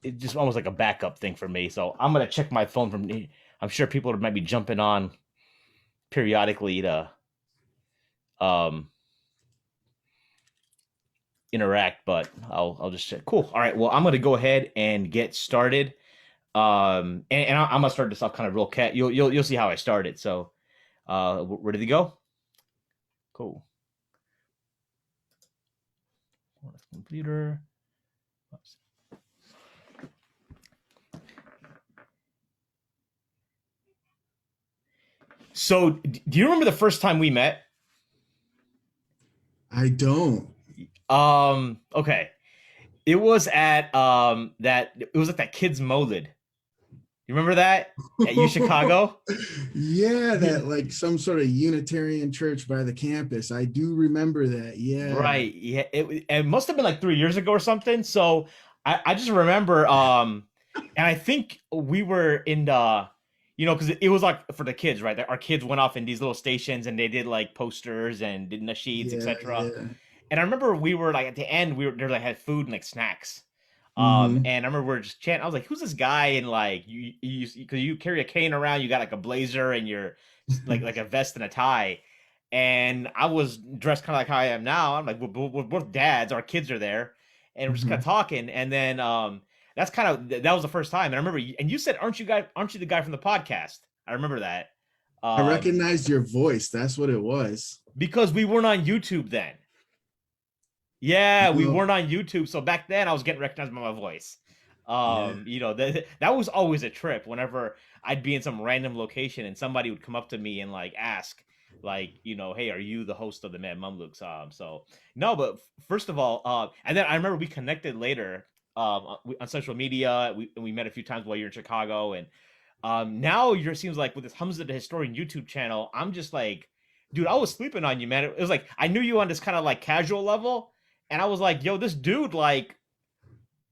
it's just almost like a backup thing for me. So I'm gonna check my phone from. I'm sure people might be jumping on periodically to um interact, but I'll just check. Cool. All right. Well, I'm gonna go ahead and get started. And I'm gonna start this off kind of real cat. You'll see how I started. So, ready to go? Cool. Computer. So, do you remember the first time we met? I don't. Okay. It was at that kids Molid. You remember that at U Chicago? Yeah, that like some sort of Unitarian church by the campus. I do remember that. Yeah. Right. Yeah. It must have been like 3 years ago or something. So I just remember and I think we were in the because it was like for the kids, right? Our kids went off in these little stations and they did like posters and did nasheeds, Yeah, etc. yeah. And I remember we were like at the end, we were there like had food and like snacks. Hmm. And I remember we are just chanting. I was like, "Who's this guy?" And like because you carry a cane around, you got like a blazer and you're like a vest and a tie. And I was dressed kind of like how I am now. I'm like, we're both dads. Our kids are there, and we're just kind Hmm. of talking. And then that's kind of that was the first time. And I remember, and you said, Aren't you the guy from the podcast?" I remember that. I Um, recognized your voice. That's what it was. because we weren't on YouTube then. Yeah, we No. weren't on YouTube. So back then I was getting recognized by my voice. Yeah. That was always a trip whenever I'd be in some random location and somebody would come up to me and like ask, like, hey, are you the host of the Mad Mumluks? So no, but first of all, and then I remember we connected later on social media. We met a few times while you're in Chicago, and now you're seems like with this Hamza the Historian YouTube channel, I'm just like, dude, I was sleeping on you, man. It was like I knew you on this kind of like casual level, and I was like, yo, this dude, like,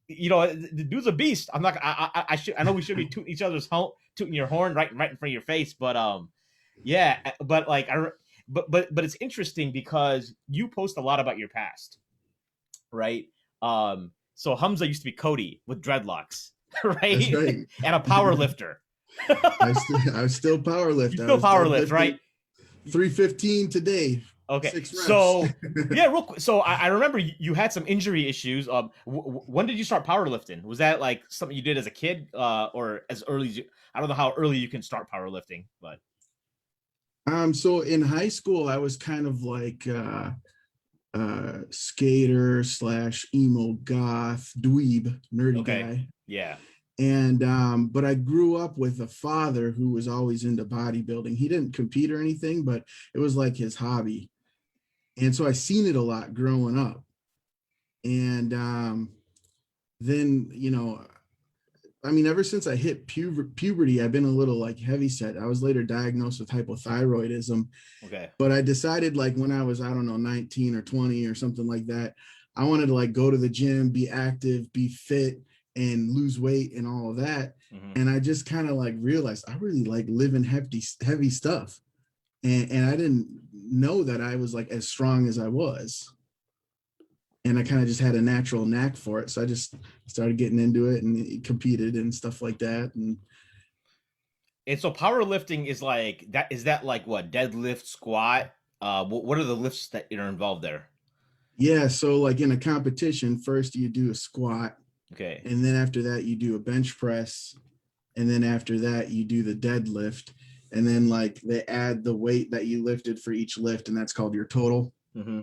the dude's a beast. I'm not. I know we should be tooting each other's tooting your horn right in front of your face, but yeah, but like but it's interesting because you post a lot about your past, right? So Hamza used to be Cody with dreadlocks, That's right, right. and a power lifter. I was still power You lift. I still was power lift, right? deadlifting 315 today. Okay, 6 reps. so yeah, real quick. So I remember you had some injury issues. When did you start powerlifting? Was that like something you did as a kid, or as early as I don't know how early you can start powerlifting, but So in high school, I was kind of like skater slash emo goth dweeb nerdy okay, guy. yeah, And but I grew up with a father who was always into bodybuilding. He didn't compete or anything, but it was like his hobby. And so I seen it a lot growing up. And then, I mean, ever since I hit puberty, I've been a little like heavy set. I was later diagnosed with hypothyroidism, okay, but I decided like when I was, I don't know, 19 or 20 or something like that, I wanted to like go to the gym, be active, be fit, and lose weight and all of that. hmm, And I just kind of like realized I really like living heavy stuff. And I didn't know that I was like as strong as I was. And I kind of just had a natural knack for it. So I just started getting into it and competed and stuff like that. And and so powerlifting is like that. Is that like what deadlift, squat? What are the lifts that are involved there? yeah, so like in a competition, first you do a squat, Okay, and then after that you do a bench press, and then after that you do the deadlift, and then like they add the weight that you lifted for each lift, and that's called your total. hmm,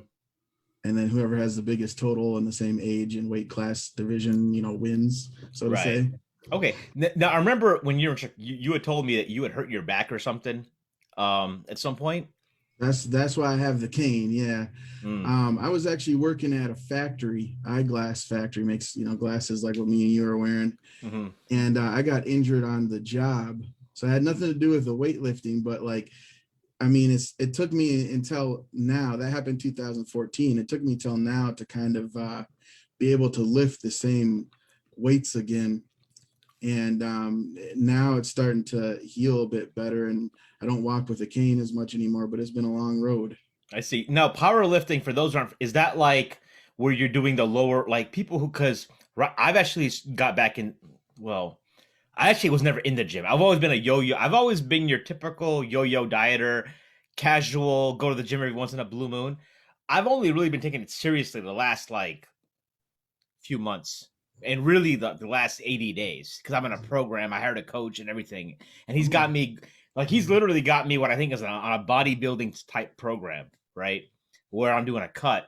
And then whoever has the biggest total in the same age and weight class division, wins, so to right. say. Okay. Now I remember when you had told me that you had hurt your back or something, at some point. That's why I have the cane. Yeah. Mm, I was actually working at a factory, eyeglass factory, makes glasses like what me and you are wearing, hmm, and I got injured on the job. So it had nothing to do with the weightlifting, but like, I mean, it took me until now. That happened in 2014. It took me till now to kind of be able to lift the same weights again. And now it's starting to heal a bit better, and I don't walk with a cane as much anymore. But it's been a long road. I see. Now powerlifting for those aren't is that like where you're doing the lower like people who because Right. I've actually got back in. Well, I actually was never in the gym. I've always been a yo-yo. I've always been your typical yo-yo dieter, casual, go to the gym every once in a blue moon. I've only really been taking it seriously the last like few months, and really the last 80 days, because I'm in a program. I hired a coach and everything, and he's got Ooh. me like he's literally got me what I think is on a bodybuilding type program, right? Where I'm doing a cut,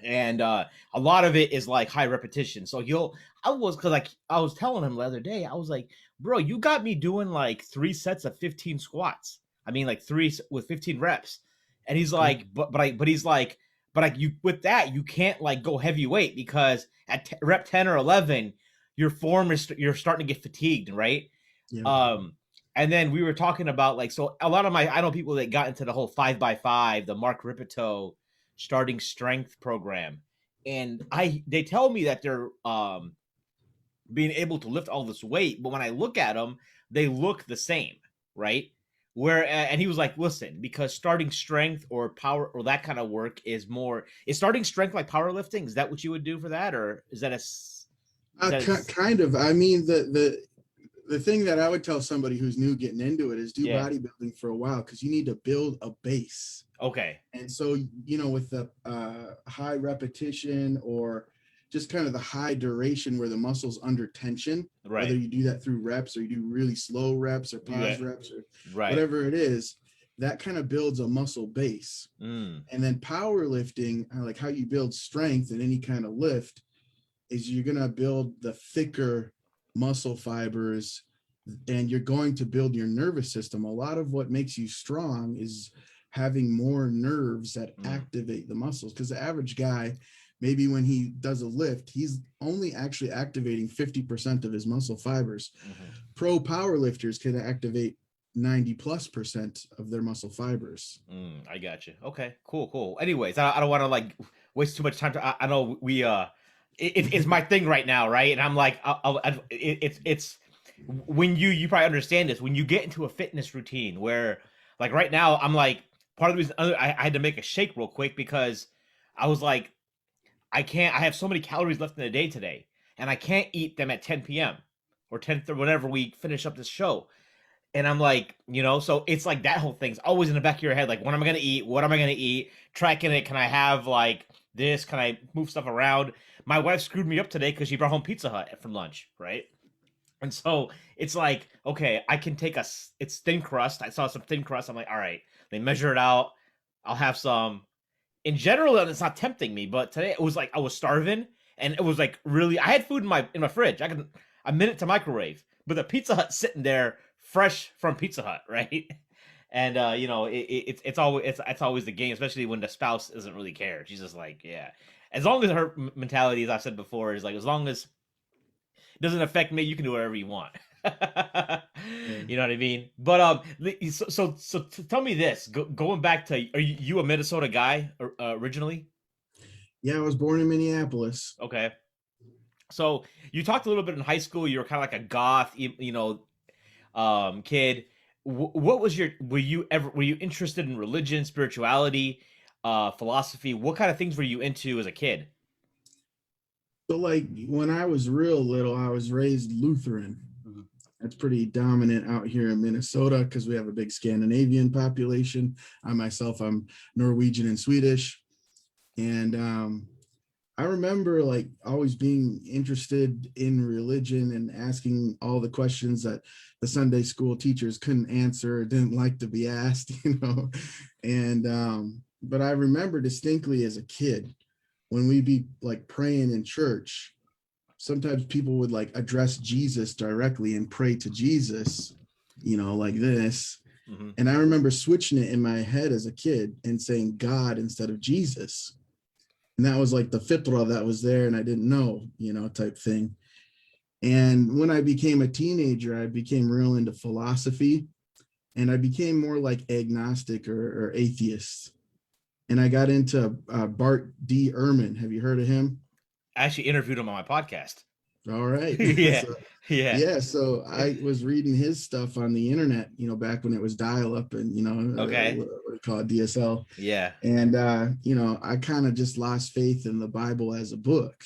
and a lot of it is like high repetition. So I was because like I was telling him the other day, I was like, bro, you got me doing like 3 sets of 15 squats. I mean, like three with 15 reps, and he's Okay. like, but he's like, but like you with that you can't like go heavyweight because at rep 10 or 11, your form is you're starting to get fatigued, right? Yeah. Um, and then we were talking about like so a lot of my I know people that got into the whole 5x5, the Mark Ripito starting strength program, and they tell me that they're being able to lift all this weight, but when I look at them, they look the same, right? Where and he was like, listen, because starting strength or power or that kind of work is starting strength like powerlifting. Is that what you would do for that, or is that Kind of. I mean, the thing that I would tell somebody who's new getting into it is do yeah? bodybuilding for a while because you need to build a base. Okay, And so, with the high repetition or just kind of the high duration where the muscle's under tension, whether right, you do that through reps or you do really slow reps or yeah, pause reps or right. whatever it is, that kind of builds a muscle base. Mm, And then powerlifting, like how you build strength in any kind of lift, is you're going to build the thicker muscle fibers and you're going to build your nervous system. A lot of what makes you strong is having more nerves that mm, activate the muscles, because the average guy, maybe when he does a lift, he's only actually activating 50% of his muscle fibers. mm-hmm. Pro power lifters can activate 90+% of their muscle fibers. I got you. Okay, cool. Anyways, I don't want to like waste too much time. I know it's my thing right now, right? And I'm like, it's when you probably understand this when you get into a fitness routine where like right now I'm like part of the reason I had to make a shake real quick because I was like I have so many calories left in the day today and I can't eat them at 10 p.m. or 10 whenever we finish up this show. And I'm like, so it's like that whole thing's always in the back of your head. Like, what am I going to eat? What am I going to eat? Tracking it. Can I have like this? Can I move stuff around? My wife screwed me up today because she brought home Pizza Hut for lunch, right? And so it's like, okay, I can take it's thin crust. I saw some thin crust. I'm like, all right, they measure it out. I'll have some. In general, it's not tempting me, but today it was like I was starving and it was like really, I had food in my fridge. I can a minute to microwave, but the Pizza Hut sitting there fresh from Pizza Hut, right? And it's always the game, especially when the spouse doesn't really care. She's just like, yeah, as long as her mentality, as I said before, is like as long as it doesn't affect me, you can do whatever you want. Yeah. You know what I mean? But tell me this: going back to, are you a Minnesota guy originally? Yeah, I was born in Minneapolis. Okay, so you talked a little bit in high school. You were kind of like a goth, kid. What was were you interested in religion, spirituality, philosophy? What kind of things were you into as a kid? So, like, when I was real little, I was raised Lutheran. Mhm. That's pretty dominant out here in Minnesota because we have a big Scandinavian population. I myself, I'm Norwegian and Swedish. And I remember like always being interested in religion and asking all the questions that the Sunday school teachers couldn't answer or didn't like to be asked, And but I remember distinctly as a kid when we'd be like praying in church, sometimes people would like address Jesus directly and pray to Jesus, like this. Hmm. And I remember switching it in my head as a kid and saying God instead of Jesus. And that was like the fitra that was there and I didn't know, type thing. And when I became a teenager, I became real into philosophy and I became more like agnostic or atheist. And I got into Bart D. Ehrman. Have you heard of him? I actually interviewed him on my podcast. All right. Yeah, So, yeah. yeah. So I was reading his stuff on the internet, back when it was dial up and, Okay. what do you call it, DSL. Yeah. And, I kind of just lost faith in the Bible as a book.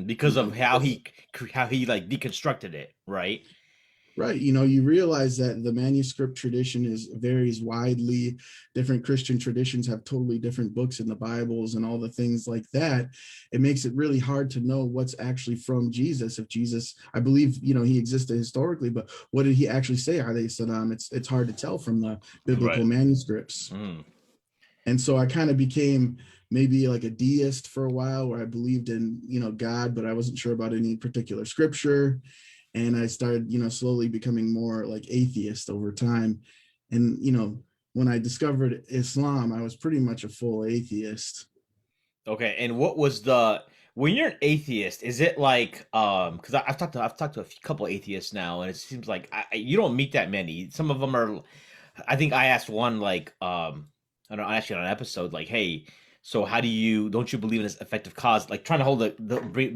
Because of how he like deconstructed it, right? Right. You realize that the manuscript tradition varies widely. Different Christian traditions have totally different books in the Bibles and all the things like that. It makes it really hard to know what's actually from Jesus. If Jesus, I believe, he existed historically, but what did he actually say? Alayhi salam? It's hard to tell from the biblical Right. manuscripts. Mm. And so I kind of became maybe like a deist for a while, where I believed in, God, but I wasn't sure about any particular scripture. And I started, slowly becoming more like atheist over time. And, when I discovered Islam, I was pretty much a full atheist. Okay, and what was the when you're an atheist? Is it like because I've talked to a couple atheists now, and it seems like you don't meet that many. Some of them are. I think I asked one like I don't know, actually on an episode like, hey, so how do you don't you believe in this effective cause? Like trying to hold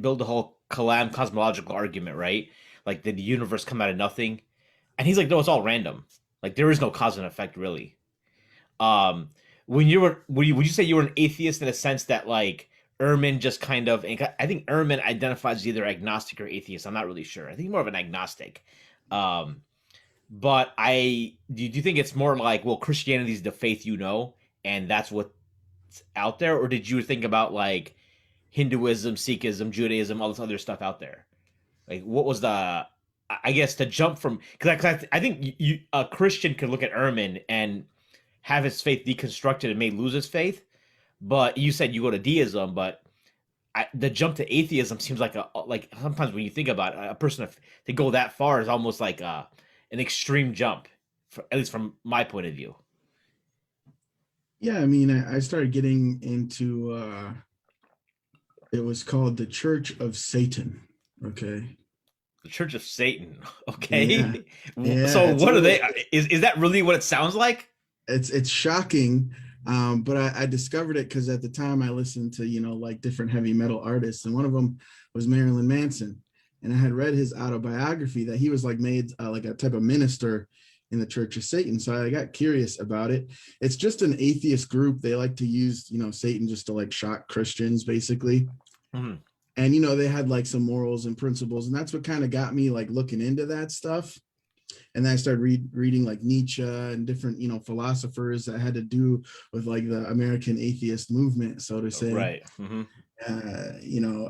build the whole cosmological argument, right? Like did the universe come out of nothing? And he's like, no, it's all random. Like there is no cause and effect really. Um, when you were, would you say you were an atheist in a sense that like Ehrman just kind of, I think Ehrman identifies as either agnostic or atheist. I'm not really sure. I think more of an agnostic. Um, but do you think it's more like, well, Christianity is the faith you know, and that's what's out there, or did you think about like Hinduism, Sikhism, Judaism, all this other stuff out there? Like, what was the I guess to jump from because I think a Christian could look at Ehrman and have his faith deconstructed and may lose his faith. But you said you go to deism, but the jump to atheism seems like like sometimes when you think about it, a person to go that far is almost like an extreme jump, at least from my point of view. Yeah, I mean, I started getting into it was called the Church of Satan. Okay. The Church of Satan. Yeah. Okay. Yeah. So It's a what are little they? Is that really what it sounds like? it's shocking. But I discovered it because at the time I listened to, like different heavy metal artists, and one of them was Marilyn Manson. And I had read his autobiography that he was like made like a type of minister in the Church of Satan. So I got curious about it. It's just an atheist group. They like to use, Satan just to like shock Christians, basically. Mhm. And they had like some morals and principles, and that's what kind of got me like looking into that stuff. And then I started reading like Nietzsche and different, philosophers that had to do with like the American atheist movement, so to say. Right. Hmm. uh, you know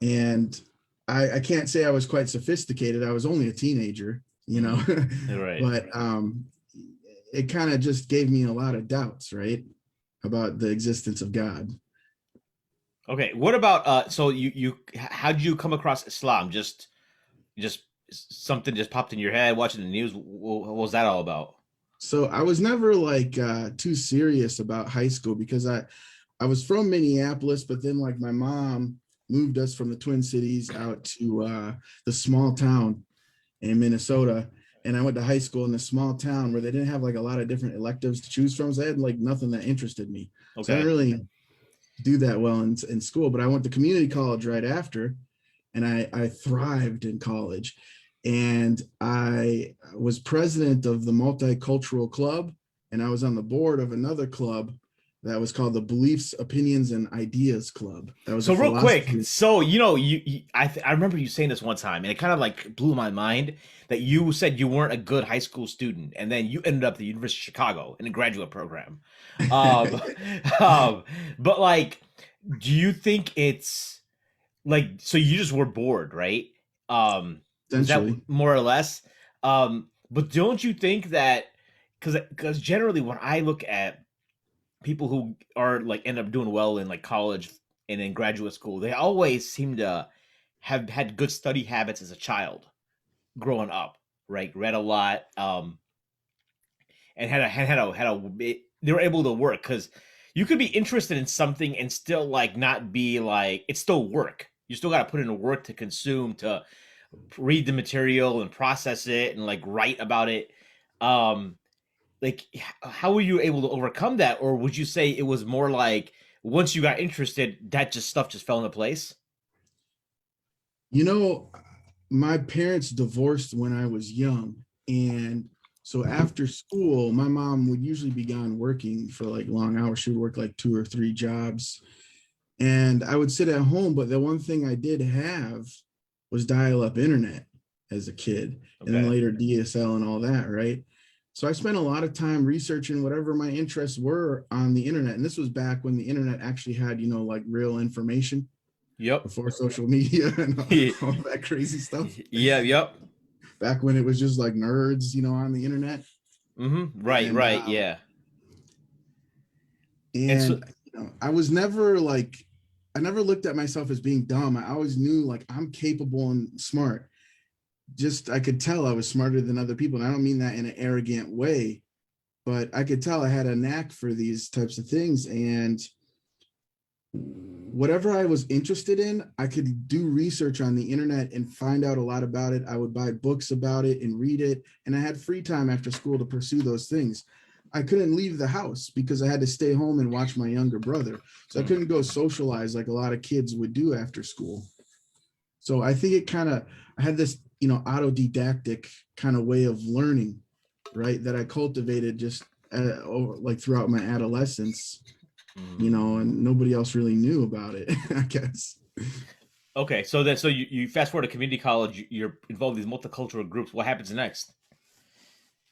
and I can't say I was quite sophisticated. I was only a teenager, Hmm. Right. but it kind of just gave me a lot of doubts, right, about the existence of God. Okay. What about so how did you come across Islam? Just something just popped in your head watching the news. What was that all about? So I was never like too serious about high school because I was from Minneapolis, but then like my mom moved us from the Twin Cities out to the small town in Minnesota. And I went to high school in a small town where they didn't have like a lot of different electives to choose from. So I had like nothing that interested me. So I didn't Okay. really do that well in school, but I went to community college right after, and I thrived in college. And I was president of the multicultural club, and I was on the board of another club that was called the Beliefs, Opinions, and Ideas Club. That was a So real quick, philosophy. so I remember you saying this one time, and it kind of like blew my mind that you said you weren't a good high school student, and then you ended up at the University of Chicago in a graduate program. Um, um, but like, do you think it's like so you just were bored, right? Was that Essentially. more or less? But don't you think that because generally when I look at people who are like end up doing well in like college and in graduate school, they always seem to have had good study habits as a child growing up, right? Read a lot, and they were able to work because you could be interested in something and still like not be like it's still work. You still got to put in the work to consume, to read the material and process it and like write about it. Um, like how were you able to overcome that, or would you say it was more like once you got interested that just stuff just fell into place? You know, my parents divorced when I was young. And so after school, my mom would usually be gone working for like long hours. She would work like two or three jobs. And I would sit at home, but the one thing I did have was dial-up internet as a kid, and then Okay. later DSL and all that, right? So I spent a lot of time researching whatever my interests were on the internet. And this was back when the internet actually had, like real information Yep. before social media and all that crazy stuff. Yeah. Yep. Back when it was just like nerds, on the internet. Mm-hmm. Right. And Right. Yeah. And so, and I was never like, I never looked at myself as being dumb. I always knew like I'm capable and smart. Just I could tell I was smarter than other people. And I don't mean that in an arrogant way, but I could tell I had a knack for these types of things. And whatever I was interested in, I could do research on the internet and find out a lot about it. I would buy books about it and read it. And I had free time after school to pursue those things. I couldn't leave the house because I had to stay home and watch my younger brother. So I couldn't go socialize like a lot of kids would do after school. So I think it kind of, I had this, autodidactic kind of way of learning, right? That I cultivated just like throughout my adolescence, and nobody else really knew about it, I guess. okay. So you fast forward to community college. You're involved in these multicultural groups. What happens next?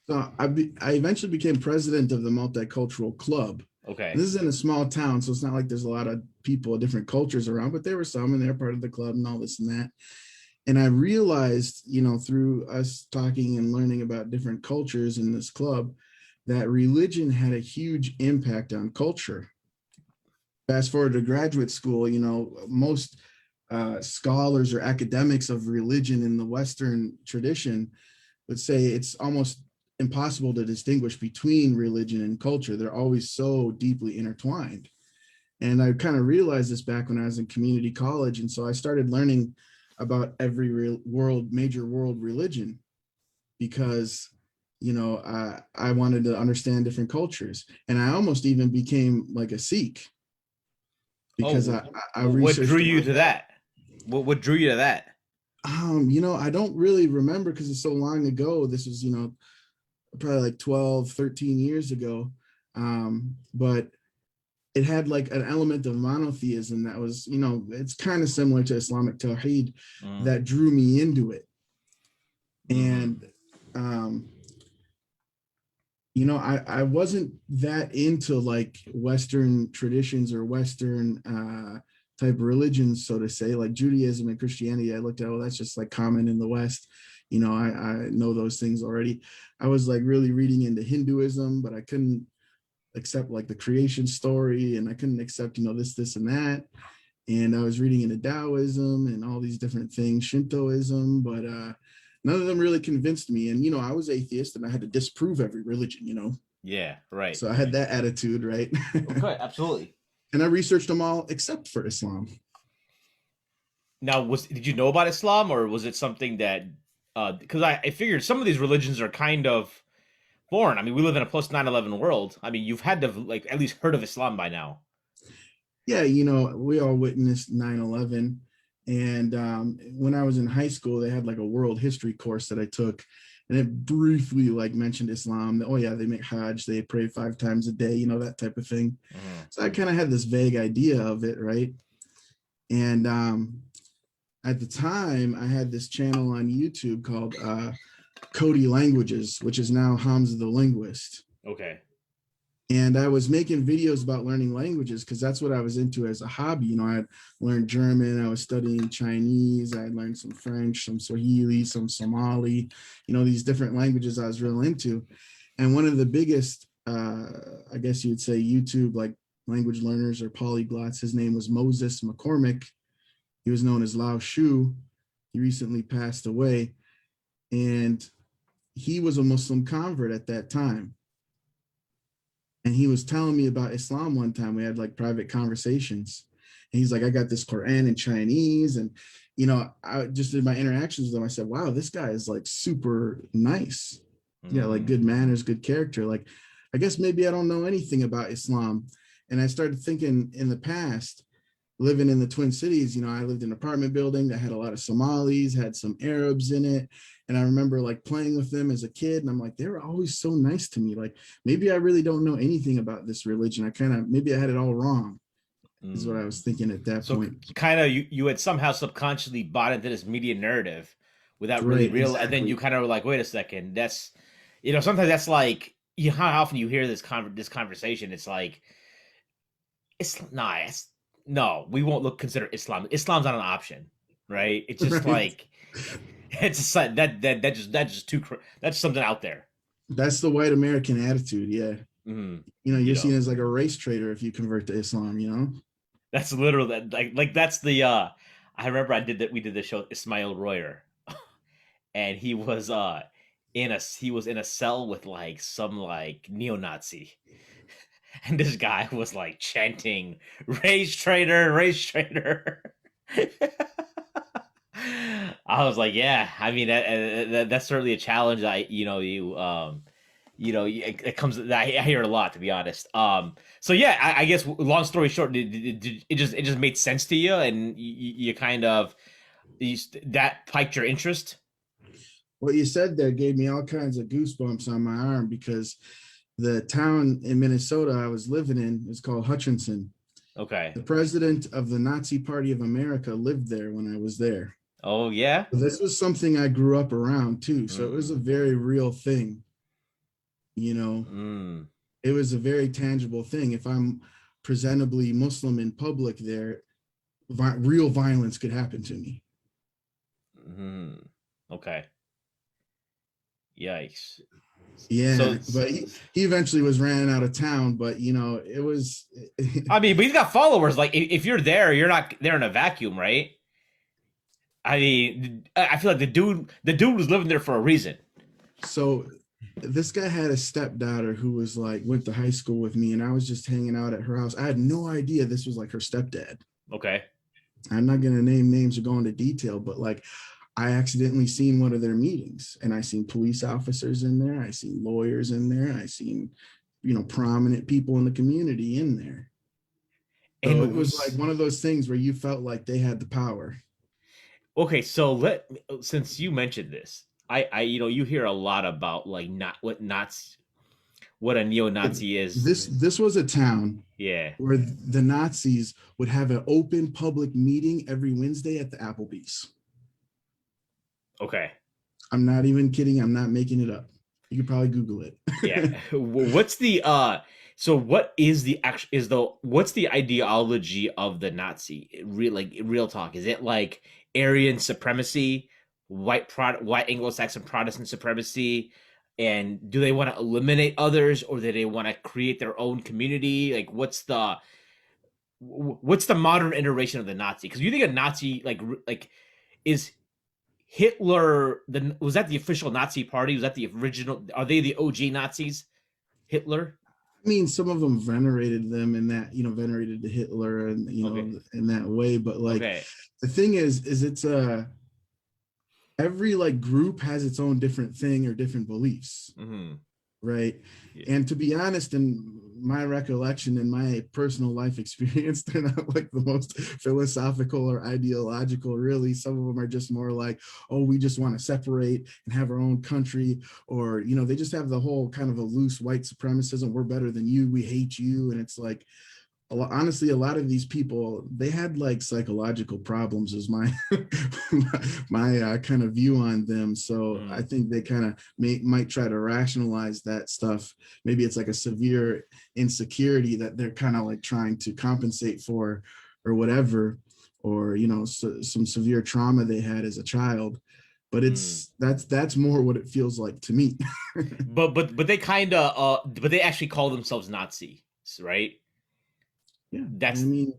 So I eventually became president of the multicultural club. Okay. And this is in a small town, so it's not like there's a lot of people of different cultures around, but there were some, and they're part of the club and all this and that. And I realized, through us talking and learning about different cultures in this club, that religion had a huge impact on culture. Fast forward to graduate school, most scholars or academics of religion in the Western tradition would say it's almost impossible to distinguish between religion and culture. They're always so deeply intertwined. And I kind of realized this back when I was in community college. And so I started learning about every major world religion because, I wanted to understand different cultures. And I almost even became like a Sikh because Oh, I what drew researched you about to that. that? What drew you to that? I don't really remember because it's so long ago. This was, probably like 12, 13 years ago. But it had like an element of monotheism that was, it's kind of similar to Islamic Tawheed that drew me into it. And, I wasn't that into like Western traditions or Western type religions, so to say, like Judaism and Christianity. I looked at, well, that's just like common in the West. I know those things already. I was like really reading into Hinduism, but I couldn't accept like the creation story, and I couldn't accept, this, and that. And I was reading into Taoism and all these different things, Shintoism, but none of them really convinced me. And, I was atheist and I had to disprove every religion. Yeah, right. So I had that attitude, right? Okay, absolutely. And I researched them all except for Islam. Now, did you know about Islam, or was it something that because I figured some of these religions are kind of foreign. I mean, we live in a post 9/11 world. I mean, you've had to like at least heard of Islam by now. Yeah, we all witnessed 9/11. And when I was in high school, they had like a world history course that I took. And it briefly like mentioned Islam. Oh yeah, they make Hajj, they pray 5 times a day, that type of thing. So I kind of had this vague idea of it, right? And at the time, I had this channel on YouTube called Cody Languages, which is now Hamza the Linguist. Okay. And I was making videos about learning languages because that's what I was into as a hobby. I had learned German, I was studying Chinese, I had learned some French, some Swahili, some Somali, these different languages I was real into. And one of the biggest, I guess you'd say, YouTube like language learners or polyglots, his name was Moses McCormick. He was known as Lao Shu. He recently passed away. And he was a Muslim convert at that time. And he was telling me about Islam one time. We had like private conversations. And he's like, I got this Quran in Chinese. And, I just did my interactions with him. I said, wow, this guy is like super nice. Yeah, like good manners, good character. Like, I guess maybe I don't know anything about Islam. And I started thinking in the past, living in the Twin Cities, I lived in an apartment building that had a lot of Somalis, had some Arabs in it. And I remember like playing with them as a kid. And I'm like, they were always so nice to me. Like, maybe I really don't know anything about this religion. Maybe I had it all wrong. is what I Mm. was thinking at that So point. kind of you had somehow subconsciously bought into this media narrative without really Right, real, and then you exactly. kind of were like, wait a second, that's sometimes that's like how often you hear this conversation. It's like it's nah, no, we won't consider Islam. Islam's not an option, right? It's just Right. like it's just like that's just that's something out there. That's the white American attitude. Yeah. Mm, You're seen as like a race traitor if you convert to Islam. that's literally that like that's the I remember we did the show with Ismail Royer, and he was in a cell with like some like neo-Nazi, and this guy was like chanting race traitor, race traitor. I was like, yeah, I mean that's certainly a challenge. It comes. I hear it a lot, to be honest. So yeah, I guess long story short, it just made sense to you, and you kind of that piqued your interest. What you said there gave me all kinds of goosebumps on my arm because the town in Minnesota I was living in is called Hutchinson. Okay. The president of the Nazi Party of America lived there when I was there. Oh yeah. So this was something I grew up around too. So it was a Mm. very real thing. You know, Mm. it was a very tangible thing. If I'm presentably Muslim in public there, real violence could happen to me. Mm. Okay. Yikes. Yeah, So, but he eventually was ran out of town. But it was. I mean, but he's got followers. Like, if you're there, you're not there in a vacuum, right? I mean, I feel like the dude was living there for a reason. So this guy had a stepdaughter who was like went to high school with me, and I was just hanging out at her house. I had no idea this was like her stepdad. Okay. I'm not gonna name names or go into detail, but like I accidentally seen one of their meetings, and I seen police officers in there, I seen lawyers in there, I seen prominent people in the community in there. So it And was like one of those things where you felt like they had the power. okay, so since you mentioned this, I you hear a lot about like not what Nazi what a neo-Nazi is. This was a town Yeah. where the Nazis would have an open public meeting every Wednesday at the Applebee's. Okay. I'm not even kidding. I'm not making it up. You could probably Google Yeah. it. What's the so what is the actual is the what's the ideology of the Nazi? Real talk. Is it like Aryan supremacy, white Anglo-Saxon Protestant supremacy? And do they want to eliminate others, or do they want to create their own community? Like what's the modern iteration of the Nazi? Because you think a Nazi like is Hitler was that the official Nazi party? Was that the original? Are they the OG Nazis? Hitler? I mean, some of them venerated them in that, venerated to Hitler and, Okay. in that way. But like Okay. the thing is it's every like group has its own different thing or different beliefs. Mm-hmm. Right. Yeah. And to be honest, in my recollection and my personal life experience, they're not like the most philosophical or ideological, really. Some of them are just more like, oh, we just want to separate and have our own country, or they just have the whole kind of a loose white supremacism. We're better than you, we hate you. And it's like, honestly, a lot of these people, they had like psychological problems is my my kind of view on them. So I think they kind of might try to rationalize that stuff. Maybe it's like a severe insecurity that they're kind of like trying to compensate for or whatever, or some severe trauma they had as a child. But that's more what it feels like to me. But they kind of but they actually call themselves Nazis, right? Yeah, I That's mean,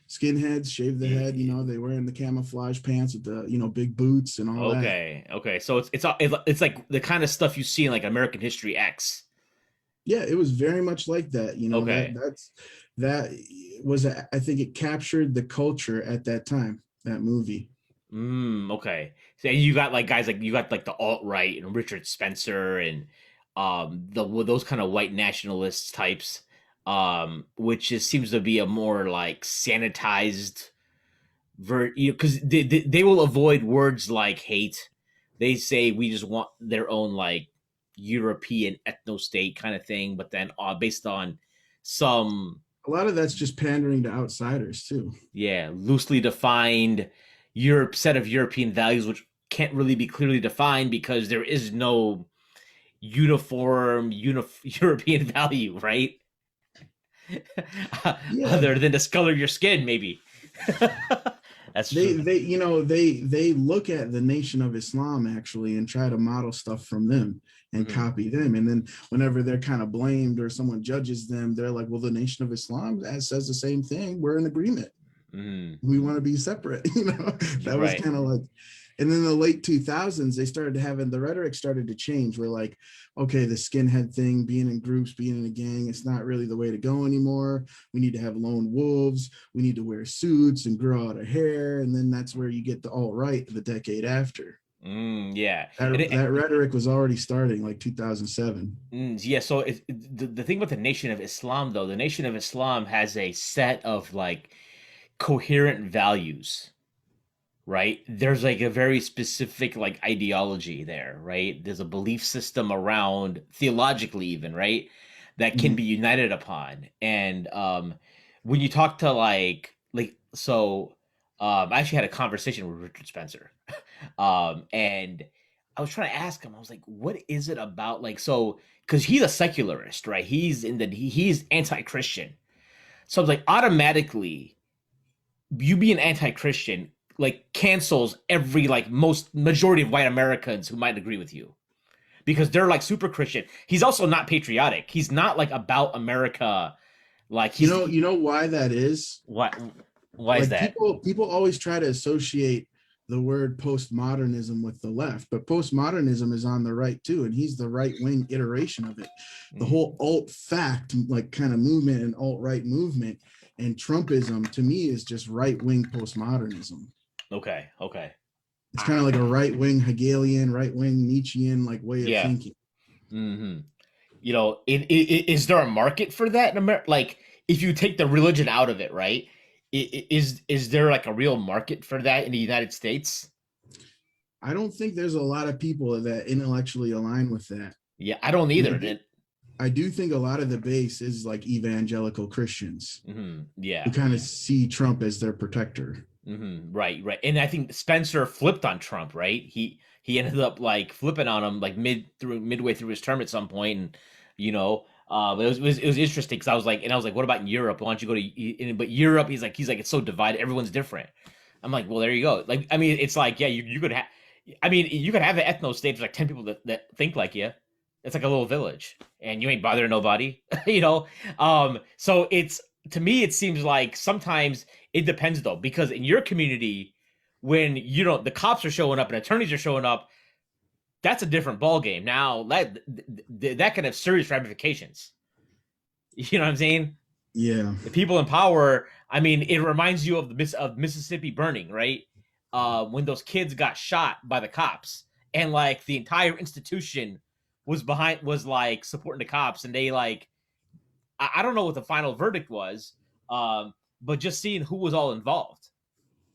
skinheads shave the head. They wearing the camouflage pants with the big boots and all that. okay. Okay. So it's like the kind of stuff you see in like American History X. Yeah, it was very much like that. Okay. That was I think it captured the culture at that time. That movie. Okay. So you got like guys like you got like the alt right and Richard Spencer and those kind of white nationalist types, which just seems to be a more like sanitized because they will avoid words like hate. They say we just want their own like European ethno state kind of thing, but then based on some A lot of that's just pandering to outsiders too. Yeah, loosely defined Europe set of European values, which can't really be clearly defined because there is no uniform European value, right? Yeah, Other than the color of your skin, maybe. That's true. they look at the Nation of Islam actually and try to model stuff from them and Hmm. copy them. And then whenever they're kind of blamed or someone judges them, they're like, well, the Nation of Islam says the same thing. We're in agreement. Hmm. We want to be separate. That was Right. kind of like, and then the late 2000s, they started having the rhetoric started to change. We're like, okay, the skinhead thing, being in groups, being in a gang, it's not really the way to go anymore. We need to have lone wolves. We need to wear suits and grow out our hair. And then that's where you get the alt-right the decade after. Yeah. That rhetoric was already starting like 2007. Yeah. So the thing about the Nation of Islam, though, the Nation of Islam has a set of like coherent values, right? There's like a very specific like ideology there, right? There's a belief system around theologically even, right? That can Mhm. be united upon. And when you talk to I actually had a conversation with Richard Spencer. And I was trying to ask him, I was like, what is it about like so because he's a secularist, right? He's anti-Christian. So I was like automatically you being anti-Christian like cancels every like most majority of white Americans who might agree with you because they're like super Christian. He's also not patriotic. He's not like about America. Like You know why that is? what? Why is Like that? people always try to associate the word postmodernism with the left, but postmodernism is on the right too, and he's the right wing iteration of it. The Mm, whole alt fact like kind of movement and alt right movement and Trumpism to me is just right wing postmodernism. okay, okay. It's kind of like a Ah, right wing Hegelian, right wing Nietzschean like way of yeah. thinking. Hmm. Is there a market for that in America? Like, if you take the religion out of it, right? Is there like a real market for that in the United States? I don't think there's a lot of people that intellectually align with that. Yeah, I don't And either. I do think a lot of the base is like evangelical Christians who Yeah, kind of see Trump as their protector. right, right. And I think Spencer flipped on Trump, right? He ended up like flipping on him like midway through his term at some point, and it was interesting because I was like, what about in Europe? Why don't you go but Europe? He's like it's so divided. Everyone's different. I'm like, well, there you go. Like, I mean, it's like, yeah, you could have. I mean, you could have an ethno state of like 10 people that think like you. It's like a little village, and you ain't bothering nobody, you know. So it's to me, it seems like sometimes it depends though, because in your community, when you know the cops are showing up and attorneys are showing up, that's a different ball game. Now that can have serious ramifications. You know what I'm saying? Yeah. The people in power. I mean, it reminds you of of Mississippi burning, right? When those kids got shot by the cops, and like the entire institution was like supporting the cops, and they like I don't know what the final verdict was, but just seeing who was all involved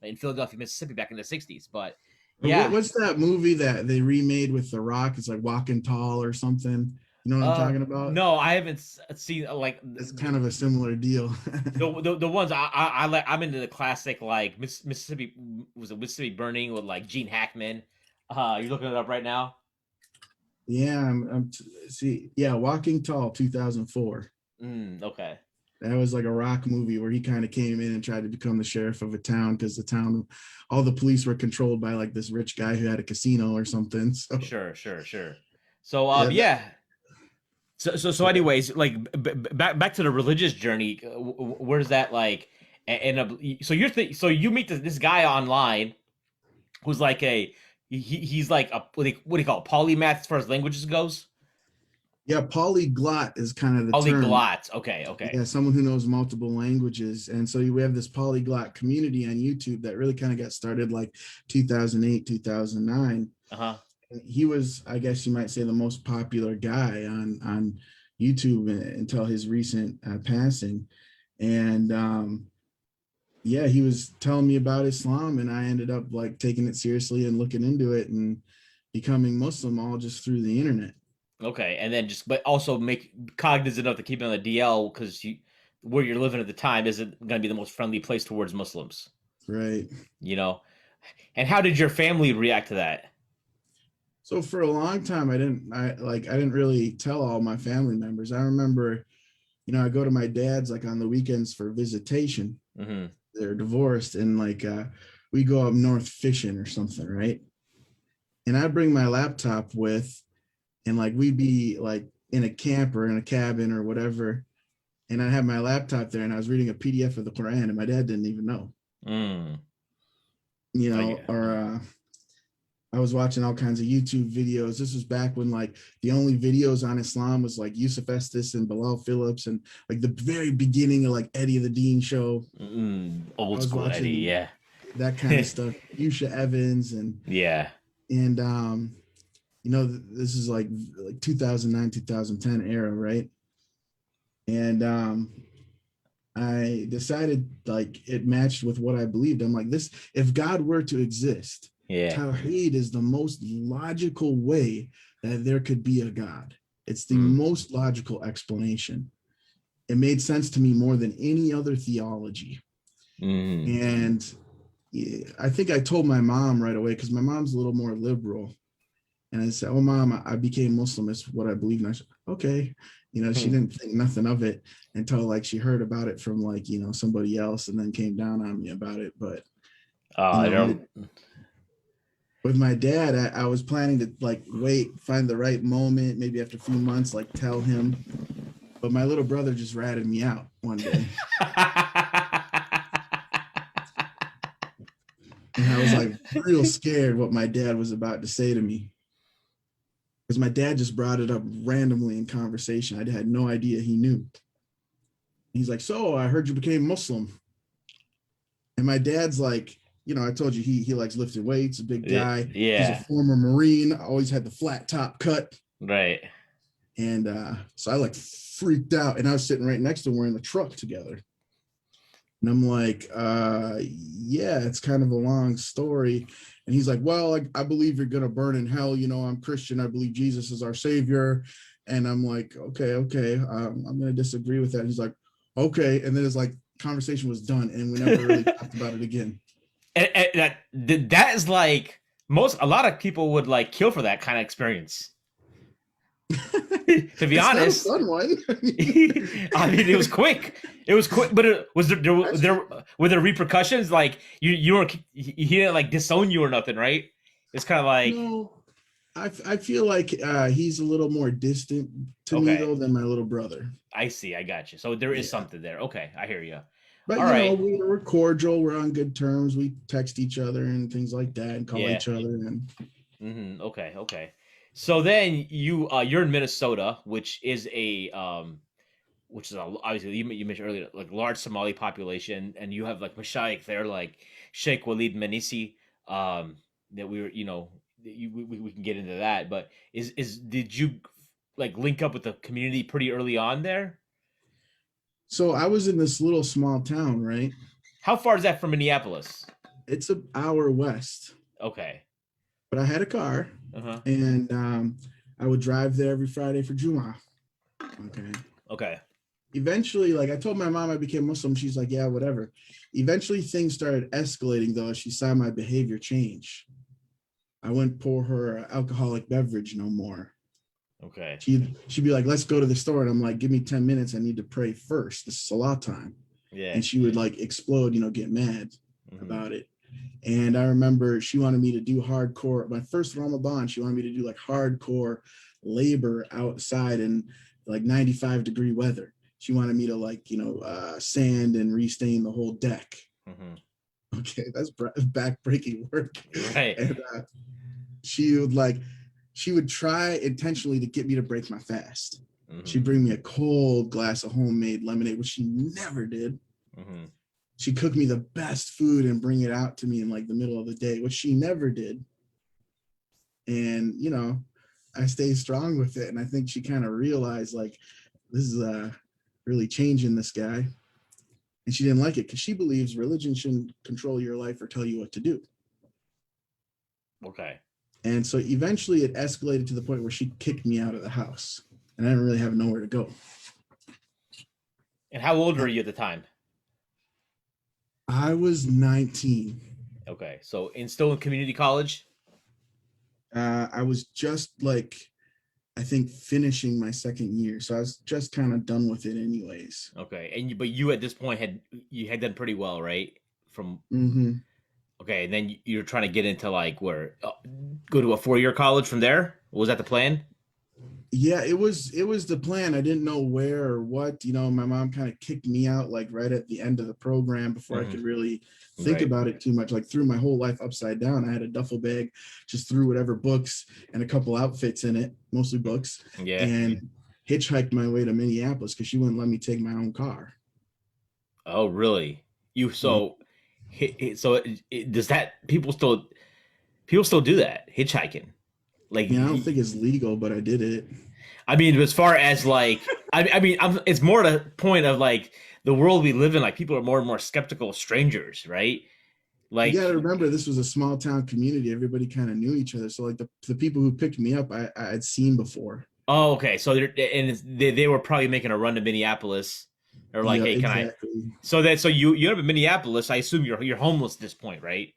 in Philadelphia, Mississippi back in the '60s. But Or yeah, what's that movie that they remade with The Rock? It's like Walking Tall or something. You know what I'm talking about? no, I haven't seen like It's kind of a similar deal. the ones I'm into the classic like Mississippi was it Mississippi Burning with like Gene Hackman. You're looking it up right now. Yeah, see. Yeah, Walking Tall, 2004. Okay. That was like a rock movie where he kind of came in and tried to become the sheriff of a town because the town, all the police were controlled by like this rich guy who had a casino or something. So Sure, sure, sure. So yeah, yeah. So anyways, like back to the religious journey. Where's that like? So so you meet this guy online who's like he's like a what do you call it, polymath as far as languages goes? yeah, polyglot is kind of the term. Polyglot. Okay, okay. Yeah, someone who knows multiple languages. And so we have this polyglot community on YouTube that really kind of got started like 2008, 2009. Uh-huh. He was, I guess you might say, the most popular guy on YouTube until his recent passing. And yeah, he was telling me about Islam, and I ended up like taking it seriously and looking into it and becoming Muslim all just through the internet. Okay, and then just but also make cognizant of to keep it on the DL because where you're living at the time isn't going to be the most friendly place towards Muslims, Right. you know? And how did your family react to that? So for a long time, I didn't really tell all my family members. I remember, I go to my dad's like on the weekends for visitation. Hmm. They're divorced, and like we go up north fishing or something, right? And I bring my laptop with, and like we'd be like in a camp or in a cabin or whatever, and I had my laptop there, and I was reading a PDF of the Quran, and my dad didn't even know, Mm. or I was watching all kinds of YouTube videos. This was back when like the only videos on Islam was like Yusuf Estes and Bilal Phillips, and like the very beginning of like Eddie the Dean show. I Old was school Eddie, watching yeah. that kind of stuff. Yusha Evans Yeah. and this is like 2009 2010 era, right? And I decided like it matched with what I believed. I'm like, this, if God were to exist, Yeah. Tawheed is the most logical way that there could be a God. It's the Mm. most logical explanation. It made sense to me more than any other theology. Mm. And yeah, I think I told my mom right away, because my mom's a little more liberal. And I said, "Oh, mom, I became Muslim. It's what I believe." And I said, "Okay." She didn't think nothing of it until like she heard about it from like, somebody else, and then came down on me about it. But, I don't. with my dad, I was planning to like find the right moment, maybe after a few months, like tell him. But my little brother just ratted me out one day. And I was like real scared what my dad was about to say to me. Because my dad just brought it up randomly in conversation. I had no idea he knew. He's like, "So I heard you became Muslim." And my dad's like, I told you he likes lifting weights, a big guy. He's a Yeah. former Marine, always had the flat top cut. Right. And so I like freaked out. And I was sitting right next to him, we're in the truck together. And I'm like, yeah, it's kind of a long story. And he's like, "Well, I believe you're going to burn in hell. I'm Christian. I believe Jesus is our savior." And I'm like, okay. I'm going to disagree with that. And he's like, "Okay." And then it's like conversation was done. And we never really talked about it again. And that is like a lot of people would like kill for that kind of experience. To be It's not a honest, fun one. I mean, it was quick. It was quick, but were there repercussions? Like you were he didn't like disown you or nothing, right? It's kind of like No, I feel like he's a little more distant to me okay, though than my little brother. I see, I got you. So there is Yeah, something there. Okay, I hear you. but All right, we're cordial. We're on good terms. We text each other and things like that, and call yeah. each other. And Okay, okay. So then you're in Minnesota, which is obviously you mentioned earlier, like large Somali population, and you have like mashayikh there, like Sheikh Walid Menisi. That we were, we can get into that, but did you like link up with the community pretty early on there? so I was in this little small town, right? How far is that from Minneapolis? It's an hour west, Okay. but I had a car, Uh huh. and I would drive there every Friday for Juma. Okay. Okay. Eventually, like I told my mom I became Muslim, she's like, "Yeah, whatever." Eventually, things started escalating though as she saw my behavior change. I wouldn't pour her alcoholic beverage no more. Okay. She'd be like, "Let's go to the store," and I'm like, "Give me 10 minutes. I need to pray first. This is Salah time." Yeah. And she would like explode, get mad Hmm. about it. And I remember she wanted me to do hardcore. My first Ramadan, she wanted me to do like hardcore labor outside in like 95-degree weather. She wanted me to like, sand and restain the whole deck. Hmm. Okay, that's back-breaking work. Right. And she would like, she would try intentionally to get me to break my fast. Hmm. She'd bring me a cold glass of homemade lemonade, which she never did. Hmm. She'd cook me the best food and bring it out to me in like the middle of the day, which she never did. And, I stayed strong with it. And I think she kind of realized like, this is really changing this guy. And she didn't like it because she believes religion shouldn't control your life or tell you what to do. Okay. And so eventually it escalated to the point where she kicked me out of the house and I didn't really have nowhere to go. And how old Uh, were you at the time? I was 19. Okay, so still in community college. I was just like, I think finishing my second year. So I was just kind of done with it anyways. Okay, and but you at this point had done pretty well, right? From Hmm. Okay, and then you're trying to get into like where go to a 4 year college from there. Was that the plan? Yeah, it was the plan. I didn't know where or what. My mom kind of kicked me out like right at the end of the program before I Hmm. could really think Right. about it too much. Like threw my whole life upside down. I had a duffel bag, just threw whatever books and a couple outfits in it, mostly books, Yeah. and hitchhiked my way to Minneapolis because she wouldn't let me take my own car. Oh, really? You Yeah. so so does that people still do that hitchhiking? Like, I don't think it's legal, but I did it. I mean, as far as like, it's more to the point of like the world we live in. Like, people are more and more skeptical of strangers, right? You Like, got to remember, this was a small town community. Everybody kind of knew each other. So like the people who picked me up, I had seen before. oh, okay, so they were probably making a run to Minneapolis, or like, Yeah, hey, can I? exactly. So you end up in Minneapolis. I assume you're homeless at this point, right?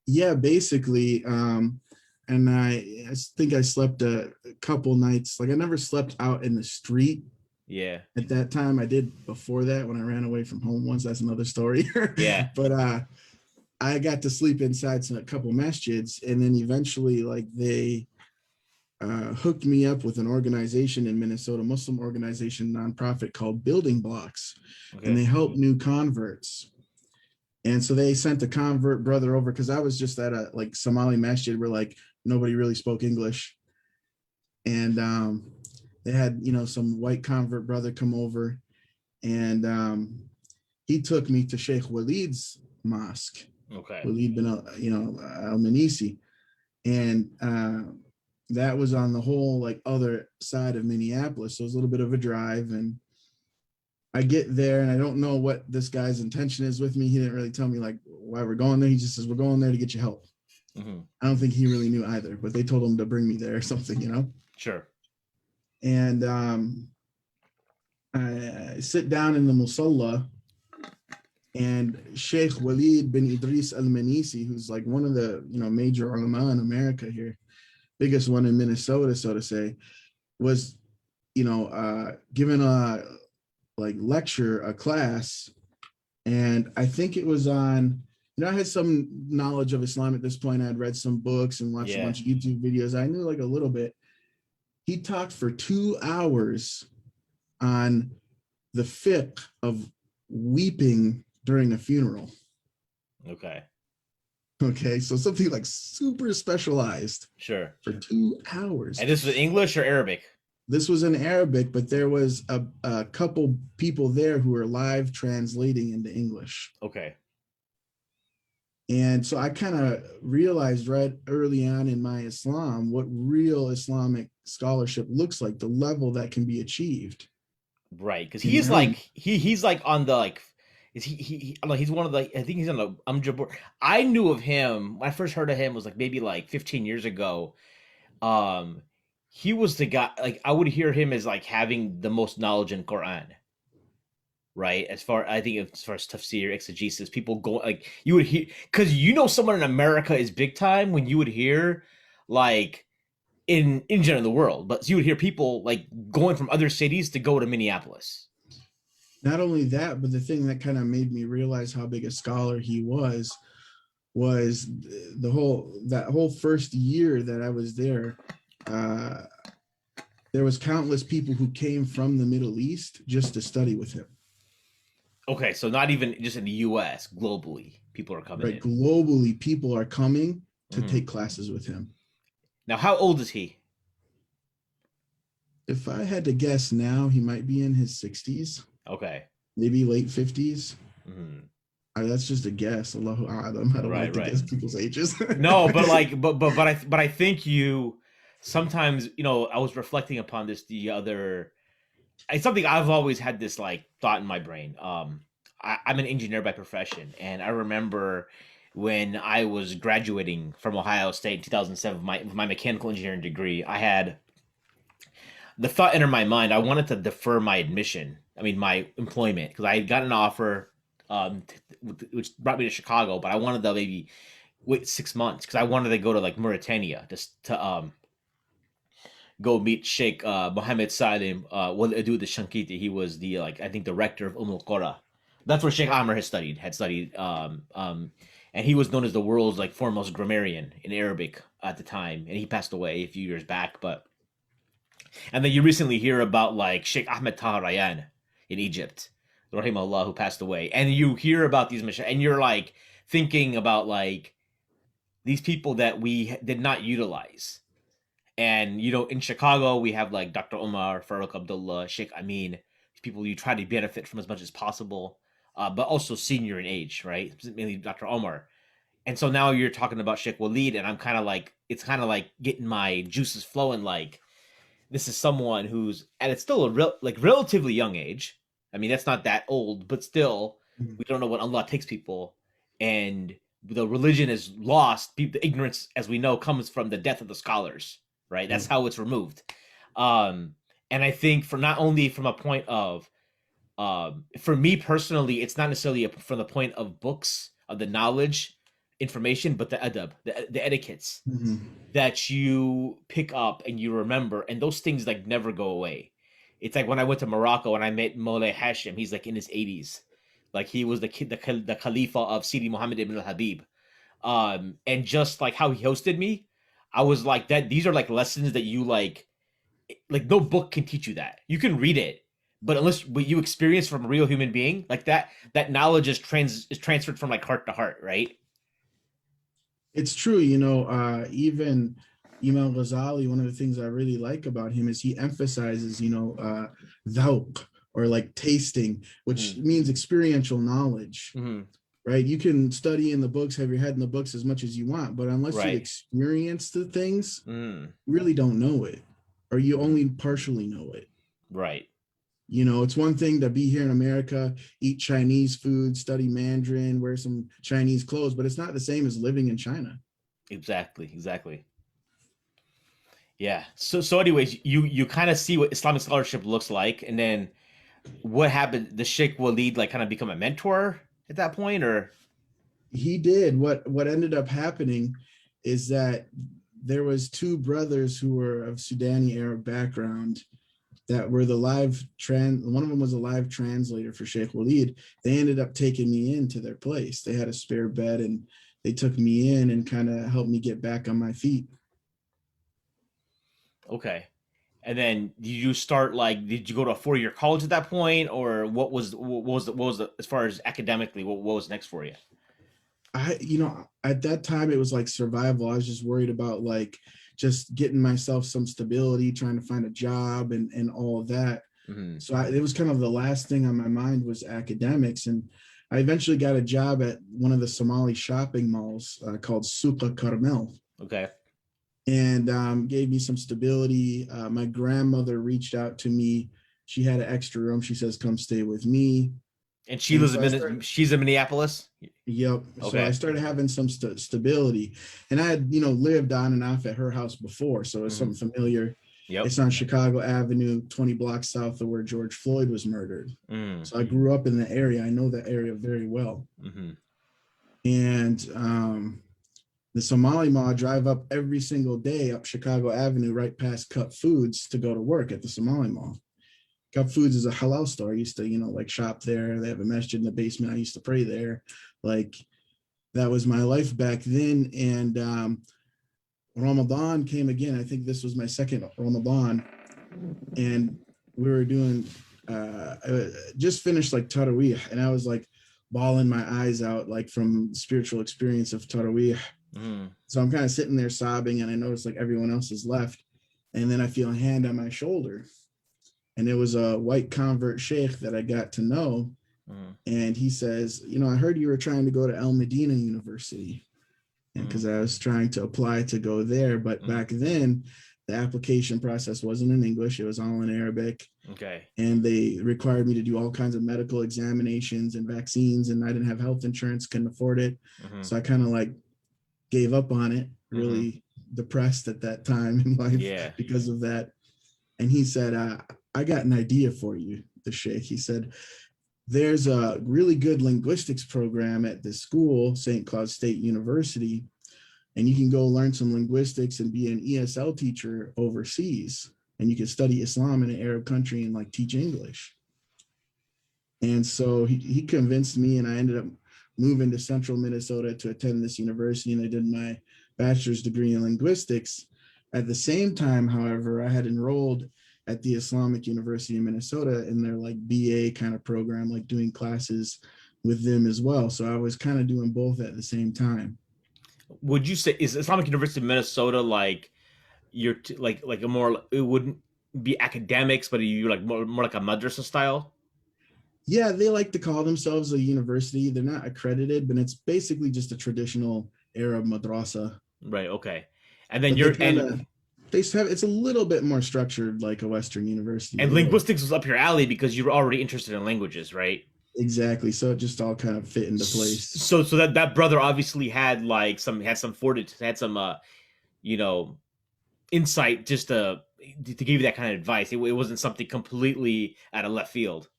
Yeah, basically. And I think I slept a couple nights. Like I never slept out in the street Yeah, at that time. I did before that when I ran away from home once. That's another story. yeah. But I got to sleep inside a couple masjids, and then eventually, like they hooked me up with an organization in Minnesota, Muslim organization, nonprofit called Building Blocks, and Okay, they help new converts. And so they sent a convert brother over because I was just at a like Somali masjid where like nobody really spoke English. And they had, some white convert brother come over, and he took me to Sheikh Walid's mosque, okay. Walid bin Al Manisi. And that was on the whole like other side of Minneapolis. So it was a little bit of a drive. And I get there and I don't know what this guy's intention is with me. He didn't really tell me like why we're going there. He just says, we're going there to get you help. Hmm. I don't think he really knew either, but they told him to bring me there or something. Sure. And I sit down in the musalla, and Sheikh Walid bin Idris al Manisi, who's like one of the major ulama in America here, biggest one in Minnesota, so to say, was given a like lecture, a class, and I think it was on. I had some knowledge of Islam at this point. I'd read some books and watched a Yeah. bunch of YouTube videos. I knew like a little bit. He talked for 2 hours on the fiqh of weeping during a funeral. Okay. Okay, so something like super specialized Sure. for 2 hours. And this was English or Arabic? This was in Arabic, but there was a couple people there who were live translating into English. Okay. And so I kind of realized right early on in my Islam what real Islamic scholarship looks like, the level that can be achieved. Right, because And he's now, like he's like on the like is he like he's one of the I think he's on the Jabor. I knew of him when I first heard of him was like maybe like 15 years ago. Um, he was the guy like I would hear him as like having the most knowledge in Quran. Right, as far I think as far as tafsir exegesis, people go like you would hear because someone in America is big time when you would hear like in general the world, but you would hear people like going from other cities to go to Minneapolis. not only that, but the thing that kind of made me realize how big a scholar he was that whole first year that I was there. Uh, there was countless people who came from the Middle East just to study with him. Okay, so not even just in the U.S., globally, people are coming Right, in. globally, people are coming to Hmm. take classes with him. Now, how old is he? If I had to guess now, he might be in his 60s, Okay. maybe late 50s. Hmm. That's just a guess. Allahu A'lam. I don't like Right, to right. guess people's ages. No, but like, but I think you sometimes, I was reflecting upon this the other. It's something I've always had this like thought in my brain. I'm an engineer by profession, and I remember when I was graduating from Ohio State in 2007 with my mechanical engineering degree, I had the thought entered my mind. I wanted to defer my admission. I mean, my employment, because I had got an offer, which brought me to Chicago, but I wanted to maybe wait 6 months because I wanted to go to like Mauritania just to go meet Sheikh Mohammed Salim. Well, do the Shankiti. He was the like I think director of Al Qura. That's where Sheikh Amr had studied, and he was known as the world's like foremost grammarian in Arabic at the time, and he passed away a few years back. But and then you recently hear about like Sheikh Ahmed Taha Rayan in Egypt, rahimahullah, who passed away, and you hear about these and you're like thinking about like these people that we did not utilize. And in Chicago we have like Dr. Omar, Farooq Abdullah, Sheikh Amin, people you try to benefit from as much as possible, but also senior in age, right? Mainly Dr. Omar. And so now you're talking about Sheikh Walid, and I'm kind of like, it's kind of like getting my juices flowing. Like, this is someone who's, and it's still a relatively young age. I mean, that's not that old, but still, we don't know what Allah takes people, and the religion is lost. The ignorance, as we know, comes from the death of the scholars, right? That's how it's removed. And I think for not only from a point of, for me personally, it's not necessarily from the point of books, of the knowledge, information, but the adab, the etiquettes that you pick up and you remember, and those things like never go away. It's like when I went to Morocco and I met Moulay Hashim. He's like in his 80s, like he was the Khalifa of Sidi Muhammad ibn al-Habib, and just like how he hosted me, I was like that. These are like lessons that you like no book can teach you that. You can read it, but unless what you experience from a real human being, like that knowledge is transferred from like heart to heart, right? It's true, even Imam Ghazali, one of the things I really like about him is he emphasizes, dhawq, or like tasting, which means experiential knowledge, right? You can study in the books, have your head in the books as much as you want, but unless you experience the things, you really don't know it, or you only partially know it. Right. It's one thing to be here in America, eat Chinese food, study Mandarin, wear some Chinese clothes, but it's not the same as living in China. Exactly. Yeah. So anyways, you kind of see what Islamic scholarship looks like, and then what happened? The Sheikh Walid like kind of become a mentor at that point, or? He did. What ended up happening is that there was two brothers who were of Sudani Arab background that were one of them was a live translator for Sheikh Walid. They ended up taking me into their place. They had a spare bed and they took me in and kind of helped me get back on my feet. Okay. And then did you go to a 4-year college at that point, or what was the, as far as academically, what was next for you? At that time it was like survival. I was just worried about like just getting myself some stability, trying to find a job and all of that. So it was kind of the last thing on my mind was academics. And I eventually got a job at one of the Somali shopping malls called Suqa Carmel. Okay. And gave me some stability. My grandmother reached out to me. She had an extra room. She says, come stay with me. And she's in Minneapolis? Yep. Okay. So I started having some stability, and I had, lived on and off at her house before. So it's something familiar. Yep. It's on Chicago Avenue, 20 blocks south of where George Floyd was murdered. So I grew up in the area. I know that area very well. And the Somali Mall, I drive up every single day up Chicago Avenue, right past Cup Foods to go to work at the Somali Mall. Cup Foods is a halal store. I used to, like shop there. They have a masjid in the basement. I used to pray there. Like that was my life back then. And Ramadan came again. I think this was my second Ramadan. And we were doing, just finished like Taraweeh. And I was like bawling my eyes out, like from spiritual experience of Taraweeh. So I'm kind of sitting there sobbing, and I notice like everyone else is left. And then I feel a hand on my shoulder. And it was a white convert sheikh that I got to know. And he says, I heard you were trying to go to Al Medina University. And because I was trying to apply to go there. But back then, the application process wasn't in English. It was all in Arabic. Okay. And they required me to do all kinds of medical examinations and vaccines. And I didn't have health insurance, couldn't afford it. So I kind of like gave up on it, really depressed at that time in life because of that. and he said, I got an idea for you, the sheikh. He said, there's a really good linguistics program at this school, St. Cloud State University, and you can go learn some linguistics and be an ESL teacher overseas. And you can study Islam in an Arab country and like teach English. And so he convinced me, and I ended up moving to central Minnesota to attend this university. And I did my bachelor's degree in linguistics. At the same time, however, I had enrolled at the Islamic University of Minnesota in their like BA kind of program, like doing classes with them as well. So I was kind of doing both at the same time. Would you say is Islamic University of Minnesota like like a more, it wouldn't be academics, but you like more like a madrasa style? Yeah, they like to call themselves a university. They're not accredited, but it's basically just a traditional Arab madrasa. Right. Okay. And then But they you're kind of they have it's a little bit more structured like a Western university. and A little linguistics was up your alley because you were already interested in languages, right? exactly. So it just all kind of fit into place. So that brother obviously had like some fortitude, had some you know insight just to give you that kind of advice. It wasn't something completely out of left field.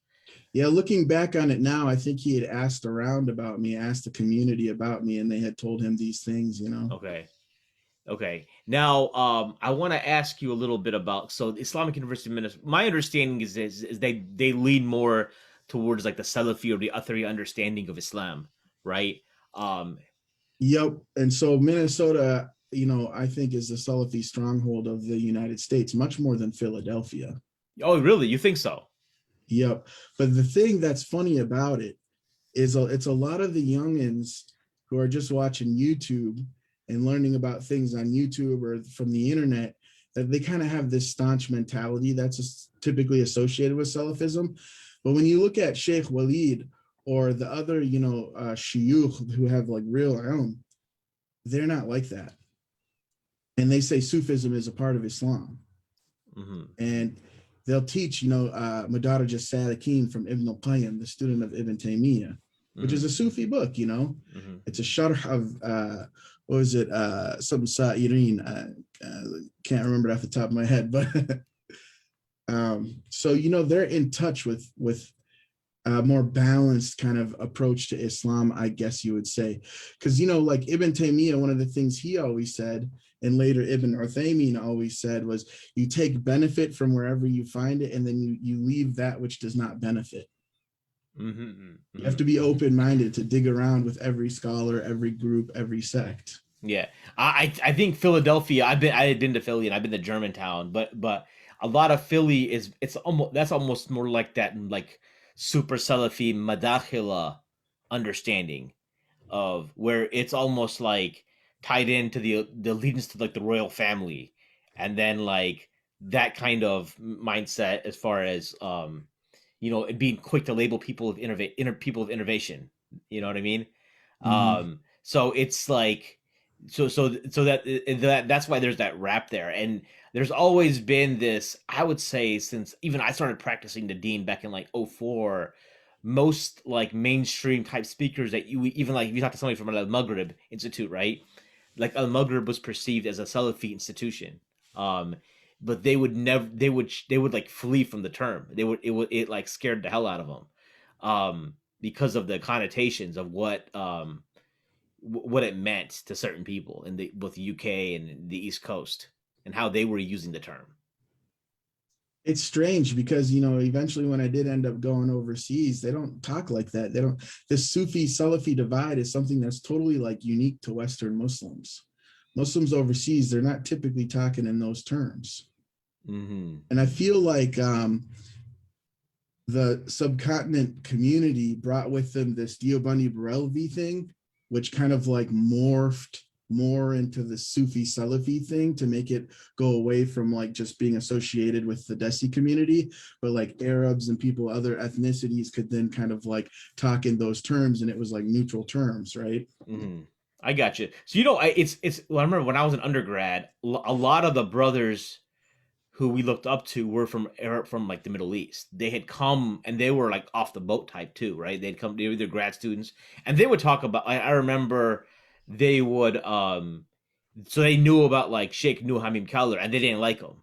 Yeah, looking back on it now, I think he had asked around about me, asked the community about me, and they had told him these things, you know. Okay. Okay. Now, I want to ask you a little bit about so the Islamic University of Minnesota. My understanding is they lean more towards like the Salafi or the Athari understanding of Islam, right? Um, Yep. And so Minnesota, you know, I think is the Salafi stronghold of the United States, much more than Philadelphia. oh, really? You think so? Yep. But the thing that's funny about it is it's a lot of the youngins who are just watching YouTube and learning about things on YouTube or from the internet that they kind of have this staunch mentality that's typically associated with Salafism. But when you look at Sheikh Walid or the other, you know, shuyukh who have like real ilm, they're not like that. And they say Sufism is a part of Islam. Mm-hmm. And they'll teach, you know, Madarij al-Salikin from Ibn al-Qayyim, the student of Ibn Taymiyyah, which is a Sufi book, you know. Mm-hmm. It's a sharh of, what was it, some Sa'irin, can't remember it off the top of my head, but so, you know, they're in touch with a more balanced kind of approach to Islam, I guess you would say. Because, you know, like Ibn Taymiyyah, one of the things he always said, and later Ibn Uthaymin always said, was you take benefit from wherever you find it, and then you leave that which does not benefit. Mm-hmm. Mm-hmm. You have to be open-minded to dig around with every scholar, every group, every sect. Yeah, I think Philadelphia. I had been to Philly and I've been to Germantown, but a lot of Philly it's almost more like that like super Salafi Madakhila understanding of where it's almost like tied into the allegiance to like the royal family, and then like that kind of mindset as far as being quick to label people of people of innovation. You know what I mean? Mm-hmm. So it's like that's why there's that rap there, and there's always been this. I would say since even I started practicing the Dean back in like '04, most like mainstream type speakers that you even like if you talk to somebody from Al Maghrib Institute, right? Like Al Maghrib was perceived as a Salafi institution, but they would never they would like flee from the term. It like scared the hell out of them, because of the connotations of what it meant to certain people in both the UK and the East Coast and how they were using the term. It's strange because, you know, eventually when I did end up going overseas, they don't talk like that. They don't, the Sufi Salafi divide is something that's totally like unique to Western Muslims. Muslims overseas, they're not typically talking in those terms. Mm-hmm. And I feel like the subcontinent community brought with them this Deobandi Barelvi thing, which kind of like morphed more into the Sufi Salafi thing to make it go away from like just being associated with the Desi community, but like Arabs and people, other ethnicities could then kind of like talk in those terms, and it was like neutral terms, right? Mm-hmm. I got you. So it's well, I remember when I was an undergrad, a lot of the brothers who we looked up to were from Arab, from like the Middle East. They had come and they were like off the boat type too, right? They were either grad students, and they would talk about. I remember they would so they knew about like Sheikh Nur Hamim Kaler, and they didn't like him.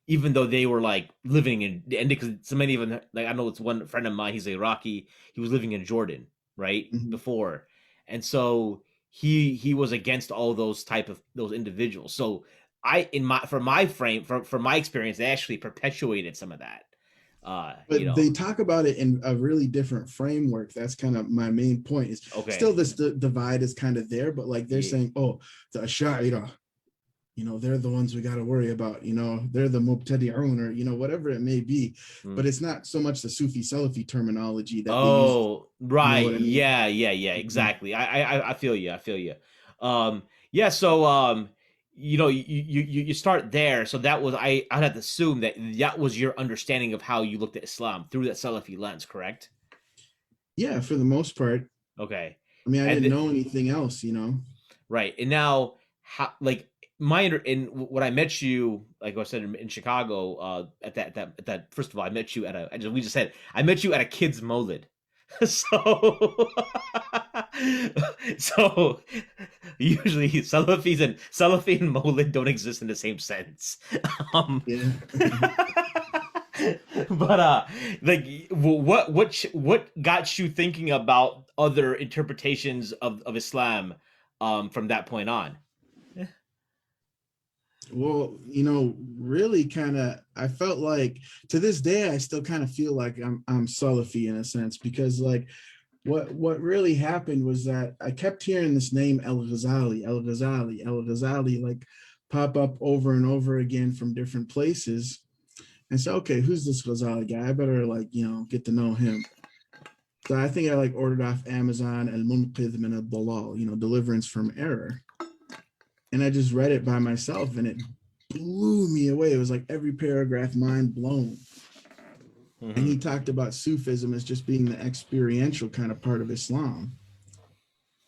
even though they were like living in, and because so many of them, like I know it's one friend of mine, he's Iraqi, he was living in Jordan, right, Mhm. before, and so he was against all those type of those individuals. So I, in my, for my frame, for my experience, they actually perpetuated some of that. You But know, they talk about it in a really different framework. That's kind of my main point. Is still okay, this divide is kind of there, but like they're yeah, saying, oh, the Ash'ari, they're the ones we got to worry about. They're the Mubtadi'un, or whatever it may be. mm. But it's not so much the Sufi Salafi terminology that they use. Oh, You know right. what I mean? Yeah, yeah, yeah, Mhm. exactly. I feel you. I feel you. Yeah, so you start there. So that was, I'd have to assume that that was your understanding of how you looked at Islam through that Salafi lens, correct? Yeah, for the most part. Okay. I mean, I And didn't know anything else. right. And now, how, like, in when I met you, like I said, in Chicago, at that first of all, I met you at a, we just said, I met you at a kid's molid. So so usually Salafi and Molid don't exist in the same sense. Um Yeah. but like what got you thinking about other interpretations of Islam from that point on? Well, really kind of, I felt like to this day, I still kind of feel like I'm Salafi in a sense, because like what really happened was that I kept hearing this name El Ghazali, El Ghazali, El Ghazali, like pop up over and over again from different places. And so, okay, who's this Ghazali guy? I better like, get to know him. So I think I like ordered off Amazon El Munqidh min al-Dalal, deliverance from error. And I just read it by myself and it blew me away. It was like every paragraph mind blown. And Hmm. he talked about Sufism as just being the experiential kind of part of Islam.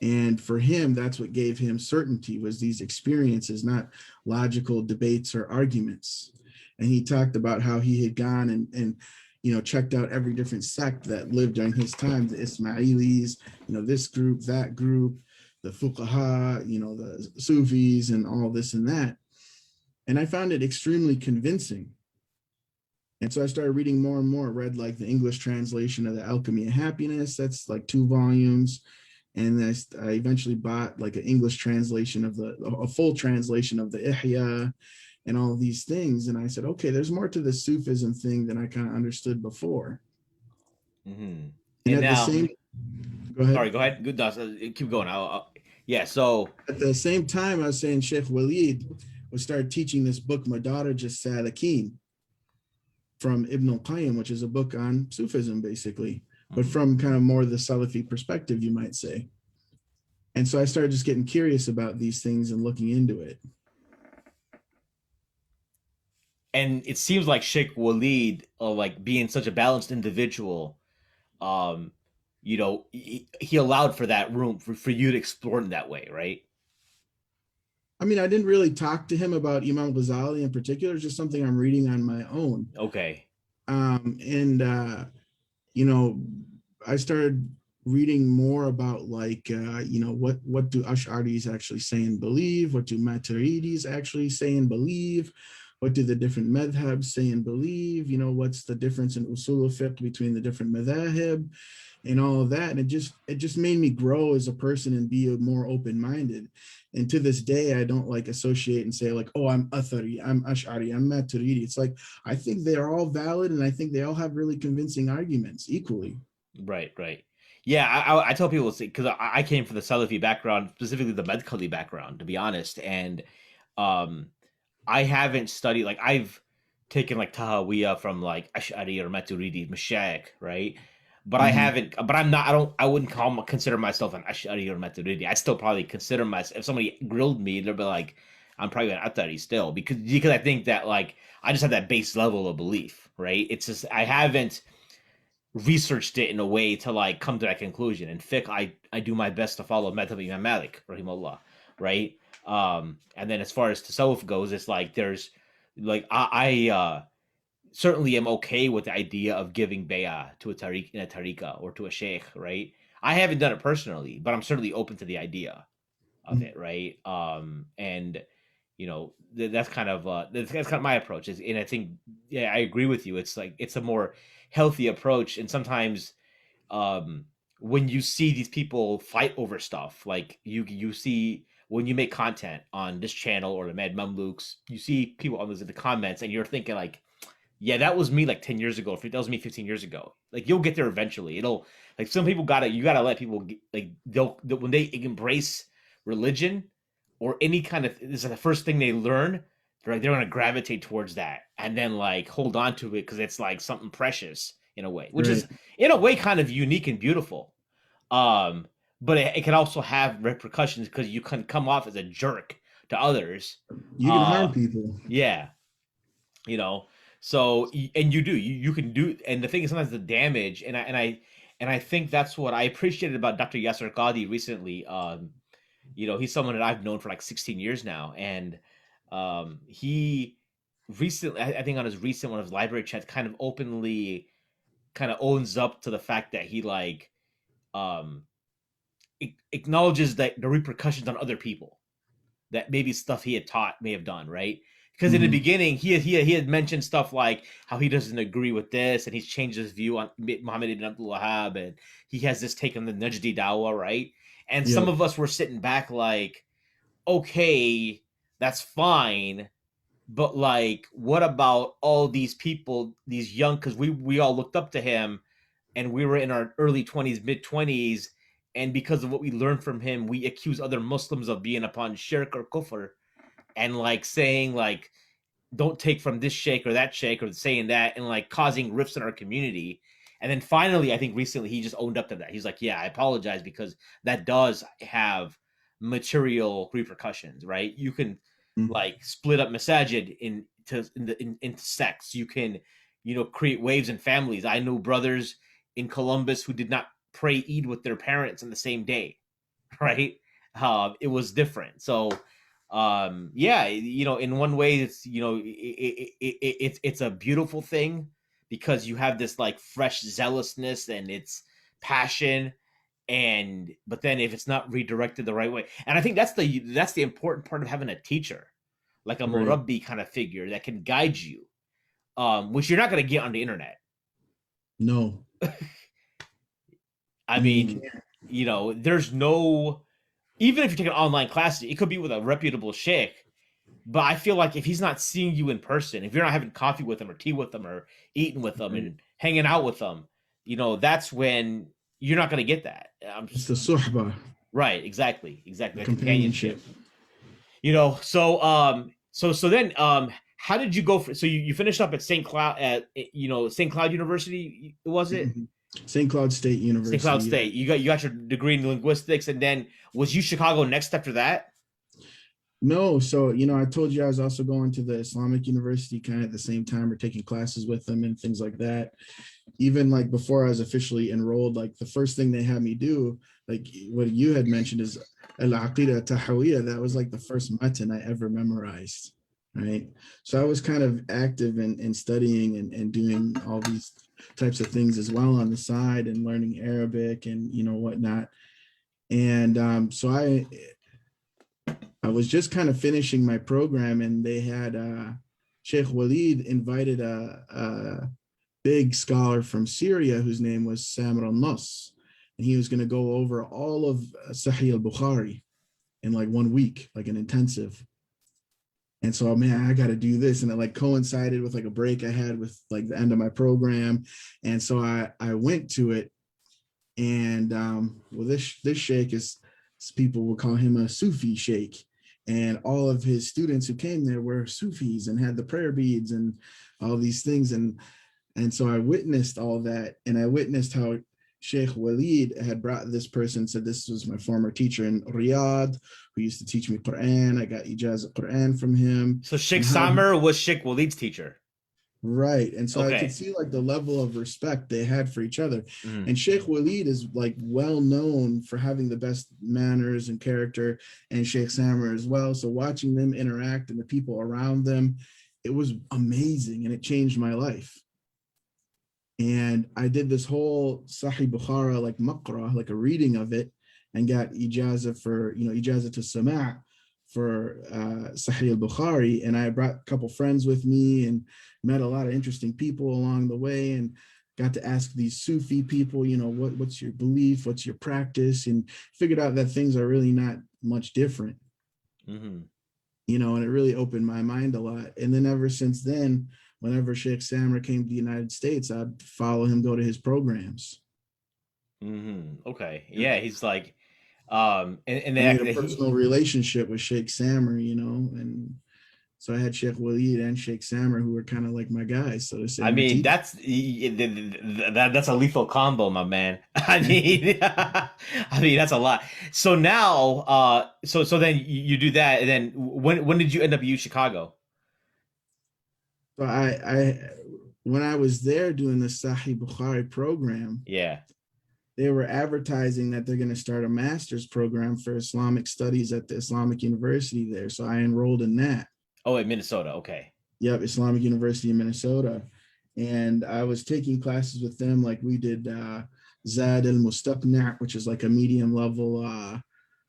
And for him, that's what gave him certainty, was these experiences, not logical debates or arguments. And he talked about how he had gone and checked out every different sect that lived during his time, the Ismailis, this group, that group, the Fuqaha, the Sufis, and all this and that. And I found it extremely convincing. And so I started reading more and more, read like the English translation of The Alchemy of Happiness. That's like 2 volumes. And I eventually bought like an English translation of a full translation of the Ihya and all these things. And I said, okay, there's more to the Sufism thing than I kind of understood before. Hmm. And And at the now, same, go ahead. sorry, go ahead. Good, keep going. Yeah. So, At the same time, I was saying Sheikh Walid would start teaching this book, Madarij Salikin, from Ibn al-Qayyim, which is a book on Sufism, basically, but mhm. from kind of more the Salafi perspective, you might say. And so I started just getting curious about these things and looking into it. And it seems like Sheikh Walid, like being such a balanced individual, um, he allowed for that room for you to explore in that way, right? I mean, I didn't really talk to him about Imam Ghazali in particular. It's just something I'm reading on my own. Okay. And you know, I started reading more about like what do Ash'aris actually say and believe? What do Maturidis actually say and believe? What do the different madhabs say and believe? What's the difference in usul fiqh between the different madhahib and all of that? And it just made me grow as a person and be more open-minded. And to this day, I don't like associate and say like, oh, I'm Athari, I'm Ash'ari, I'm Maturidi. It's like, I think they are all valid and I think they all have really convincing arguments equally. Right, right. Yeah, I tell people, because I came from the Salafi background, specifically the Madkhali background, to be honest, and um, I haven't studied, like I've taken like Tahawiyah from like Ash'ari or Maturidi, Mashayikh, right? But I Mhm. haven't. But I'm not. I wouldn't consider myself an Ash'ari or Maturidi. I still probably consider myself. If somebody grilled me, they'd be like, I'm probably an Atari still, because I think that like I just have that base level of belief, right? It's just I haven't researched it in a way to like come to that conclusion. In fiqh, I do my best to follow Madhab Imam Malik, rahimahullah, right? And then as far as tasawwuf goes, it's like there's like I certainly am okay with the idea of giving bay'ah to a tariq in a tariqah or to a sheikh, right? I haven't done it personally, but I'm certainly open to the idea of Mhm. it, right? And That's kind of my approach. And I think, yeah, I agree with you. It's like it's a more healthy approach, and sometimes um when you see these people fight over stuff, like you see when you make content on this channel or the Mad Mamluks, you see people on the comments, and you're thinking like, yeah, that was me like 10 years ago. If that was me 15 years ago, like you'll get there eventually. It'll like some people you gotta let people like they'll when they embrace religion or any kind of this is the first thing they learn. They're gonna gravitate towards that and then like hold on to it because it's like something precious in a way, which is Right. in a way kind of unique and beautiful. Um, but it can also have repercussions because you can come off as a jerk to others. You can Uh, harm people. yeah, you know so and you can do, and the thing is sometimes the damage, and I think that's what I appreciated about Dr. Yasser Qadi recently. He's someone that I've known for like 16 years now, and he recently, I think on his recent one of his library chats, kind of openly kind of owns up to the fact that he like um acknowledges that the repercussions on other people, that maybe stuff he had taught may have done, right? Because in the Mhm. beginning, he had mentioned stuff like how he doesn't agree with this, and he's changed his view on Muhammad ibn Abdul Wahhab, and he has this take on the Najdi Dawah, right? And some Yep. of us were sitting back like, okay, that's fine, but like, what about all these people, these young? Because we all looked up to him, and we were in our early 20s, mid 20s, and because of what we learned from him, we accuse other Muslims of being upon shirk or kufr, and like saying like don't take from this sheikh or that sheikh or saying that, and like causing rifts in our community. And then finally, I think recently he just owned up to that. He's like, yeah, I apologize because that does have material repercussions, right? You can Mhm. like split up masajid into sects. You can, create waves and families. I know brothers in Columbus who did not pray Eid with their parents on the same day, right? It was different. So yeah, in one way it's it's a beautiful thing because you have this like fresh zealousness and it's passion, and but then if it's not redirected the right way, and I think that's the important part of having a teacher, like a Right. murabbi kind of figure that can guide you, which you're not going to get on the internet. No, I you mean, can't. there's no, even if you take an online class, it could be with a reputable sheikh. But I feel like if he's not seeing you in person, if you're not having coffee with him or tea with him or eating with him Right. and hanging out with him, that's when you're not going to get that. It's the suhbah, Right, exactly, the that companionship. companionship. So then, how did you go for? So you finished up at St. Cloud at St. Cloud University, was it? Mhm. St. Cloud State St. Cloud University. State. You got your degree in linguistics, and then was you Chicago next after that? No, so I told you I was also going to the Islamic University kind of at the same time or taking classes with them and things like that. Even like before I was officially enrolled, like the first thing they had me do, like what you had mentioned, is al-aqidah tahawiyah. That was like the first matan I ever memorized. Right. So I was kind of active in studying and doing all these types of things as well on the side and learning Arabic and whatnot. And so I was just kind of finishing my program, and they had Sheikh Walid invited a big scholar from Syria whose name was Samir al-Nas, and he was going to go over all of Sahih al-Bukhari in like 1 week, like an intensive. And so, man, I got to do this, and it like coincided with like a break I had with like the end of my program, and so I went to it, and well, this sheikh is, people will call him a Sufi sheikh, and all of his students who came there were Sufis and had the prayer beads and all these things, and so I witnessed all that, and I witnessed how Sheikh Walid had brought this person, said this was my former teacher in Riyadh who used to teach me Quran. I got ijazah Quran from him, So Sheikh and how he, Samer was Sheikh Walid's teacher. right. And so I could Okay. see like the level of respect they had for each other. Mhm. And Sheikh Walid is like well known for having the best manners and character, and Sheikh Samar as well. So watching them interact and the people around them, it was amazing, and it changed my life. And I did this whole Sahih Bukhara like maqra, like a reading of it, and got ijazah for ijazah to sama', for Sahih al-Bukhari, and I brought a couple friends with me and met a lot of interesting people along the way, and got to ask these Sufi people, what's your belief, what's your practice, and figured out that things are really not much different. Mm-hmm. And it really opened my mind a lot. And then ever since then, whenever Sheikh Samra came to the United States, I'd follow him, go to his programs. Mm-hmm. Okay. Yeah. Yeah, he's like, and I made a then personal relationship with Sheikh Samra, and so I had Sheikh Walid and Sheikh Samra, who were kind of like my guys, so to say, I my mean, teacher. that's a lethal combo, my man. I mean, I mean that's a lot. So now, so then you do that, and then when did you end up in Chicago? So when I was there doing the Sahih Bukhari program, Yeah. they were advertising that they're going to start a master's program for Islamic studies at the Islamic University there. So I enrolled in that. Oh, in Minnesota. Okay. Yep, Islamic University of Minnesota. And I was taking classes with them, like we did Zad al-Mustaqna', which is like a medium level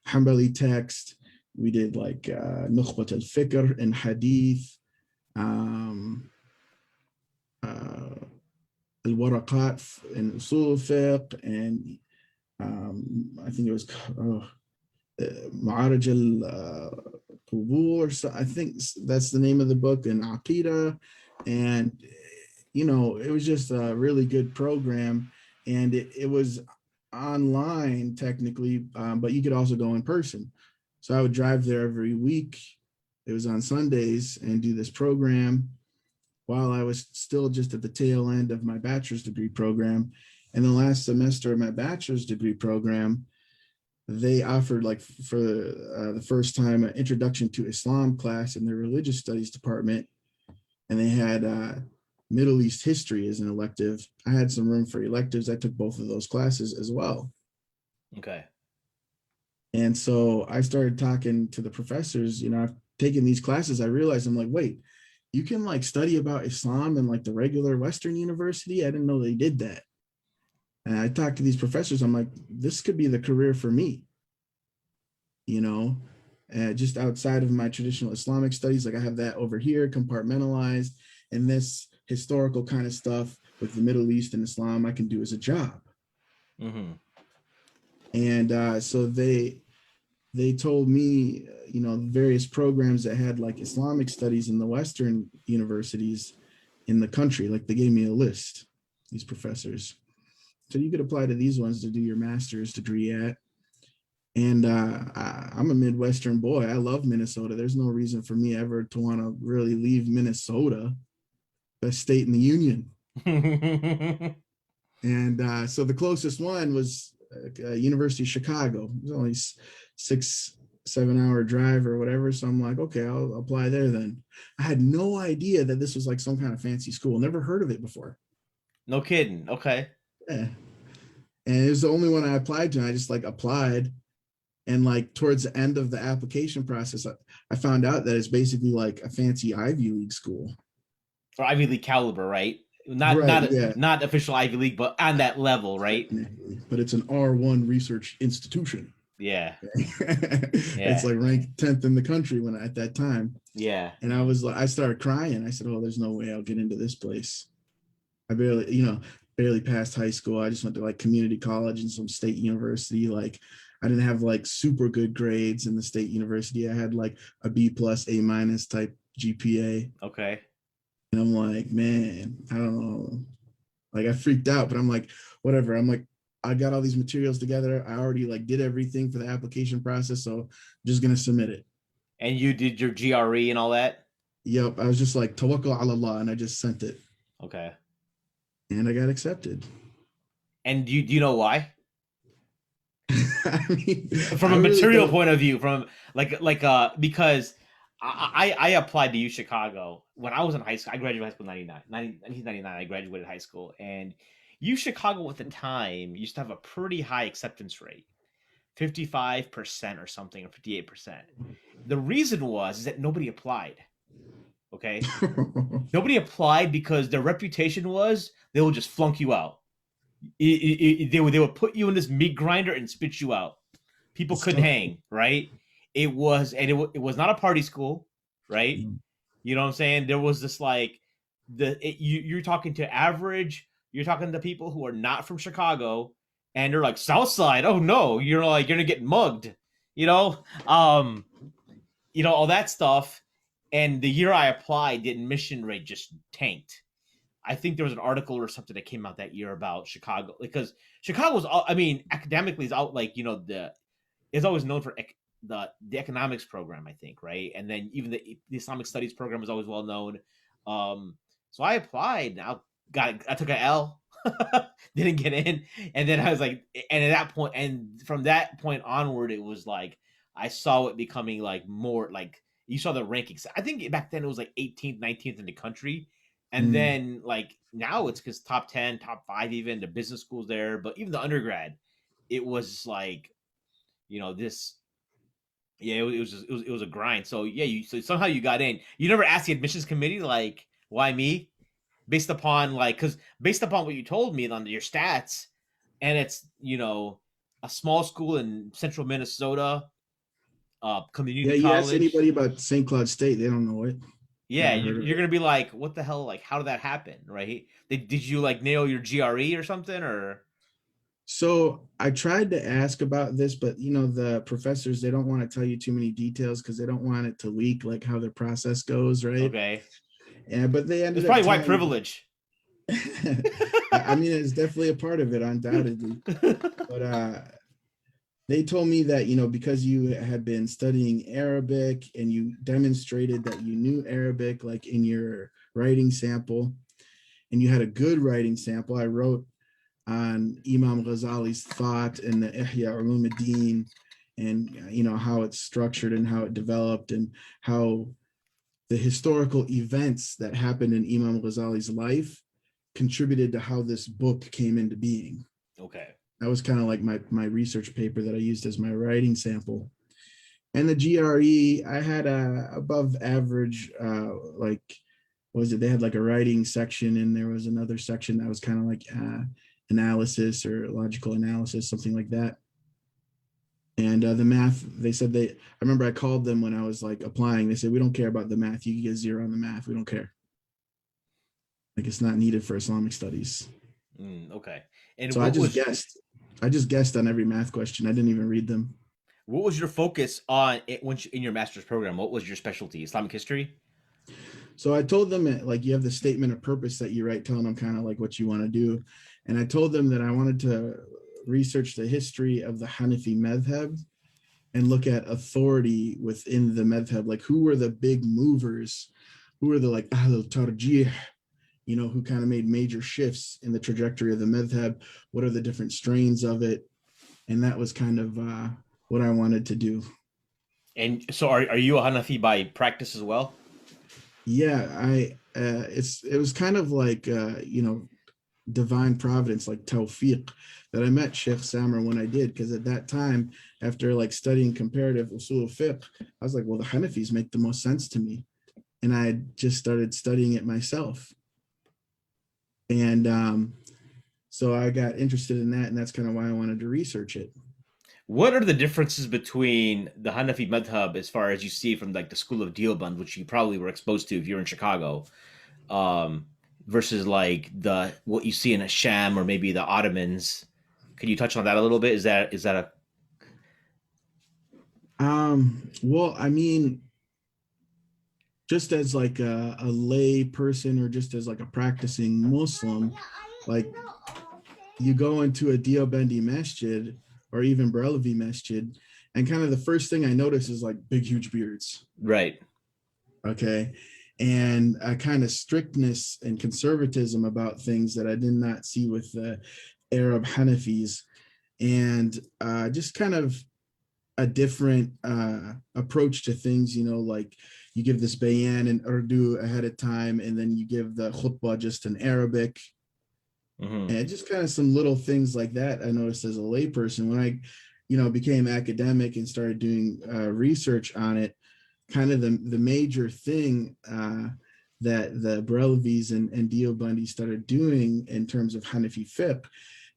Hanbali text. We did like Nukhbat al-Fikr and Hadith, um, al-Waraqat and Usul fiqh, and I think it was Ma'arij al-Qubur, so I think that's the name of the book, and Aqidah. And it was just a really good program, and it was online technically, but you could also go in person. So I would drive there every week. It was on Sundays, and do this program while I was still just at the tail end of my bachelor's degree program. And the last semester of my bachelor's degree program, they offered, like, for the first time, an introduction to Islam class in their religious studies department. And they had Middle East history as an elective. I had some room for electives. I took both of those classes as well. Okay. And so I started talking to the professors. I've taken these classes. I realized, I'm like, wait, you can like study about Islam in like the regular Western university? I didn't know they did that. And I talked to these professors. I'm like, this could be the career for me, just outside of my traditional Islamic studies. Like I have that over here compartmentalized, and this historical kind of stuff with the Middle East and Islam I can do as a job. Mm-hmm. And so they told me, various programs that had like Islamic studies in the Western universities in the country. Like they gave me a list, these professors. So you could apply to these ones to do your master's degree at. And I'm a Midwestern boy. I love Minnesota. There's no reason for me ever to want to really leave Minnesota, best state in the union. And so the closest one was University of Chicago. It was only 6-7 hour drive or whatever. So I'm like, okay, I'll apply there then. I had no idea that this was like some kind of fancy school. Never heard of it before. No kidding. Okay. Yeah. And it was the only one I applied to. And I just like applied. And like towards the end of the application process, I found out that it's basically like a fancy Ivy League school. Or Ivy League caliber, right? Not official Ivy League, but on that level, right? But it's an R1 research institution. Yeah. It's like ranked 10th in the country at that time. Yeah. And I started crying. I said, oh, there's no way I'll get into this place. I barely passed high school. I just went to like community college and some state university. Like I didn't have like super good grades in the state university. I had like a B+ A- type GPA. Okay. And I'm like, man, I don't know. Like I freaked out, but I'm like, whatever. I'm like, I got all these materials together. I already like did everything for the application process. So I'm just going to submit it. And you did your GRE and all that? Yep. I was just like, tawakkal ala Allah, and I just sent it. Okay. And I got accepted. And do you know why? I mean, from a material point of view, from because I applied to U Chicago when I was in high school. I graduated high school in 1999. I graduated high school, and U Chicago at the time used to have a pretty high acceptance rate, 55% or something, or 58%. The reason is that nobody applied. Okay, nobody applied because their reputation was they will just flunk you out. They would put you in this meat grinder and spit you out. People couldn't hang, right? it was not a party school, right? Mm. You know what I'm saying? There was this like you're talking to average, you're talking to people who are not from Chicago, and they're like South Side. Oh no, you're like you're gonna get mugged, you know, all that stuff. And the year I applied, the admission rate just tanked. I think there was an article or something that came out that year about Chicago because Chicago's, I mean, academically is out like the is always known for the economics program, I think, right? And then even the Islamic studies program is always well known. So I applied. Now I took an L, didn't get in, and then I was like, and at that point, and from that point onward, it was like I saw it becoming like more like you saw the rankings. I think back then it was like 18th, 19th in the country. And Mm. then like now it's because top 10, top 5, even the business schools there, but even the undergrad, it was like this. Yeah, it was a grind. So yeah, so somehow you got in. You never asked the admissions committee like why me, based upon because based upon what you told me on your stats, and it's a small school in central Minnesota, Yeah, community you ask college. anybody about St. Cloud State, they don't know it. Yeah, Never heard of you're it. gonna be like, what the hell? Like, how did that happen? Right? Did you like nail your GRE or something? Or So I tried to ask about this, but the professors, they don't want to tell you too many details because they don't want it to leak like how their process goes, right? okay, And but they it's ended up probably white telling privilege. I mean, it's definitely a part of it, undoubtedly. But they told me that, because you had been studying Arabic and you demonstrated that you knew Arabic, like in your writing sample, and you had a good writing sample. I wrote on Imam Ghazali's thought and the Ihya Ulumuddin and, how it's structured and how it developed and how the historical events that happened in Imam Ghazali's life contributed to how this book came into being. Okay. That was kind of like my research paper that I used as my writing sample. And the GRE, I had a above average, like, what was it? They had like a writing section, and there was another section that was kind of like analysis or logical analysis, something like that. And the math, they said I remember I called them when I was like applying. They said, we don't care about the math. You can get 0 on the math. We don't care. Like it's not needed for Islamic studies. Okay. And So I just guessed. I just guessed on every math question. I didn't even read them. what was your focus on it when in your master's program? What was your specialty? Islamic history? So I told them like you have the statement of purpose that you write, telling them kind of like what you want to do. And I told them that I wanted to research the history of the Hanafi madhab and look at authority within the madhab. Like who were the big movers? Who were the like Ahl al-Tarjih, who kind of made major shifts in the trajectory of the madhab? What are the different strains of it? And that was kind of what I wanted to do. And so are you a Hanafi by practice as well? Yeah, it was kind of like divine providence, like tawfiq, that I met Sheikh Samar when I did, because at that time, after like studying comparative usul fiqh, I was like, well, the Hanafis make the most sense to me, and I had just started studying it myself, and so I got interested in that, and that's kind of why I wanted to research it. What are the differences between the Hanafi madhab as far as you see from like the school of Deoband, which you probably were exposed to if you're in Chicago, um, versus like the what you see in Sham or maybe the Ottomans? Can you touch on that a little bit? Is that a Well, I mean, just as like a lay person or just as like a practicing Muslim, like you go into a Deobandi masjid or even Barelvi masjid, and kind of the first thing I notice is like big, huge beards. right? Okay. And a kind of strictness and conservatism about things that I did not see with the Arab Hanafis, and just kind of a different approach to things, like you give this bayan in Urdu ahead of time, and then you give the khutbah just in Arabic. Mm-hmm. And just kind of some little things like that I noticed as a layperson when I, became academic and started doing research on it. Kind of the major thing that the Barelvis and Deobandi started doing in terms of Hanafi fiqh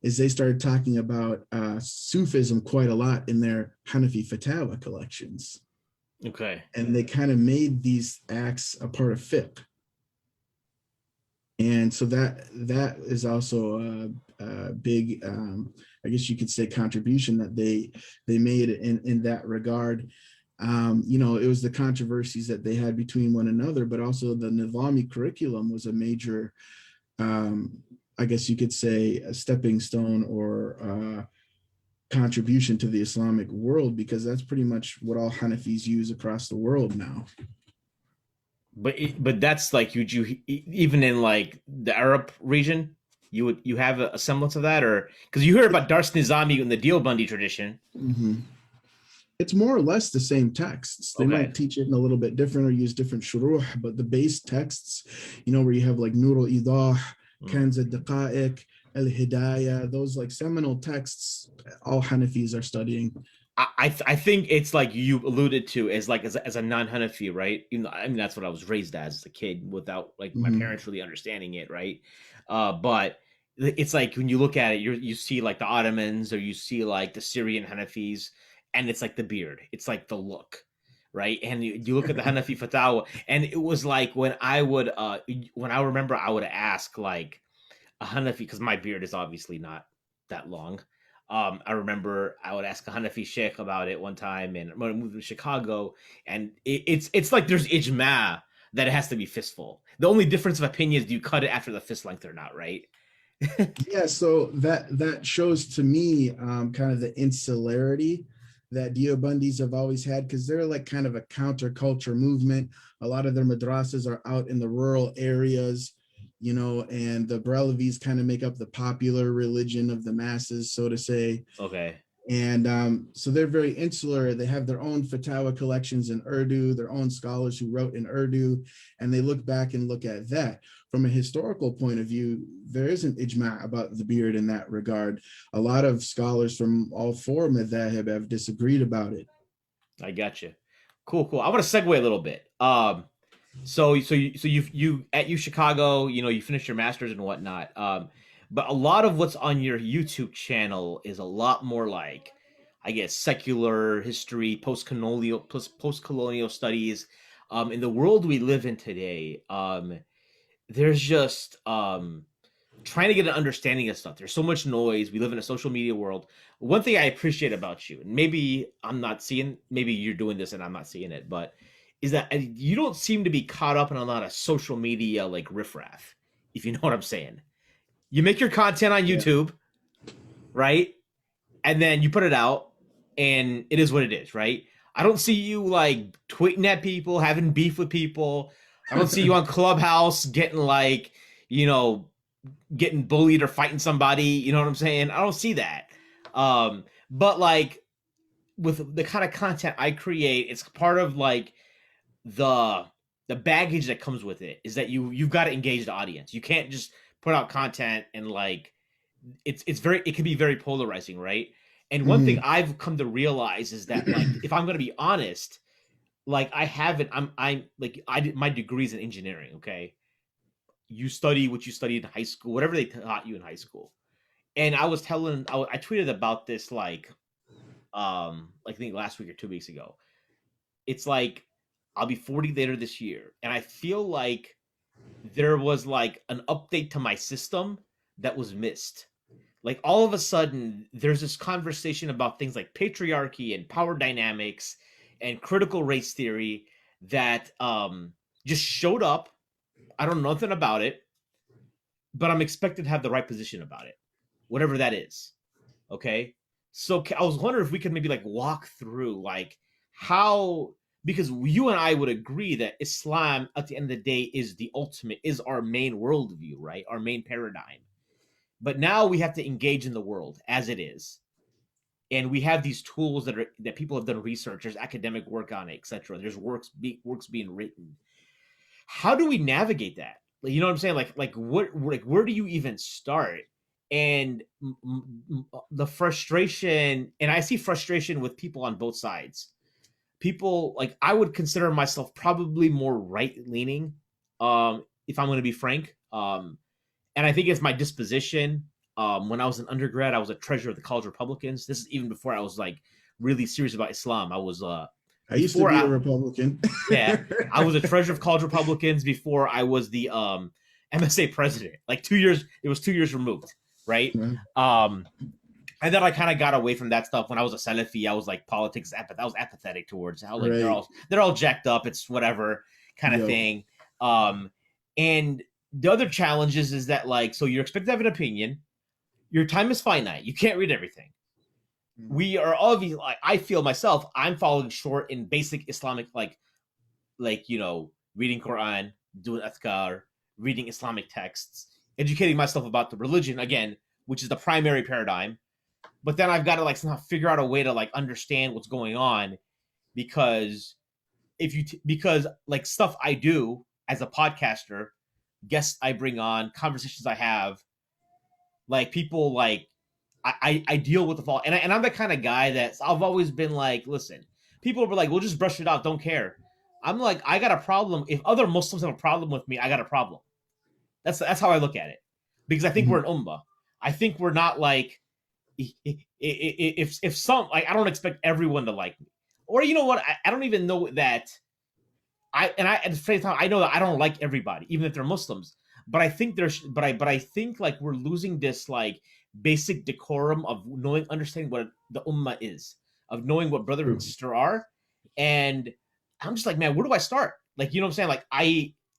is they started talking about Sufism quite a lot in their Hanafi Fatawa collections. Okay. and they kind of made these acts a part of fiqh. And so that is also a big, I guess you could say, contribution that they made in that regard. You know, it was the controversies that they had between one another, but also the Nizami curriculum was a major, I guess you could say, a stepping stone or contribution to the Islamic world, because that's pretty much what all Hanafis use across the world now. But that's like you even in like the Arab region, you have a semblance of that, or because you hear about Dars Nizami in the Deobandi tradition. Mhm. It's more or less the same texts. They Okay. might teach it in a little bit different or use different shuruh, but the base texts, you know, where you have like Nur al-Idah, Mm. Kanz al-Daqa'iq, al-Hidayah, those like seminal texts, all Hanafis are studying. I think it's like you alluded to as like as a non-Hanafi, right? Even though, I mean that's what I was raised as a kid without like my Mm-hmm. parents really understanding it, right? But it's like when you look at it, you see like the Ottomans or you see like the Syrian Hanafis, and it's like the beard, it's like the look, right? And you look at the Hanafi Fatawa, and it was like when I remember I would ask like a Hanafi because my beard is obviously not that long. I remember I would ask a Hanafi Sheikh about it one time, and when I moved to Chicago, and it's like there's ijma that it has to be fistful. The only difference of opinion is do you cut it after the fist length or not, right? Yeah, so that shows to me kind of the insularity that Deobandis have always had, because they're like kind of a counterculture movement. A lot of their madrasas are out in the rural areas, you know, and the Brehlevis kind of make up the popular religion of the masses, so to say. Okay, And so they're very insular. They have their own fatwa collections in Urdu, their own scholars who wrote in Urdu, and they look back and look at that. From a historical point of view, there isn't ijma about the beard in that regard. A lot of scholars from all four madhahib have disagreed about it. I got you. Cool, cool. I want to segue a little bit. So you at U Chicago, you know, you finished your masters and whatnot. But a lot of what's on your YouTube channel is a lot more like, I guess, secular history, post colonial studies. In the world we live in today, there's just trying to get an understanding of stuff. There's so much noise. We live in a social media world. One thing I appreciate about you, and maybe I'm not seeing, maybe you're doing this and I'm not seeing it, but is that you don't seem to be caught up in a lot of social media like riffraff, if you know what I'm saying. You make your content on Yeah. YouTube, right? And then you put it out, and it is what it is, right? I don't see you like tweeting at people, having beef with people. I don't see you on Clubhouse getting like, you know, getting bullied or fighting somebody. You know what I'm saying? I don't see that. But like with the kind of content I create, it's part of like the the baggage that comes with it is that you've got to engage the audience. You can't just put out content and like it can be very polarizing, right? And one thing Mhm. I've come to realize is that like if I'm going to be honest, like I haven't I'm like I did my degrees in engineering, okay? You study what you studied in high school, whatever they taught you in high school. And I tweeted about this like I think last week or 2 weeks ago. It's like I'll be 40 later this year, and I feel like there was like an update to my system that was missed. Like all of a sudden, there's this conversation about things like patriarchy and power dynamics and critical race theory that just showed up. I don't know nothing about it, but I'm expected to have the right position about it, whatever that is. Okay. So I was wondering if we could maybe like walk through like how, because you and I would agree that Islam at the end of the day is the ultimate, is our main worldview, right? Our main paradigm. But now we have to engage in the world as it is. And we have these tools that people have done research. There's academic work on it, etc. There's works being written. How do we navigate that? Like, you know what I'm saying? Like where do you even start? And the frustration, and I see frustration with people on both sides. People like I would consider myself probably more right leaning, if I'm going to be frank. And I think it's my disposition. When I was an undergrad, I was a treasurer of the College Republicans. This is even before I was like really serious about Islam. I was I used to before be a I, Republican. yeah, I was a treasurer of college Republicans before I was the MSA president. Like 2 years, it was 2 years removed, right? Um, and then I kind of got away from that stuff when I was a Salafi. I was like politics. I was apathetic towards how like Right. they're all jacked up. It's whatever kind of Yo. thing. And the other challenges is that like so you're expected to have an opinion. Your time is finite. You can't read everything. We are obviously like I feel myself. I'm falling short in basic Islamic like reading Quran, doing athkar, reading Islamic texts, educating myself about the religion again, which is the primary paradigm. But then I've got to like somehow figure out a way to like understand what's going on because because like stuff I do as a podcaster, guests I bring on, conversations I have, like people like I deal with the fall, and I'm the kind of guy that I've always been like, listen, people were like, we'll just brush it off, don't care. I'm like, I got a problem. If other Muslims have a problem with me, I got a problem. That's how I look at it, because I think we're an ummah. I think we're not like if some like I don't expect everyone to like me, or you know what? I don't even know that I at the same time I know that I don't like everybody, even if they're Muslims. But I think I think like we're losing this like basic decorum of knowing understanding what the ummah is, of knowing what brother and sister are, and I'm just like, man, where do I start? Like, you know what I'm saying? Like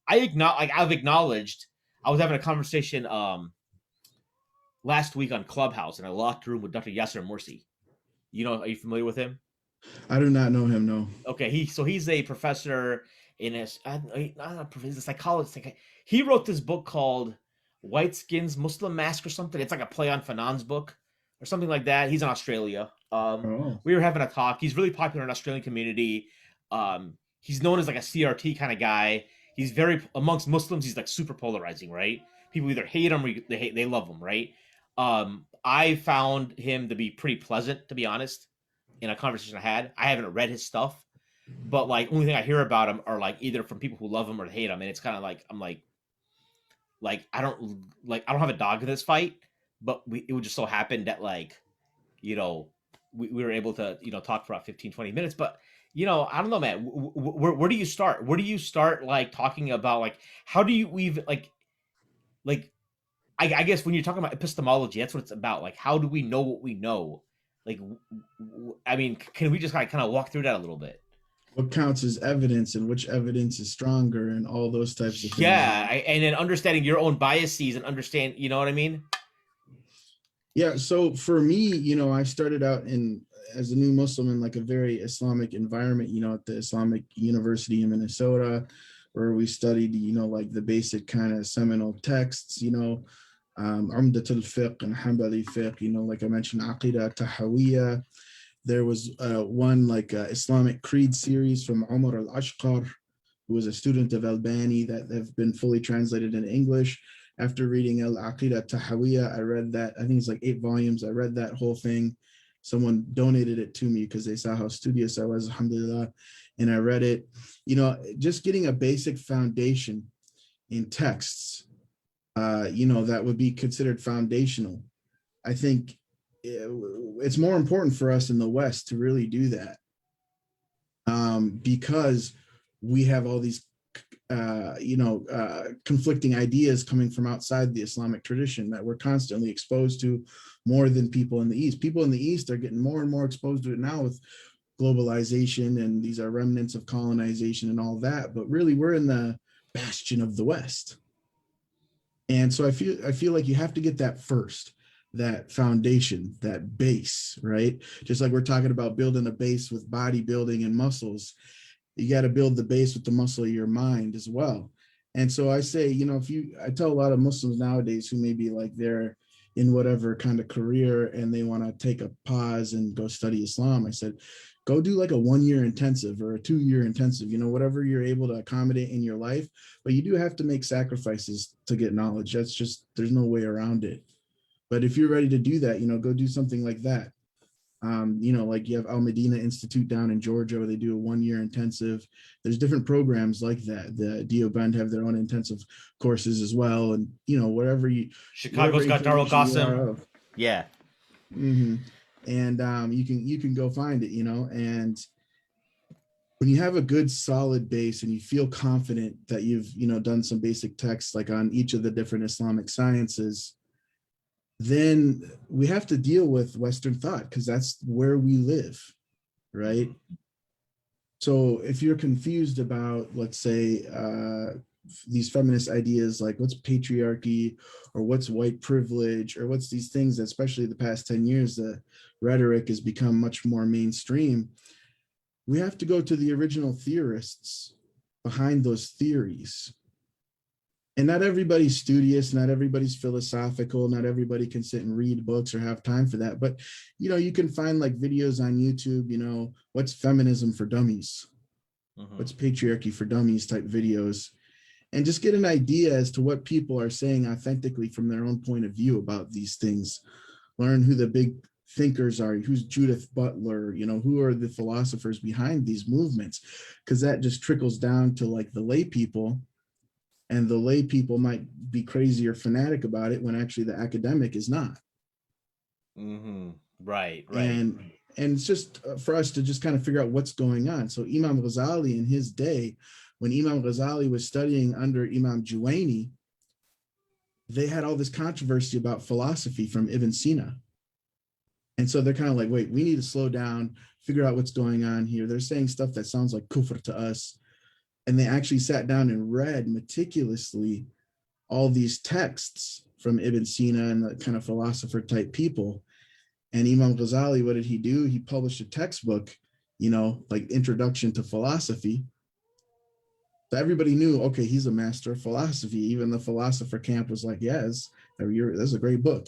I've acknowledged I was having a conversation last week on Clubhouse in a locked room with Dr. Yasser Morsi. Are you familiar with him? I do not know him. No. Okay, he's a professor in he's a psychologist. He wrote this book called White Skins Muslim Mask or something. It's like a play on Fanon's book or something like that. He's in Australia. We were having a talk. He's really popular in the Australian community. He's known as like a CRT kind of guy. He's very amongst Muslims. He's like super polarizing, right? People either hate him or they love him, right? I found him to be pretty pleasant, to be honest. In a conversation I haven't read his stuff, but like only thing I hear about him are like either from people who love him or hate him, and it's kind of like I'm like I don't have a dog in this fight, but it would just so happen that like we were able to talk for about 15-20 minutes, but I don't know, man. Where do you start? Where do you start like talking about like how do you even like I guess when you're talking about epistemology, that's what it's about. Like how do we know what we know? Like, I mean, can we just kind of walk through that a little bit? What counts as evidence and which evidence is stronger and all those types of things. Yeah, and then understanding your own biases and understand, you know what I mean? Yeah. So for me, I started out as a new Muslim in like a very Islamic environment, at the Islamic University in Minnesota, where we studied, like the basic kind of seminal texts, Umdat al-Fiqh and Hanbali Fiqh, like I mentioned, Aqidah Tahawiyya. There was one like Islamic Creed series from Umar al-Ashqar, who was a student of Albani, that have been fully translated in English. After reading Al-Aqidah Tahawiyya, I read that. I think it's like 8 volumes. I read that whole thing. Someone donated it to me because they saw how studious I was, alhamdulillah, and I read it. Just getting a basic foundation in texts, that would be considered foundational. I think it's more important for us in the West to really do that, because we have all these, conflicting ideas coming from outside the Islamic tradition that we're constantly exposed to more than people in the East. People in the East are getting more and more exposed to it now with globalization, and these are remnants of colonization and all that. But really, we're in the bastion of the West. And so I feel like you have to get that first, that foundation, that base, right? Just like we're talking about building a base with bodybuilding and muscles, you got to build the base with the muscle of your mind as well. And so I say, I tell a lot of Muslims nowadays who maybe like they're in whatever kind of career and they want to take a pause and go study Islam, I said, go do like a 1-year intensive or a 2-year intensive, whatever you're able to accommodate in your life. But you do have to make sacrifices to get knowledge. That's just, there's no way around it. But if you're ready to do that, go do something like that. Like you have Al Medina Institute down in Georgia, where they do a 1-year intensive. There's different programs like that. The Deoband have their own intensive courses as well. And, whatever Chicago's got Darul Qasim. Yeah. Mm-hmm. And you can go find it, and when you have a good solid base and you feel confident that you've, done some basic texts like on each of the different Islamic sciences, then we have to deal with Western thought because that's where we live, right? Mm-hmm. So if you're confused about, let's say, these feminist ideas like what's patriarchy or what's white privilege or what's these things, especially the past 10 years, the rhetoric has become much more mainstream. We have to go to the original theorists behind those theories. And not everybody's studious, not everybody's philosophical, not everybody can sit and read books or have time for that. But, you can find like videos on YouTube, what's feminism for dummies? Mm-hmm. What's patriarchy for dummies type videos, and just get an idea as to what people are saying authentically from their own point of view about these things. Learn who the big thinkers are, who's Judith Butler, who are the philosophers behind these movements, because that just trickles down to like the lay people, and the lay people might be crazy or fanatic about it when actually the academic is not. Mm-hmm. Right, right. And it's just for us to just kind of figure out what's going on. So Imam Ghazali in his day, when Imam Ghazali was studying under Imam Juwaini, they had all this controversy about philosophy from Ibn Sina. And so they're kind of like, wait, we need to slow down, figure out what's going on here. They're saying stuff that sounds like kufr to us. And they actually sat down and read meticulously all these texts from Ibn Sina and the kind of philosopher type people. And Imam Ghazali, what did he do? He published a textbook, like Introduction to Philosophy. So everybody knew, okay, he's a master of philosophy. Even the philosopher camp was like, yes, that's a great book.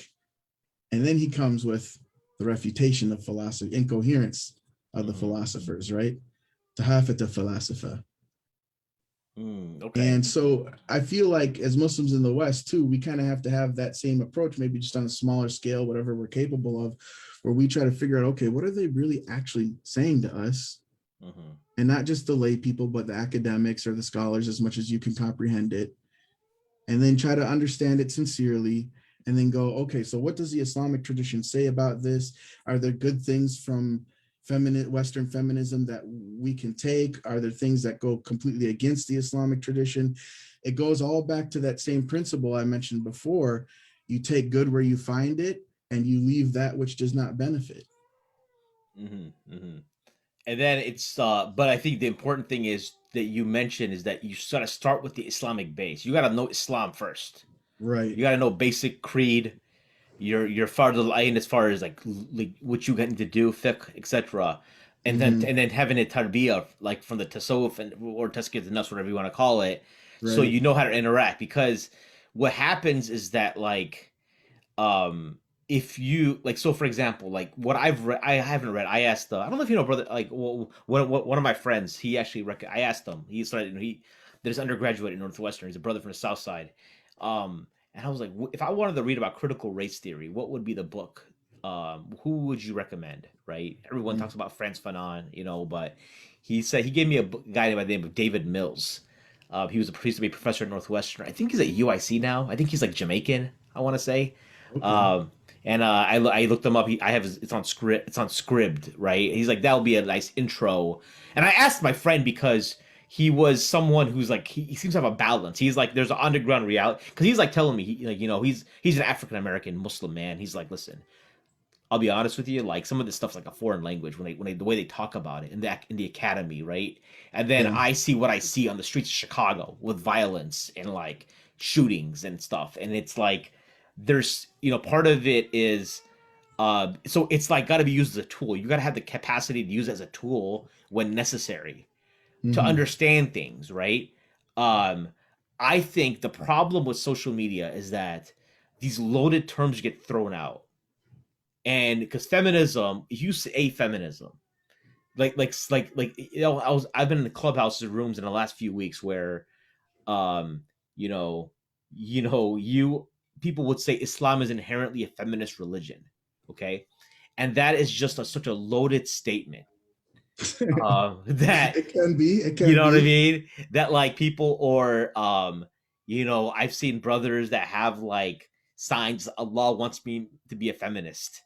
And then he comes with the refutation of philosophy, incoherence of the philosophers, right? Tahafat al-Falasifa. Okay. And so I feel like as Muslims in the West too, we kind of have to have that same approach, maybe just on a smaller scale, whatever we're capable of, where we try to figure out, okay, what are they really actually saying to us? Mm-hmm. And not just the lay people, but the academics or the scholars, as much as you can comprehend it. And then try to understand it sincerely. And then go, okay, so what does the Islamic tradition say about this? Are there good things from Western feminism that we can take? Are there things that go completely against the Islamic tradition? It goes all back to that same principle I mentioned before. You take good where you find it, and you leave that which does not benefit. Mm-hmm. Mm-hmm. And then it's but I think the important thing is that you mentioned is that you got to start with the Islamic base. You got to know Islam first. Right. You got to know basic creed, your fardul ayn as far as like what you get to do, fiqh, etc. Mm-hmm. And then having a tarbiyah like from the tasawwuf and or tazkiyat an-nafs, whatever you want to call it, so Right. you know how to interact. Because what happens is that like if you like, so for example, like what I've read, I haven't read, I asked I don't know if you know, brother, like one of my friends, he actually I asked him, he started, he did his undergraduate in Northwestern, he's a brother from the South Side. And I was like, if I wanted to read about critical race theory, what would be the book? Who would you recommend? Right, everyone Mm-hmm. talks about Frantz Fanon, but he said he gave me a guy by the name of David Mills. He used to be a professor at Northwestern. I think he's at UIC now. I think he's like Jamaican, I want to say. Okay. Um, and I looked him up. I have it's on script. It's on Scribd, right? He's like, that'll be a nice intro. And I asked my friend because he was someone who's like he seems to have a balance. He's like there's an underground reality because he's like telling me he's an African American Muslim man. He's like, listen, I'll be honest with you, like some of this stuff's like a foreign language when they the way they talk about it in the academy, right? And then Yeah. I see what I see on the streets of Chicago with violence and like shootings and stuff, and it's like there's part of it is so it's like got to be used as a tool. You got to have the capacity to use it as a tool when necessary to Mm-hmm. understand things, right? Um, I think the problem with social media is that these loaded terms get thrown out and because feminism, you say feminism, I've been in the clubhouses rooms in the last few weeks where, um, you know, you people would say Islam is inherently a feminist religion, okay, and that is just such a loaded statement. That It can be. It you can know what I be. mean? That like people or I've seen brothers that have like signs Allah wants me to be a feminist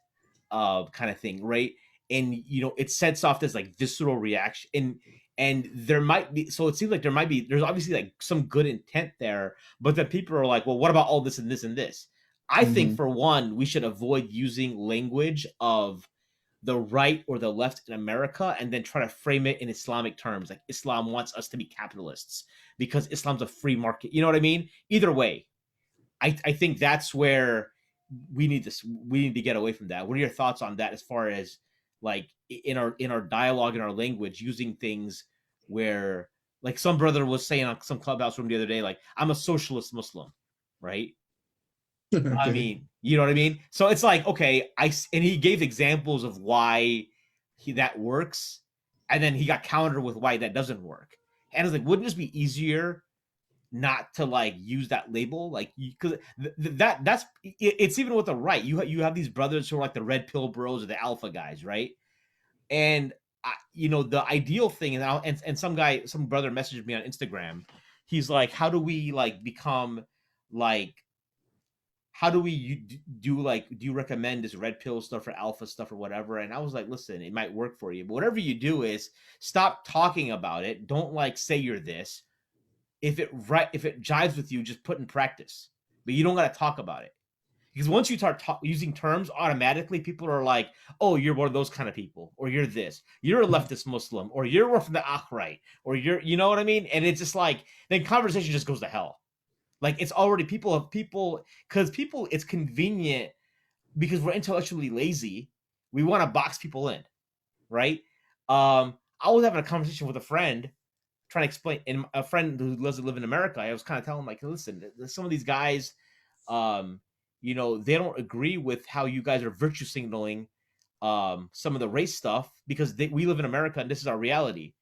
kind of thing, right? And it sets off this like visceral reaction, And there might be, so it seems like there's obviously like some good intent there, but then people are like, well, what about all this and this and this? I think Mm-hmm. for one, we should avoid using language of the right or the left in America and then try to frame it in Islamic terms. Like Islam wants us to be capitalists because Islam's a free market. You know what I mean? Either way, I think that's where we need to get away from that. What are your thoughts on that as far as like in our dialogue in our language using things where like some brother was saying on some clubhouse room the other day, like I'm a socialist Muslim, right? I Okay. mean, you know what I mean? So it's like, okay, and he gave examples of why that works, and then he got countered with why that doesn't work. And I was like, wouldn't it just be easier not to like use that label, like because it's even with the right. You have these brothers who are like the red pill bros or the alpha guys, right? And you know the ideal thing, and some brother messaged me on Instagram. He's like, how do we like become like how do we do like do you recommend this red pill stuff or alpha stuff or whatever? And I was like, listen, it might work for you, but whatever you do is stop talking about it. Don't like say you're this. If it jives with you, just put in practice. But you don't got to talk about it because once you start using terms, automatically people are like, "Oh, you're one of those kind of people, or you're this, you're a leftist Muslim, or you're from the right, or you know what I mean?" And it's just like then conversation just goes to hell. Like it's already people because people it's convenient because we're intellectually lazy. We want to box people in, right? I was having a conversation with a friend trying to explain, and a friend who doesn't live in America, I was kind of telling him like, listen, some of these guys, um, you know, they don't agree with how you guys are virtue signaling some of the race stuff because we live in America and this is our reality.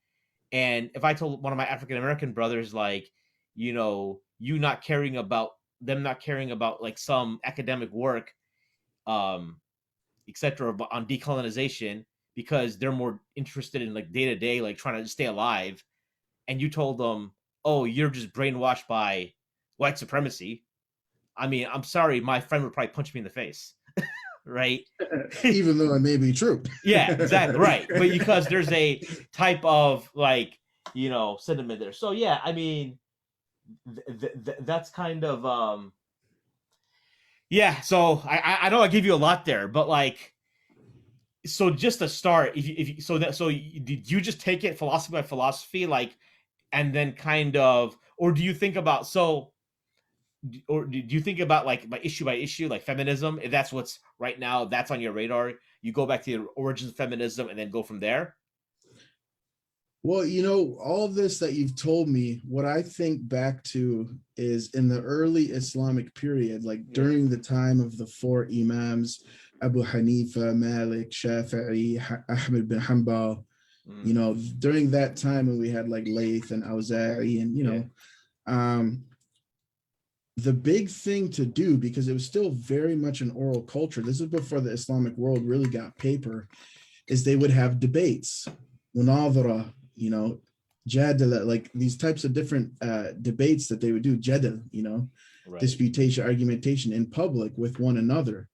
And if I told one of my African American brothers, like, you know, you not caring about them, not caring about like some academic work, um, etc., on decolonization because they're more interested in like day to day, like trying to stay alive, and you told them, "Oh, you're just brainwashed by white supremacy." I mean, I'm sorry, my friend would probably punch me in the face, right? Even though it may be true. Yeah, exactly, right. But because there's a type of like, you know, sentiment there. So yeah, I mean, that's kind of yeah. So I know I give you a lot there, but like, so just to start, if you so that so did you just take it philosophy by philosophy, like, and then kind of, or do you think about so or do you think about like by issue like feminism, if that's what's right now that's on your radar, you go back to the origins of feminism and then go from there? Well, you know, all of this that you've told me, what I think back to is in the early Islamic period, like Yeah. during the time of the four Imams, Abu Hanifa, Malik, Shafi'i, Ahmed bin Hanbal, you Mm, know, during that time when we had like Layth and Awza'i and, you yeah. know, um, the big thing to do, because it was still very much an oral culture, this is before the Islamic world really got paper, is they would have debates, munadhara, you know, jadala, like these types of different debates that they would do, jadal, you know, Right. disputation, argumentation in public with one another.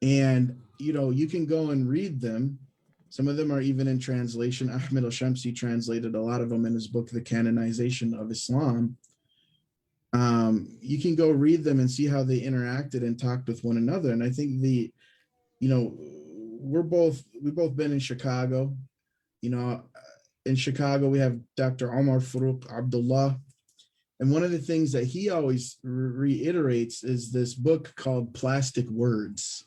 And, you know, you can go and read them. Some of them are even in translation. Ahmed al-Shamsi translated a lot of them in his book, The Canonization of Islam. You can go read them and see how they interacted and talked with one another. And I think you know, we've both been in Chicago. You know, in Chicago we have Dr. Omar Farouk Abdullah, and one of the things that he always reiterates is this book called Plastic Words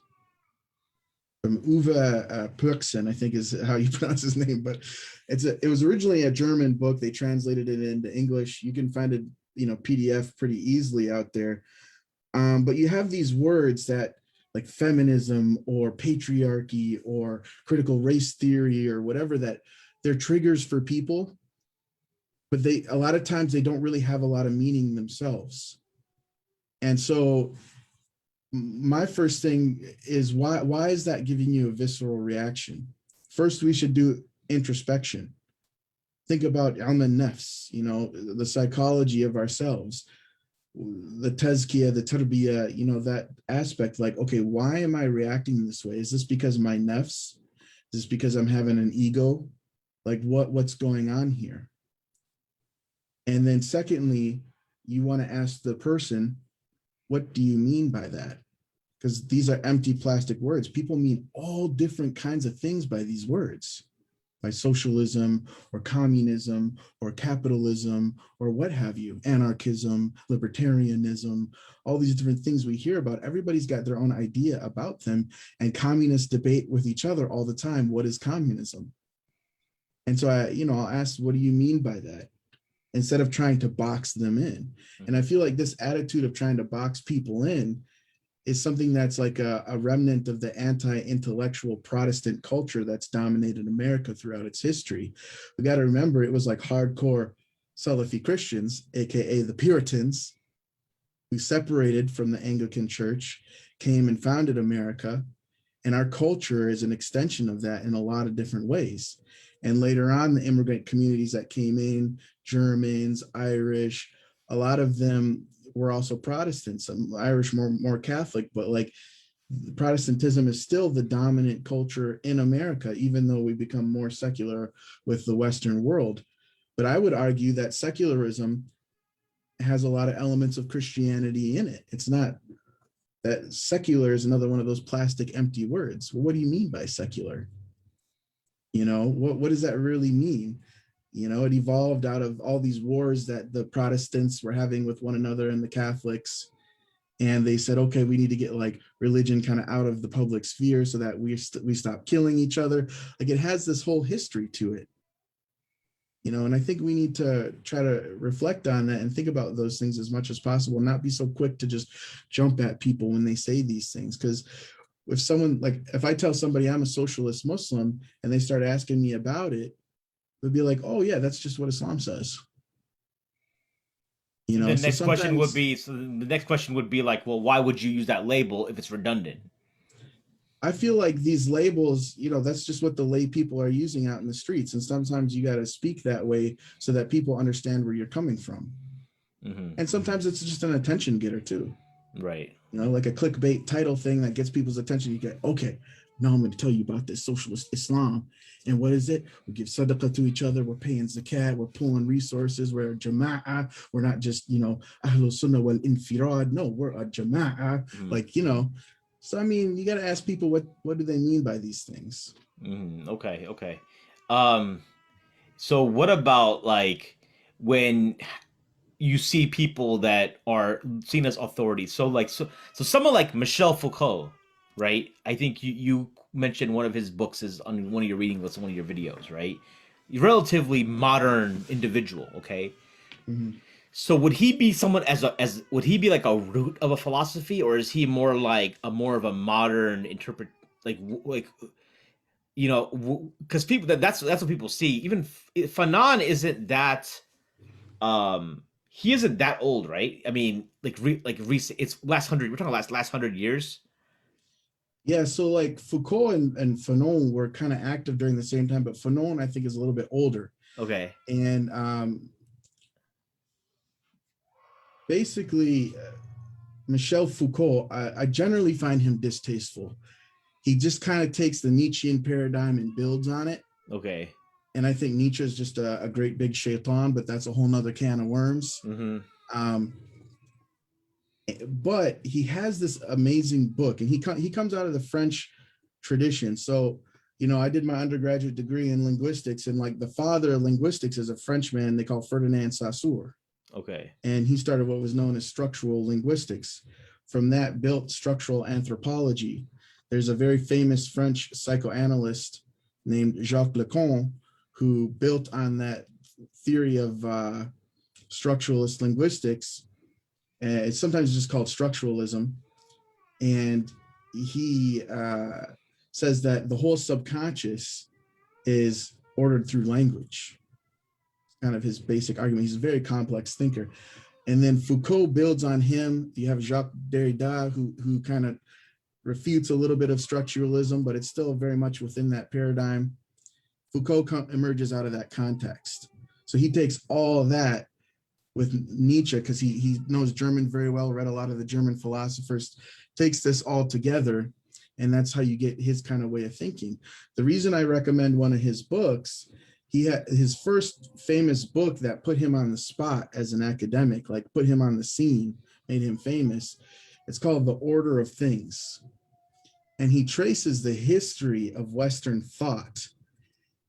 from Uwe Purksen, I think is how you pronounce his name, but it was originally a German book. They translated it into English. You can find it, you know, PDF pretty easily out there. But you have these words that like feminism or patriarchy or critical race theory or whatever, that they're triggers for people, but they a lot of times they don't really have a lot of meaning themselves. And so my first thing is why is that giving you a visceral reaction? First, we should do introspection. Think about ilm nafs, you know, the psychology of ourselves, the tazkiyah, the tarbiyah, you know, that aspect. Like, okay, why am I reacting this way? Is this because my nafs? Is this because I'm having an ego? Like what's going on here? And then secondly, you want to ask the person, what do you mean by that? Because these are empty plastic words. People mean all different kinds of things by these words, by socialism or communism or capitalism or what have you, anarchism, libertarianism, all these different things we hear about. Everybody's got their own idea about them, and communists debate with each other all the time. What is communism? And so I'll ask, what do you mean by that? Instead of trying to box them in. And I feel like this attitude of trying to box people in is something that's like a remnant of the anti-intellectual Protestant culture that's dominated America throughout its history. We got to remember, it was like hardcore Salafi Christians, aka the Puritans, who separated from the Anglican Church, came and founded America. And our culture is an extension of that in a lot of different ways. And later on, the immigrant communities that came in, Germans, Irish, a lot of them were also Protestants, some Irish more Catholic, but like Protestantism is still the dominant culture in America, even though we become more secular with the Western world. But I would argue that secularism has a lot of elements of Christianity in it. It's not that secular is another one of those plastic empty words. Well, what do you mean by secular? What does that really mean? It evolved out of all these wars that the Protestants were having with one another and the Catholics. And they said, okay, we need to get like religion kind of out of the public sphere so that we stop killing each other. Like it has this whole history to it. And I think we need to try to reflect on that and think about those things as much as possible, not be so quick to just jump at people when they say these things. Because if I tell somebody I'm a socialist Muslim and they start asking me about it, they'll be like, oh yeah, that's just what Islam says. The next question would be like, well, why would you use that label if it's redundant? I feel like these labels, that's just what the lay people are using out in the streets. And sometimes you got to speak that way so that people understand where you're coming from. Mm-hmm. And sometimes it's just an attention getter too. Right. Like a clickbait title thing that gets people's attention. You get, okay, now I'm going to tell you about this socialist Islam. And what is it? We give sadaqah to each other. We're paying zakat. We're pulling resources. We're a jama'ah. We're not just, ahlul sunnah wal infirad. No, we're a jama'ah. Mm-hmm. So, I mean, you got to ask people, what do they mean by these things? Mm-hmm. Okay. So what about like when you see people that are seen as authorities? So someone like Michel Foucault, right? I think you mentioned one of his books is on one of your reading lists, one of your videos, right? Relatively modern individual, okay? Mm-hmm. So would he be someone would he be like a root of a philosophy, or is he more like more of a modern because people that's what people see. Even Fanon isn't that he isn't that old, right? I mean, recent. It's last 100. We're talking last 100 years. Yeah, so like Foucault and Fanon were kind of active during the same time, but Fanon I think is a little bit older. Okay. And basically, Michel Foucault, I generally find him distasteful. He just kind of takes the Nietzschean paradigm and builds on it. Okay. And I think Nietzsche is just a great big shaitan, but that's a whole nother can of worms. Mm-hmm. But he has this amazing book, and he comes out of the French tradition. So, I did my undergraduate degree in linguistics, and like the father of linguistics is a Frenchman they call Ferdinand Saussure. Okay. And he started what was known as structural linguistics. From that built structural anthropology. There's a very famous French psychoanalyst named Jacques Lacan who built on that theory of structuralist linguistics. It's sometimes just called structuralism. And he says that the whole subconscious is ordered through language. Kind of his basic argument. He's a very complex thinker. And then Foucault builds on him. You have Jacques Derrida, who kind of refutes a little bit of structuralism, but it's still very much within that paradigm. Foucault emerges out of that context. So he takes all of that with Nietzsche, because he knows German very well, read a lot of the German philosophers, takes this all together, and that's how you get his kind of way of thinking. The reason I recommend one of his books he had his first famous book that put him on the spot as an academic, like put him on the scene, made him famous. It's called The Order of Things. And he traces the history of Western thought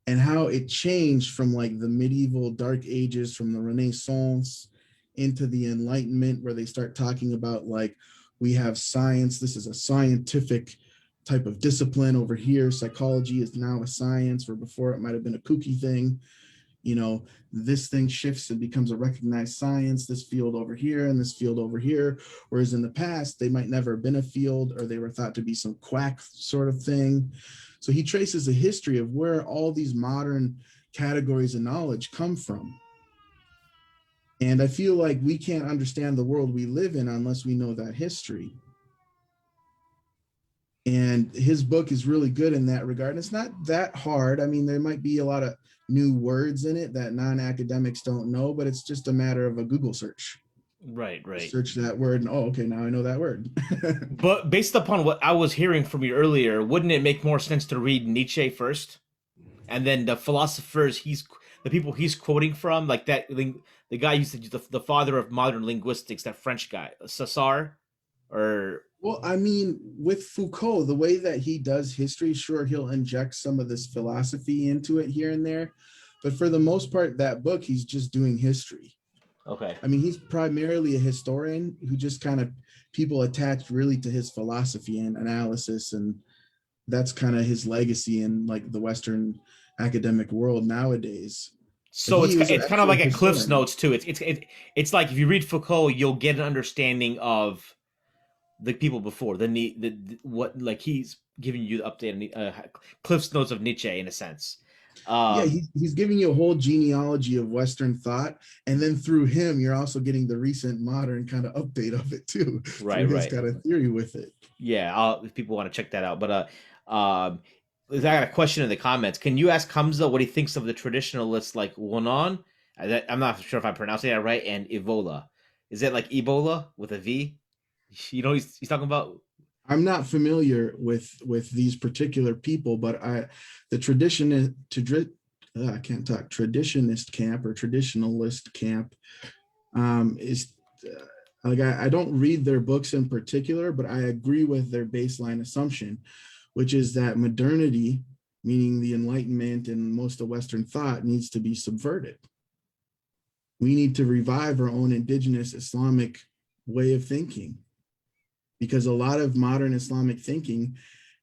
and how it changed from like the medieval dark ages, from the Renaissance into the Enlightenment, where they start talking about like, we have science, this is a scientific type of discipline over here. Psychology is now a science, where before it might have been a kooky thing. You know, this thing shifts and becomes a recognized science, this field over here and this field over here. Whereas in the past, they might never have been a field, or they were thought to be some quack sort of thing. So he traces a history of where all these modern categories of knowledge come from. And I feel like we can't understand the world we live in unless we know that history. And his book is really good in that regard. And it's not that hard. I mean, there might be a lot of new words in it that non-academics don't know, but it's just a matter of a Google search. Right, right. Search that word and, oh, okay, now I know that word. But based upon what I was hearing from you earlier, wouldn't it make more sense to read Nietzsche first, and then the philosophers the people he's quoting from, like the guy who said the father of modern linguistics, that French guy, Sassar, or Well, I mean, with Foucault, the way that he does history, sure, he'll inject some of this philosophy into it here and there. But for the most part, that book, he's just doing history. okay. I mean, he's primarily a historian who just kind of people attached really to his philosophy and analysis. And that's kind of his legacy in like the Western academic world nowadays. So it's kind of like a Cliff's historian. Notes too. It's like if you read Foucault, you'll get an understanding of the people before what, like he's giving you the update on Cliff's Notes of Nietzsche in a sense. Yeah, he's giving you a whole genealogy of Western thought, and then through him, you're also getting the recent modern kind of update of it too, Right, through his right. kind of theory with it. Yeah, if people want to check that out. But I got a question in the comments. Can you ask Hamza what he thinks of the traditionalists like Wonan? I'm not sure if I'm pronouncing that right. And Evola, is it like Ebola with a V? You know, he's talking about. I'm not familiar with these particular people, but the tradition I can't talk traditionist camp or traditionalist camp is like I don't read their books in particular, but I agree with their baseline assumption, which is that modernity, meaning the Enlightenment and most of Western thought, needs to be subverted. We need to revive our own indigenous Islamic way of thinking, because a lot of modern Islamic thinking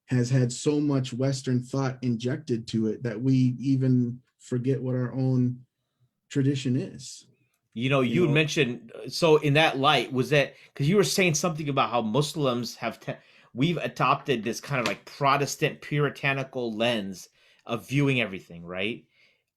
has had so much Western thought injected to it that we even forget what our own tradition is. You know, You you had know, mentioned, so in that light, was that because you were saying something about how Muslims we've adopted this kind of like Protestant puritanical lens of viewing everything, right?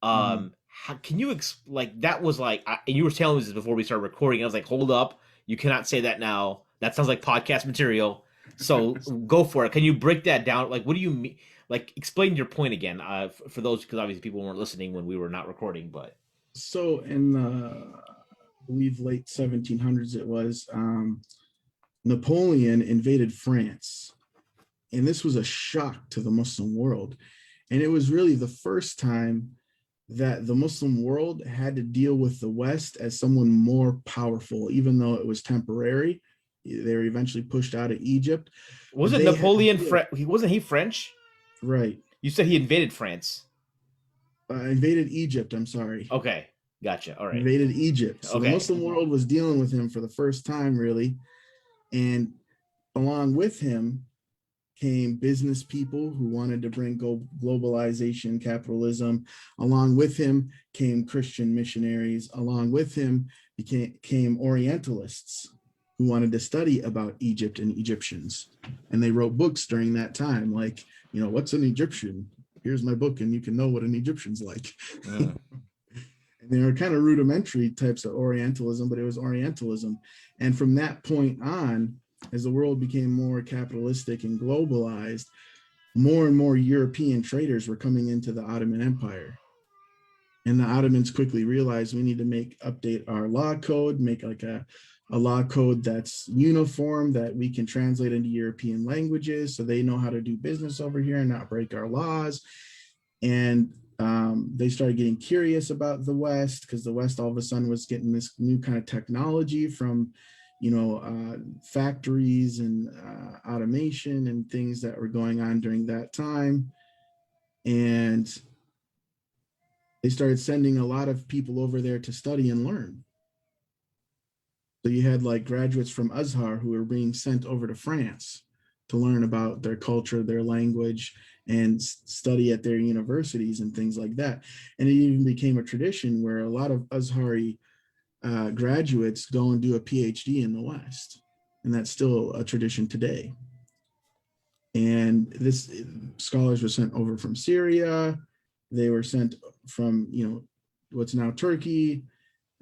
mhm. How can you like that was like, and you were telling me this before we started recording. I was like, hold up, you cannot say that now. That sounds like podcast material. So go for it. Can you break that down? Like, what do you mean? Like, explain your point again, for those, because obviously people weren't listening when we were not recording, but. So in I believe late 1700s it was, Napoleon invaded France, and this was a shock to the Muslim world. And it was really the first time that the Muslim world had to deal with the West as someone more powerful, even though it was temporary. They were eventually pushed out of Egypt, but Wasn't they had to Napoleon deal, wasn't he French? right. You said he invaded France. Invaded Egypt, I'm sorry. Okay, gotcha. All right. Invaded Egypt. So the Okay. Muslim world was dealing with him for the first time, really. And along with him came business people who wanted to bring globalization, capitalism. Along with him came Christian missionaries. Along with him came Orientalists who wanted to study about Egypt and Egyptians. And they wrote books during that time, like, you know, what's an Egyptian? Here's my book, and you can know what an Egyptian's like. Mm. And they were kind of rudimentary types of Orientalism, but it was Orientalism. And from that point on, as the world became more capitalistic and globalized, more and more European traders were coming into the Ottoman Empire. And the Ottomans quickly realized we need to update our law code, make like a law code that's uniform, that we can translate into European languages so they know how to do business over here and not break our laws. And They started getting curious about the West because the West all of a sudden was getting this new kind of technology from, factories and automation and things that were going on during that time. And they started sending a lot of people over there to study and learn. So you had like graduates from Azhar who were being sent over to France to learn about their culture, their language, and study at their universities and things like that. And it even became a tradition where a lot of Azhari graduates go and do a PhD in the West. And that's still a tradition today. And this scholars were sent over from Syria. They were sent from, what's now Turkey,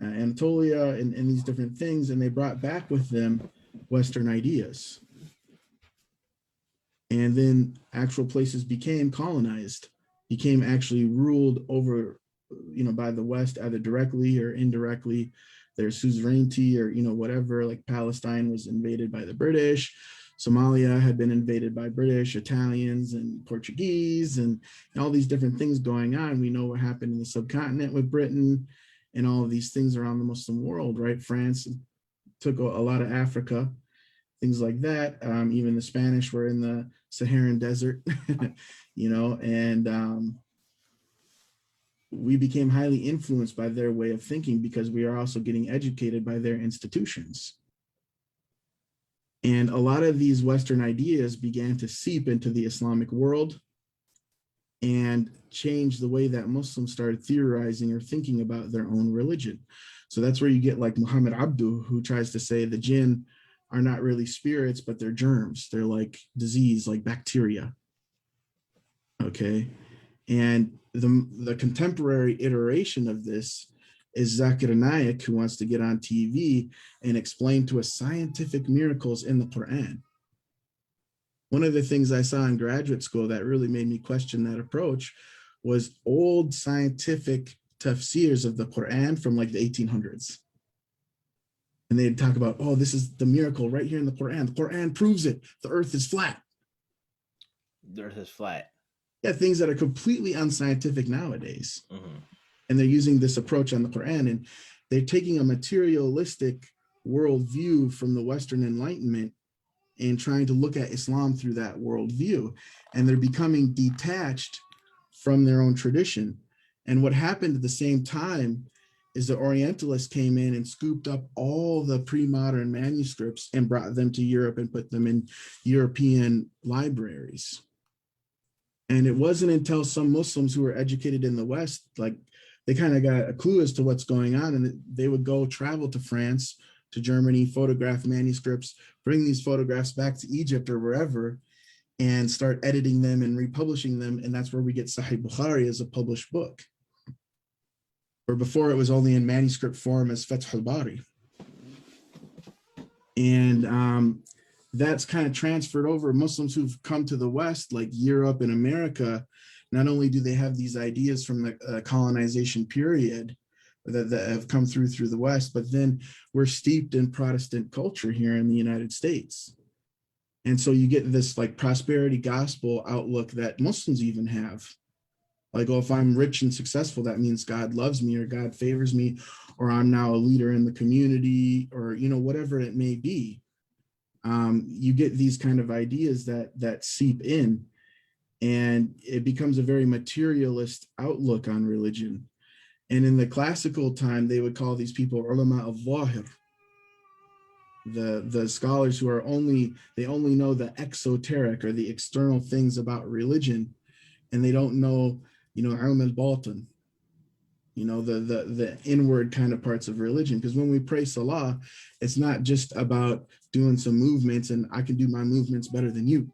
Anatolia, and these different things. And they brought back with them Western ideas. And then actual places became colonized, became actually ruled over, by the West, either directly or indirectly. Their suzerainty or, whatever, like Palestine was invaded by the British. Somalia had been invaded by British, Italians, and Portuguese, and all these different things going on. We know what happened in the subcontinent with Britain and all of these things around the Muslim world, right? France took a lot of Africa, things like that. Even the Spanish were in the Saharan desert, and we became highly influenced by their way of thinking because we are also getting educated by their institutions. And a lot of these Western ideas began to seep into the Islamic world and change the way that Muslims started theorizing or thinking about their own religion. So that's where you get like Muhammad Abduh, who tries to say the jinn are not really spirits, but they're germs. They're like disease, like bacteria. Okay. And the contemporary iteration of this is Zakir Naik, who wants to get on TV and explain to us scientific miracles in the Quran. One of the things I saw in graduate school that really made me question that approach was old scientific tafsirs of the Quran from like the 1800s. And they'd talk about, oh, this is the miracle right here in the Quran. The Quran proves it. The earth is flat. The earth is flat. Yeah, things that are completely unscientific nowadays. Mm-hmm. And they're using this approach on the Quran, and they're taking a materialistic worldview from the Western Enlightenment and trying to look at Islam through that worldview. And they're becoming detached from their own tradition. And what happened at the same time is the Orientalists came in and scooped up all the pre-modern manuscripts and brought them to Europe and put them in European libraries. And it wasn't until some Muslims who were educated in the West, like they kind of got a clue as to what's going on, and they would go travel to France, to Germany, photograph manuscripts, bring these photographs back to Egypt or wherever, and start editing them and republishing them. And that's where we get Sahih Bukhari as a published book. Or before it was only in manuscript form as Fath al-Bari. And that's kind of transferred over. Muslims who've come to the West, like Europe and America, not only do they have these ideas from the colonization period that have come through the West, but then we're steeped in Protestant culture here in the United States. And so you get this like prosperity gospel outlook that Muslims even have. Like, oh, if I'm rich and successful, that means God loves me or God favors me, or I'm now a leader in the community, or, whatever it may be. You get these kind of ideas that seep in, and it becomes a very materialist outlook on religion. And in the classical time, they would call these people ulama al-zahir, the scholars who are only know the exoteric or the external things about religion, and they don't know, ilm al-batin, the inward kind of parts of religion. Because when we pray salah, it's not just about doing some movements and I can do my movements better than you.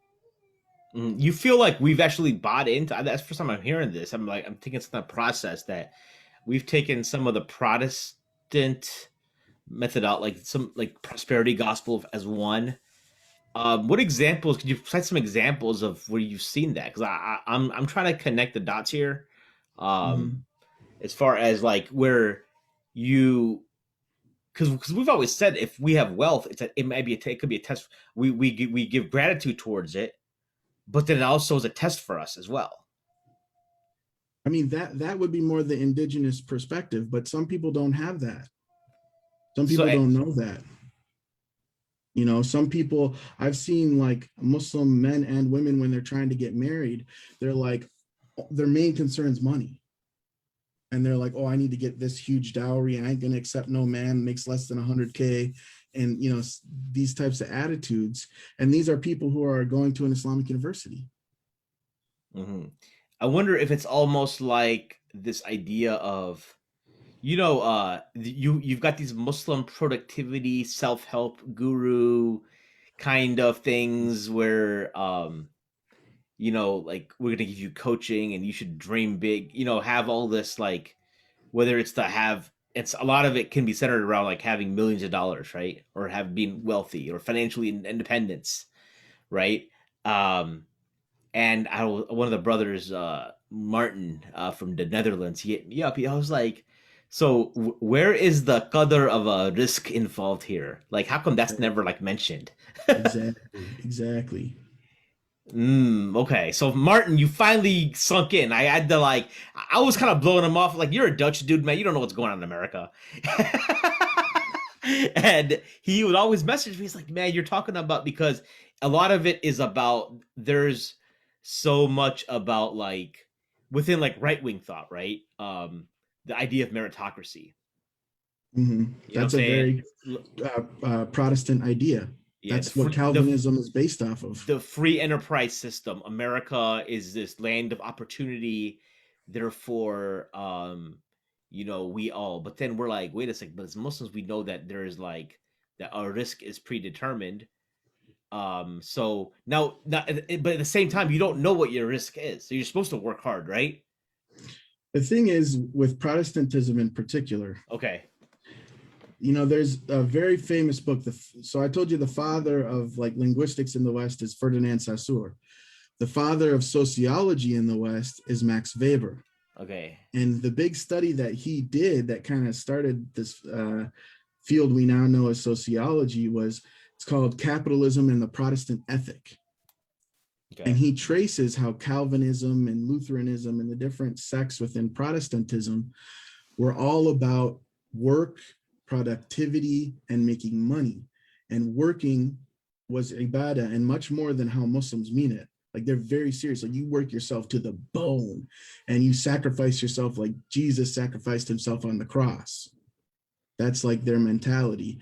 You feel like we've actually bought into that's the first time I'm hearing this. I'm thinking it's not a process that we've taken some of the Protestant method out, like some like prosperity gospel as one. What examples could you cite? Some examples of where you've seen that? Because I'm trying to connect the dots here. As far as like where you, because we've always said if we have wealth, it could be a test. We give gratitude towards it, but then it also is a test for us as well. I mean, that would be more the indigenous perspective, but some people don't have that. Some So people don't know that. You know, some people, I've seen like Muslim men and women when they're trying to get married, they're like, their main concern is money. And they're like, oh, I need to get this huge dowry. I ain't gonna accept no man makes less than 100K. And you know, these types of attitudes. And these are people who are going to an Islamic university. mhm. I wonder if it's almost like this idea of, you've got these Muslim productivity self-help guru kind of things where like we're gonna give you coaching and you should dream big, have all this, like, whether it's to have, it's a lot of it can be centered around like having millions of dollars, right? Or have been wealthy or financially independence, right? Um and one of the brothers, Martin, from the Netherlands, he hit me up. I was like, so where is the qadr of a risk involved here? Like, how come that's never like mentioned? Exactly, exactly. Okay. So Martin, you finally sunk in. I had to like, I was kind of blowing him off. Like, you're a Dutch dude, man. You don't know what's going on in America. And he would always message me. He's like, man, you're talking about, because a lot of it is about, there's so much about like within like right wing thought, right? The idea of meritocracy. You know what I'm That's a saying? very Protestant idea. Yeah, That's what Calvinism is based off of. the free enterprise system. America is this land of opportunity, therefore, we all. But then we're like, wait a second. But as Muslims, we know that there is like that our risk is predetermined. So now, not, but at the same time, you don't know what your risk is, so you're supposed to work hard, right? The thing is, with Protestantism in particular, Okay. you know, there's a very famous book. So I told you the father of like linguistics in the West is Ferdinand Saussure. The father of sociology in the West is Max Weber. Okay. And the big study that he did that kind of started this field we now know as sociology was, it's called Capitalism and the Protestant Ethic. And Okay. he traces how Calvinism and Lutheranism and the different sects within Protestantism were all about work, productivity, and making money. And working was ibadah and much more than how Muslims mean it. Like, they're very serious. Like, you work yourself to the bone and you sacrifice yourself like Jesus sacrificed himself on the cross. That's like their mentality.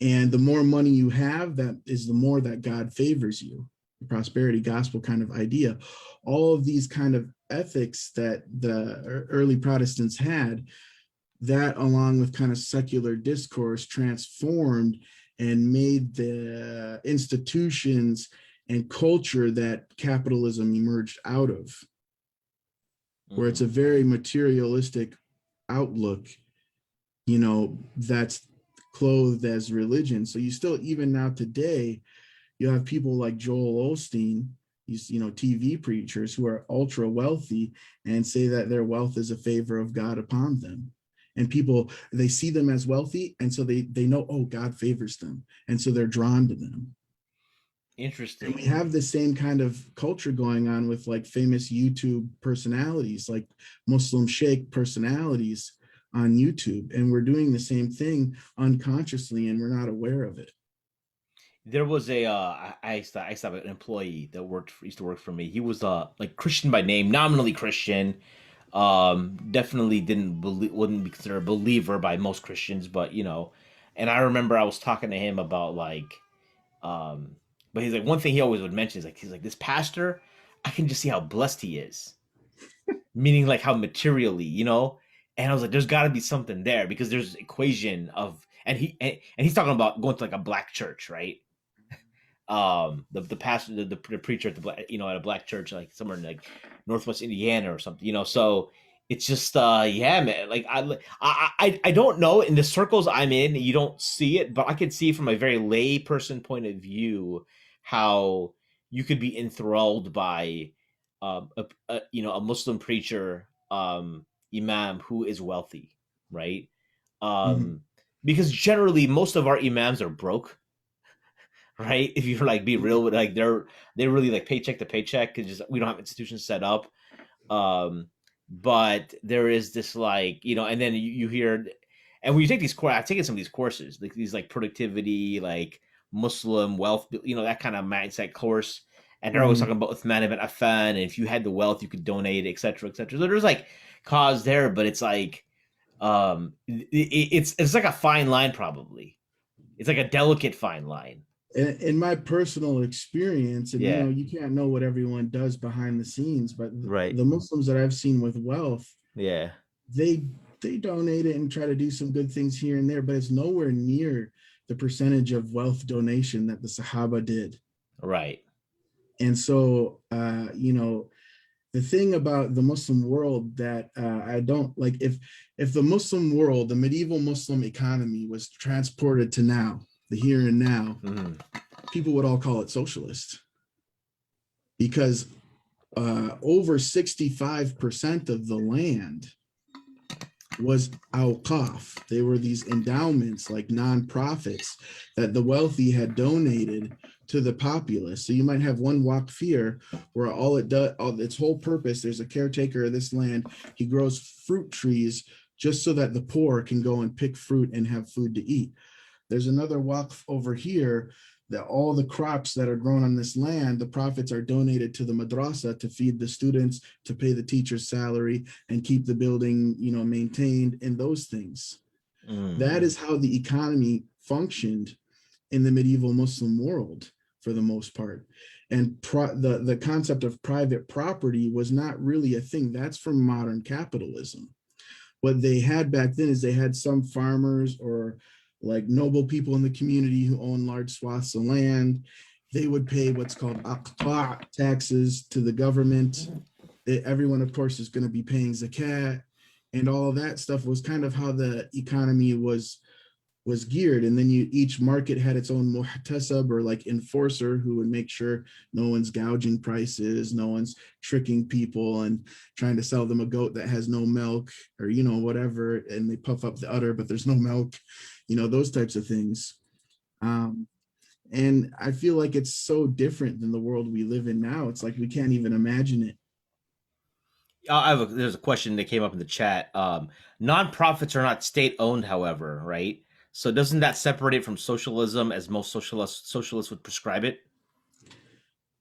And the more money you have, that is the more that God favors you. The prosperity gospel kind of idea. All of these kind of ethics that the early Protestants had, that along with kind of secular discourse transformed and made the institutions and culture that capitalism emerged out of, where it's a Mm-hmm. very materialistic outlook, you know, that's clothed as religion. So you still, even now today, you have people like Joel Osteen, these, you know, TV preachers who are ultra wealthy and say that their wealth is a favor of God upon them. And people, they see them as wealthy, and so they know, oh, God favors them, and so they're drawn to them. And we Interesting. have the same kind of culture going on with like famous YouTube personalities, like Muslim Sheikh personalities on YouTube. And we're doing the same thing unconsciously and we're not aware of it. There was a I used to have an employee that used to work for me. He was like Christian by name, nominally Christian. Definitely didn't believe, wouldn't be considered a believer by most Christians, but and I remember I was talking to him about like, um, but he's like, one thing he always would mention is like, he's like, this pastor, I can just see how blessed he is, meaning like how materially, and I was like, there's got to be something there, because there's equation of, and he's talking about going to like a black church, right? The pastor, the preacher at the black, at a black church, like somewhere in like Northwest Indiana or something, so it's just yeah, man, like I don't know, in the circles I'm in, you don't see it, but I could see from a very lay person point of view how you could be enthralled by a Muslim preacher, imam who is wealthy, right? Mhm. um because generally most of our imams are broke, right? If you like be real with, like, they're really like paycheck to paycheck, because just we don't have institutions set up. Um, but there is this like, and then you hear, and when you take these courses, I've taken some of these courses, like these like productivity, like Muslim wealth, that kind of mindset course, and they're always Mhm. talking about Uthman ibn Affan, and if you had the wealth, you could donate, etc., etc. So there's like cause there, but it's like, it's like a fine line, probably. It's like a delicate fine line. In my personal experience, and Yeah. you can't know what everyone does behind the scenes, but Right. the Muslims that I've seen with wealth, Yeah. they they donate it and try to do some good things here and there, but it's nowhere near the percentage of wealth donation that the Sahaba did. Right. And so, the thing about the Muslim world that I don't like, if the Muslim world, the medieval Muslim economy, was transported to now, the here and now, Hmm. people would all call it socialist, because over 65% of the land was awqaf. They were these endowments, like nonprofits, that the wealthy had donated to the populace. So you might have one waqfir where all it does, all its whole purpose, there's a caretaker of this land. He grows fruit trees just so that the poor can go and pick fruit and have food to eat. There's another waqf over here that all the crops that are grown on this land, the profits are donated to the madrasa to feed the students, to pay the teacher's salary, and keep the building, maintained, and those things. Mm. That is how the economy functioned in the medieval Muslim world for the most part. And the concept of private property was not really a thing. That's from modern capitalism. What they had back then is they had some farmers or like noble people in the community who own large swaths of land. They would pay what's called aqta taxes to the government. Everyone, of course, is going to be paying zakat, and all of that stuff was kind of how the economy was geared. And then each market had its own muhtasab, or like enforcer, who would make sure no one's gouging prices, no one's tricking people and trying to sell them a goat that has no milk, or whatever, and they puff up the udder but there's no milk, those types of things. Um, and I feel like it's so different than the world we live in now. It's like we can't even imagine it. There's a question that came up in the chat. Nonprofits are not state owned, however, right? So doesn't that separate it from socialism, as most socialists would prescribe it?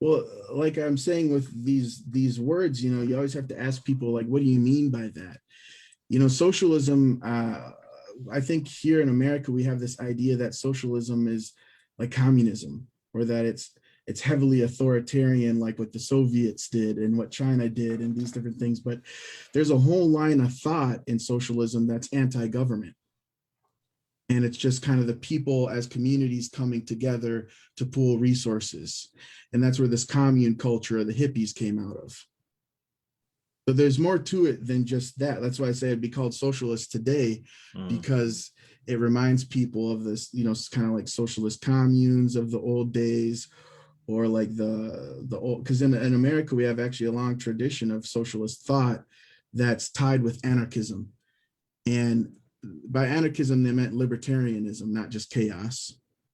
Well, like I'm saying with these words, you always have to ask people, like, what do you mean by that? Socialism, I think here in America we have this idea that socialism is like communism, or that it's heavily authoritarian, like what the Soviets did and what China did and these different things. But there's a whole line of thought in socialism that's anti-government, and it's just kind of the people as communities coming together to pool resources. And that's where this commune culture of the hippies came out of. So there's more to it than just that. That's why I say it'd be called socialist today, Mm. because it reminds people of this, kind of like socialist communes of the old days, or like the old, because in America we have actually a long tradition of socialist thought that's tied with anarchism. And by anarchism they meant libertarianism, not just chaos,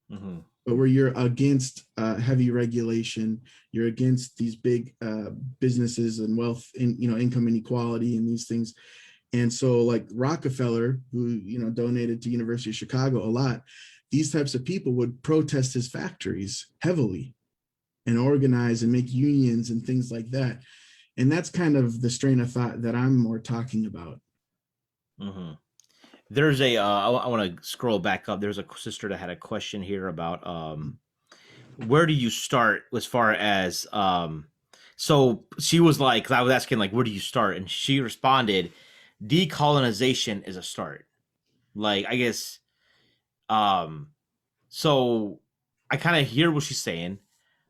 Hmm. but where you're against heavy regulation, you're against these big businesses and wealth, in income inequality and these things. And so, like Rockefeller, who donated to University of Chicago a lot, these types of people would protest his factories heavily and organize and make unions and things like that. And that's kind of the strain of thought that I'm more talking about. Hmm. There's a I want to scroll back up. There's a sister that had a question here about where do you start as far as so she was like, I was asking like, where do you start, and she responded, decolonization is a start. Like, I guess, um so I kind of hear what she's saying.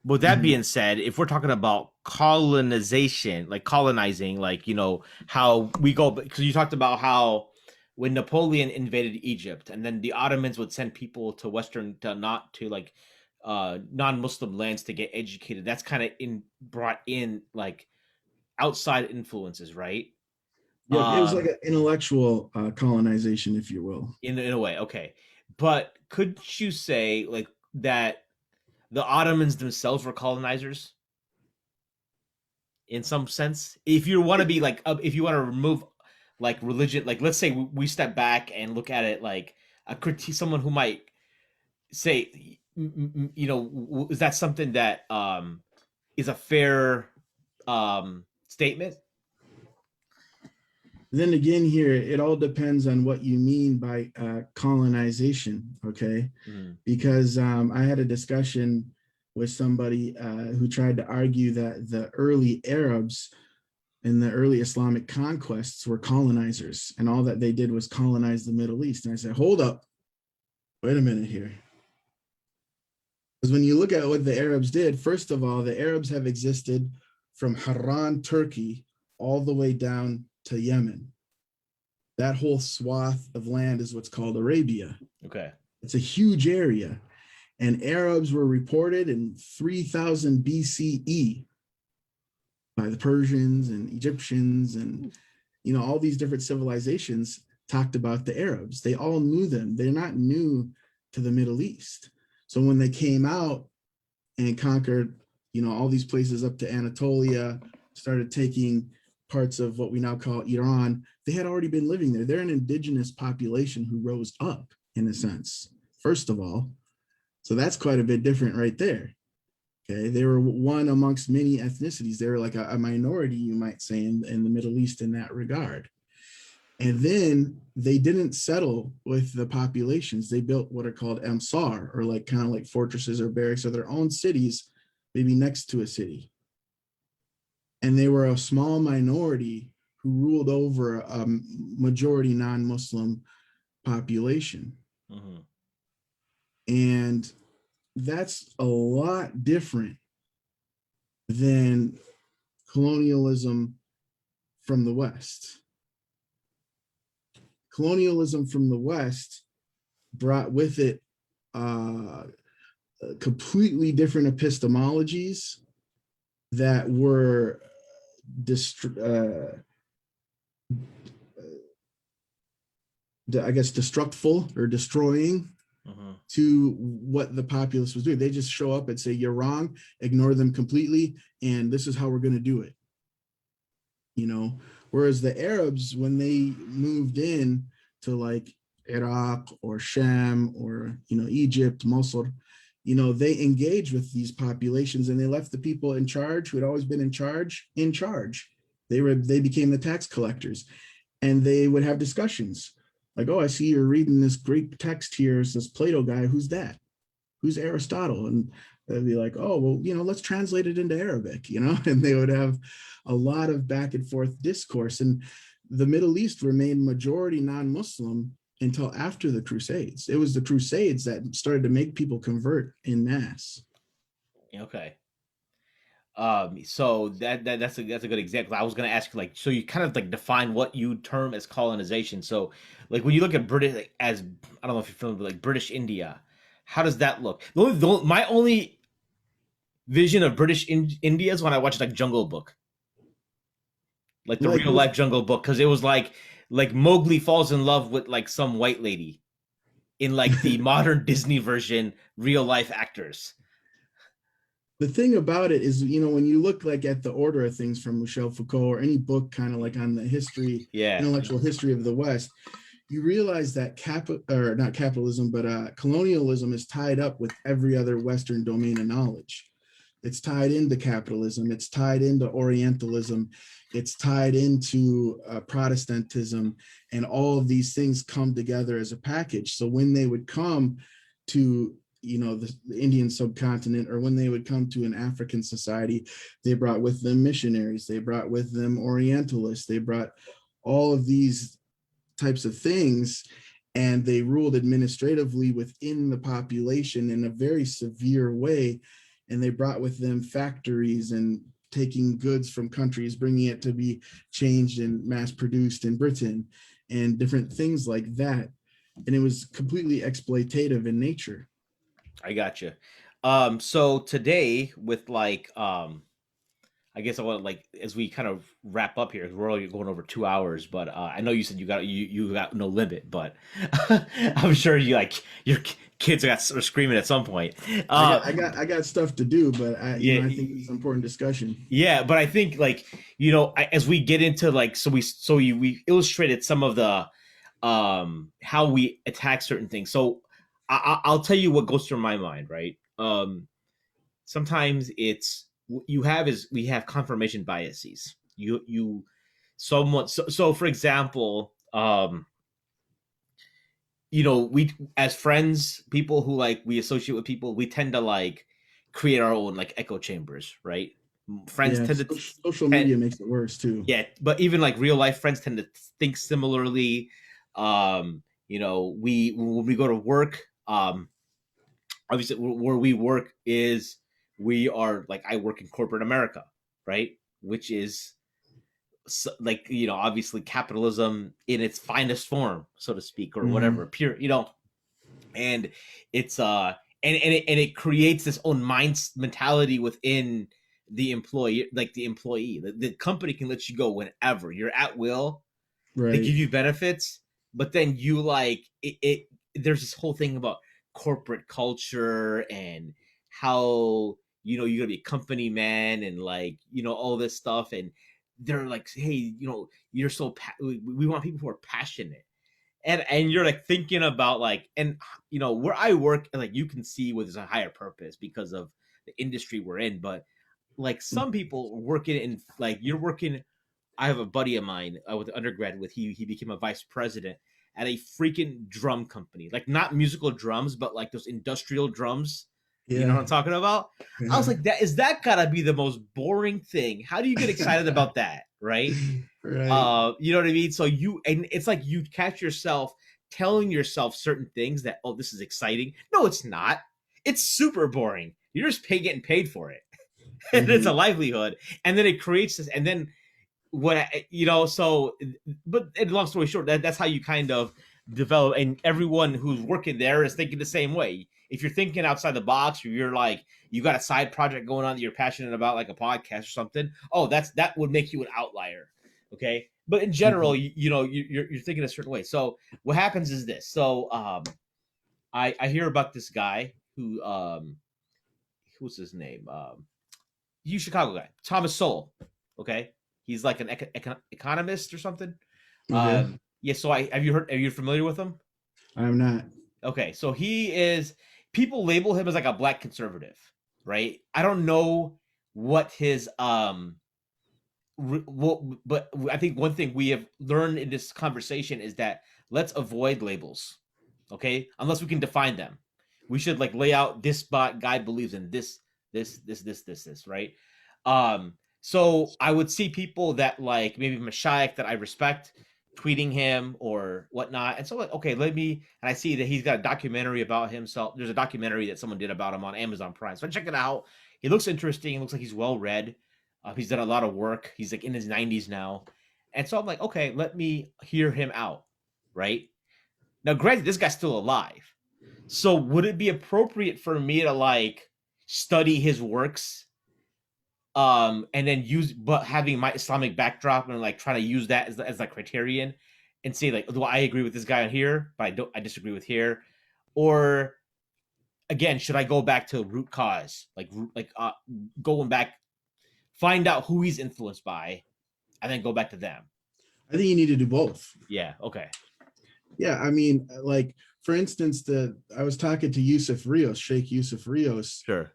With that Mhm. being said, if we're talking about colonization, like colonizing, like, how we go, because you talked about how when Napoleon invaded Egypt, and then the Ottomans would send people to Western, to not to like non-Muslim lands to get educated. That's kind of in brought in like outside influences, right? Yep, it was like Um, an intellectual colonization, if you will. in a way, okay. But could you say like that the Ottomans themselves were colonizers? in some sense. If you want to be like, if you want to remove like religion, like let's say we step back and look at it like a critique, someone who might say, you know, is that something that is a fair statement? Then again, here it all depends on what you mean by colonization. Okay, Mm, because I had a discussion with somebody who tried to argue that the early Arabs and the early Islamic conquests were colonizers, and all that they did was colonize the Middle East. And I said, hold up, wait a minute here. Because when you look at what the Arabs did, first of all, the Arabs have existed from Haran, Turkey, all the way down to Yemen. That whole swath of land is what's called Arabia. okay. It's a huge area. And Arabs were reported in 3000 BCE by the Persians and Egyptians, and all these different civilizations talked about the Arabs. They all knew them. They're not new to the Middle East. So when they came out and conquered, all these places up to Anatolia, started taking parts of what we now call Iran, they had already been living there. They're an indigenous population who rose up, in a sense, first of all. So that's quite a bit different right there. Okay, they were one amongst many ethnicities. They were like a minority, you might say, in the Middle East in that regard. And then they didn't settle with the populations. They built what are called amsar, or like kind of like fortresses or barracks, or their own cities, maybe next to a city. And they were a small minority who ruled over a majority non-Muslim population. Mm-hmm. And that's a lot different than colonialism from the West. Colonialism from the West brought with it completely different epistemologies that were destructful or destroying to what the populace was doing. They just show up and say, you're wrong, ignore them completely, and this is how we're going to do it. Whereas the Arabs, when they moved in to like Iraq or Sham or, Egypt, Mosul, they engaged with these populations, and they left the people in charge who had always been in charge. They became the tax collectors, and they would have discussions like, oh, I see you're reading this Greek text here. It's this Plato guy. Who's that? Who's Aristotle? And they'd be like, oh, well, let's translate it into Arabic, and they would have a lot of back and forth discourse. And the Middle East remained majority non-Muslim until after the Crusades. It was the Crusades that started to make people convert en masse. Okay. So that's a good example. I was gonna ask you, like, so you kind of like define what you term as colonization. So like when you look at British, like, as I don't know if you're familiar with like British India, how does that look? My only vision of British India is when I watched like Jungle Book, like the real life Jungle Book, because it was like Mowgli falls in love with like some white lady in like the modern Disney version, real life actors. The thing about it is, when you look like at the order of things from Michel Foucault or any book kind of like on the history, intellectual history of the West, you realize that not capitalism, but colonialism is tied up with every other Western domain of knowledge. It's tied into capitalism. It's tied into Orientalism. It's tied into Protestantism, and all of these things come together as a package. So when they would come to the Indian subcontinent, or when they would come to an African society, they brought with them missionaries, they brought with them Orientalists, they brought all of these types of things, and they ruled administratively within the population in a very severe way. And they brought with them factories and taking goods from countries, bringing it to be changed and mass produced in Britain and different things like that. And it was completely exploitative in nature. I gotcha. So today with like, I guess I want like as we kind of wrap up here, we're only going over 2 hours, but I know you said you got no limit, but I'm sure you're kids are screaming at some point. I got stuff to do, but Yeah, I think it's an important discussion. yeah, but I think like as we get into like we illustrated some of the how we attack certain things. So I'll tell you what goes through my mind, right? Sometimes it's we have confirmation biases. You someone so for example, we as friends, people who like we associate with people, we tend to like create our own like echo chambers, right? Friends Yeah, tend to social tend, media makes it worse too. yeah, but even like real life friends tend to think similarly. We when we go to work, obviously where we work is we are like I work in corporate America, right? Which is like obviously capitalism in its finest form, so to speak, or whatever, Hmm. pure, and it's and it creates this own mind mentality within the employee, like the company can let you go whenever you're at will. They Right. give you benefits, but then you like it there's this whole thing about corporate culture and how you gotta be a company man and like all this stuff, and they're like, hey, you're so we want people who are passionate, and you're like thinking about like, and where I work, like you can see where there's a higher purpose because of the industry we're in, but like some people working in like you're working. I have a buddy of mine with undergrad with he became a vice president at a freaking drum company, like not musical drums, but like those industrial drums. You know Yeah. what I'm talking about? I was like, that gotta be the most boring thing. How do you get excited about that, right? Right. You know what I mean? So and it's like you catch yourself telling yourself certain things that, oh, this is exciting. No, it's not. It's super boring. You're just getting paid for it. And it's a Hmm. livelihood. And then it creates this, and then so but long story short, that's how you kind of develop, and everyone who's working there is thinking the same way. If you're thinking outside the box, or you're like you got a side project going on that you're passionate about, like a podcast or something, oh, that would make you an outlier. Okay, but in general, Hmm. you're thinking a certain way. So what happens is this. So I hear about this guy who's his name, you Chicago guy, Thomas Sowell. Okay, he's like an economist or something. Okay. Yeah. So I have you heard? Are you familiar with him? I'm not. Okay, so he is. People label him as like a black conservative, right? I don't know what his but I think one thing we have learned in this conversation is that let's avoid labels, okay? Unless we can define them, we should like lay out this guy believes in this, right? So I would see people that like maybe Mashaik that I respect tweeting him or whatnot, and so like, okay, and I see that he's got a documentary about himself. There's a documentary that someone did about him on Amazon Prime, so I check it out. He looks interesting. It looks like he's well read. He's done a lot of work. He's like in his 90s now. And so I'm like, okay, let me hear him out. Right. Now, granted, this guy's still alive. So would it be appropriate for me to like study his works and then but having my Islamic backdrop and like trying to use that as a criterion and say like, do I agree with this guy on here, but I disagree with here? Or again, should I go back to root cause, like going back, find out who he's influenced by, and then go back to them? I think you need to do both. Yeah. Okay. Yeah, I mean, like for instance, I was talking to Yusuf Rios, Sheikh Yusuf Rios, Sure.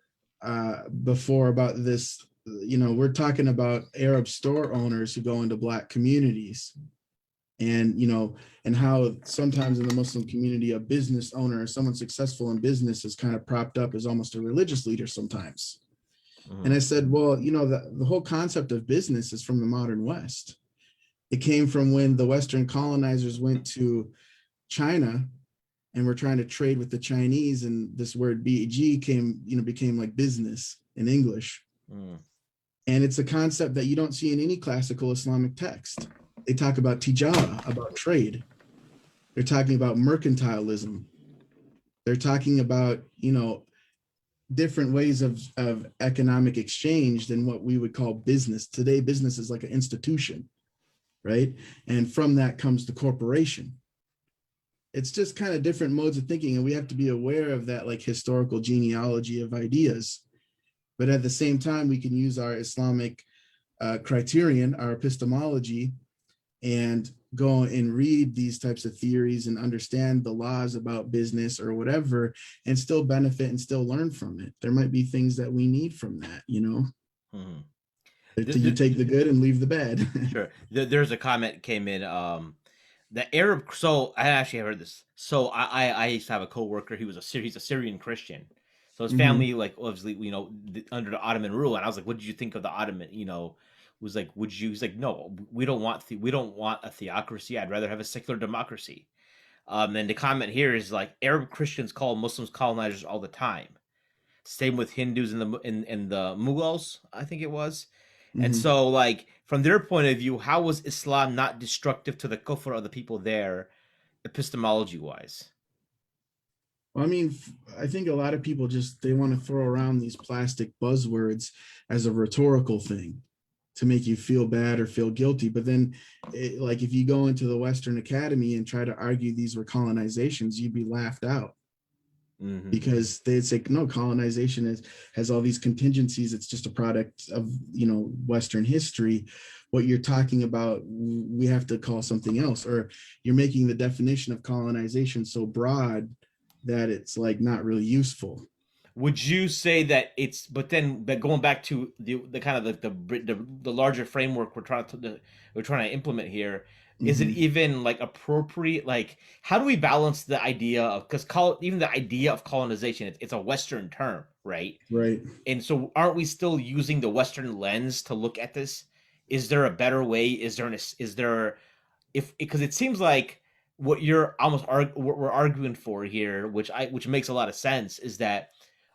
before about this. We're talking about Arab store owners who go into Black communities, and and how sometimes in the Muslim community, a business owner or someone successful in business is kind of propped up as almost a religious leader sometimes. And I Mm-hmm. said, well, the whole concept of business is from the modern West. It came from when the Western colonizers went to China and were trying to trade with the Chinese, and this word BG became like business in English. Mm. And it's a concept that you don't see in any classical Islamic text. They talk about tijara, about trade. They're talking about mercantilism. They're talking about, different ways of economic exchange than what we would call business. Today, business is like an institution, right? And from that comes the corporation. it's just kind of different modes of thinking, and we have to be aware of that like historical genealogy of ideas. But at the same time, we can use our Islamic criterion, our epistemology, and go and read these types of theories and understand the laws about business or whatever, and still benefit and still learn from it. There might be things that we need from that, you know. Mhm. You take the good and leave the bad. Sure. There's a comment came in. The Arab. So I actually heard this. So I used to have a coworker. He's a Syrian Christian. So his Mm-hmm. family, like, obviously, under the Ottoman rule. And I was like, what did you think of the Ottoman? Was like, would you? He's like, no, we don't want a theocracy. I'd rather have a secular democracy. And the comment here is like, Arab Christians call Muslims colonizers all the time. Same with Hindus in the Mughals, I think it was. And Mm-hmm. so, like, from their point of view, how was Islam not destructive to the kufr of the people there, epistemology wise? Well, I mean, I think a lot of people just they want to throw around these plastic buzzwords as a rhetorical thing to make you feel bad or feel guilty. But then, like, if you go into the Western Academy and try to argue these were colonizations, you'd be laughed out Mm-hmm. because they'd say, no, colonization has all these contingencies. It's just a product of, Western history. What you're talking about, we have to call something else, or you're making the definition of colonization so broad that it's like not really useful. Would you say that but going back to the kind of the larger framework we're trying to implement here, is it Mm-hmm. even like appropriate? Like, how do we balance the idea of, because even the idea of colonization, it's a Western term, right? Right. And so aren't we still using the Western lens to look at this? Is there a better way? Is there, if, because it seems like what what we're arguing for here, which makes a lot of sense, is that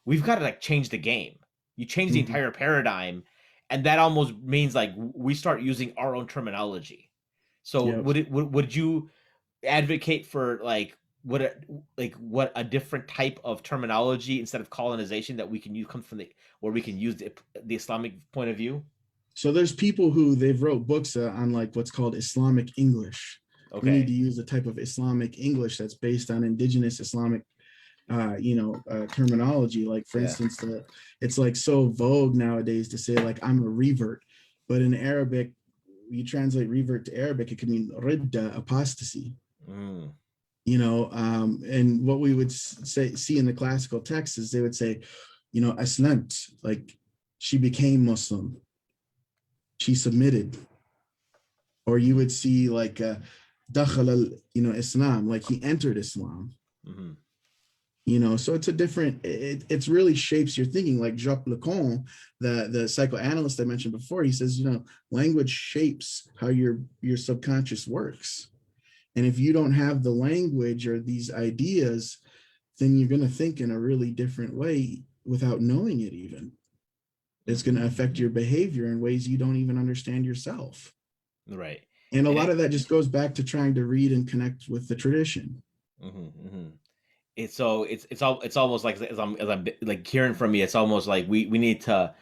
we've got to like change the game. You change the Mm-hmm. entire paradigm, and that almost means like we start using our own terminology. So Yep. would you advocate for like what a different type of terminology instead of colonization that we can use comes from where we can use the Islamic point of view? So there's people who they've wrote books on like what's called Islamic English. We need to Okay. use a type of Islamic English that's based on indigenous Islamic terminology. Like for Yeah. instance, it's like so vogue nowadays to say like I'm a revert, but in Arabic, you translate revert to Arabic, it could mean ridda, apostasy. Mm. And what we would see in the classical texts is they would say, aslant, like she became Muslim, she submitted, or you would see like dakhal, Islam, like he entered Islam. Mm-hmm. So it's a different, it's really shapes your thinking. Like Jacques Lacan, the psychoanalyst I mentioned before, he says, language shapes how your subconscious works. And if you don't have the language or these ideas, then you're going to think in a really different way without knowing it even. It's going to affect your behavior in ways you don't even understand yourself. Right. And a And lot of that just goes back to trying to read and connect with the tradition. mm-hmm, mm-hmm. It's almost like, as I'm like hearing from you, it's almost like we need to,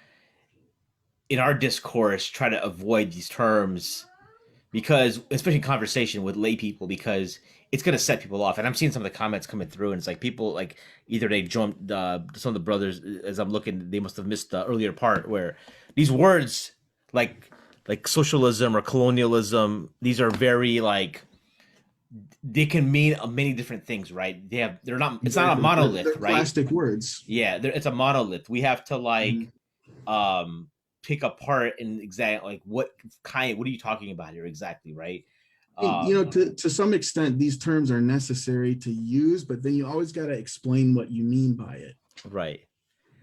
in our discourse, try to avoid these terms, because especially in conversation with lay people, because it's going to set people off. And I'm seeing some of the comments coming through, and it's like people like either they jumped, some of the brothers, as I'm looking, they must have missed the earlier part where these words like socialism or colonialism, these are very like, they can mean many different things, right? They're not, it's not a Exactly. monolith, They're right? plastic words. Yeah, it's a monolith. We have to Mhm. like um pick apart and exact like what are you talking about here exactly, right? Um To some extent, these terms are necessary to use, but then you always got to explain what you mean by it. right.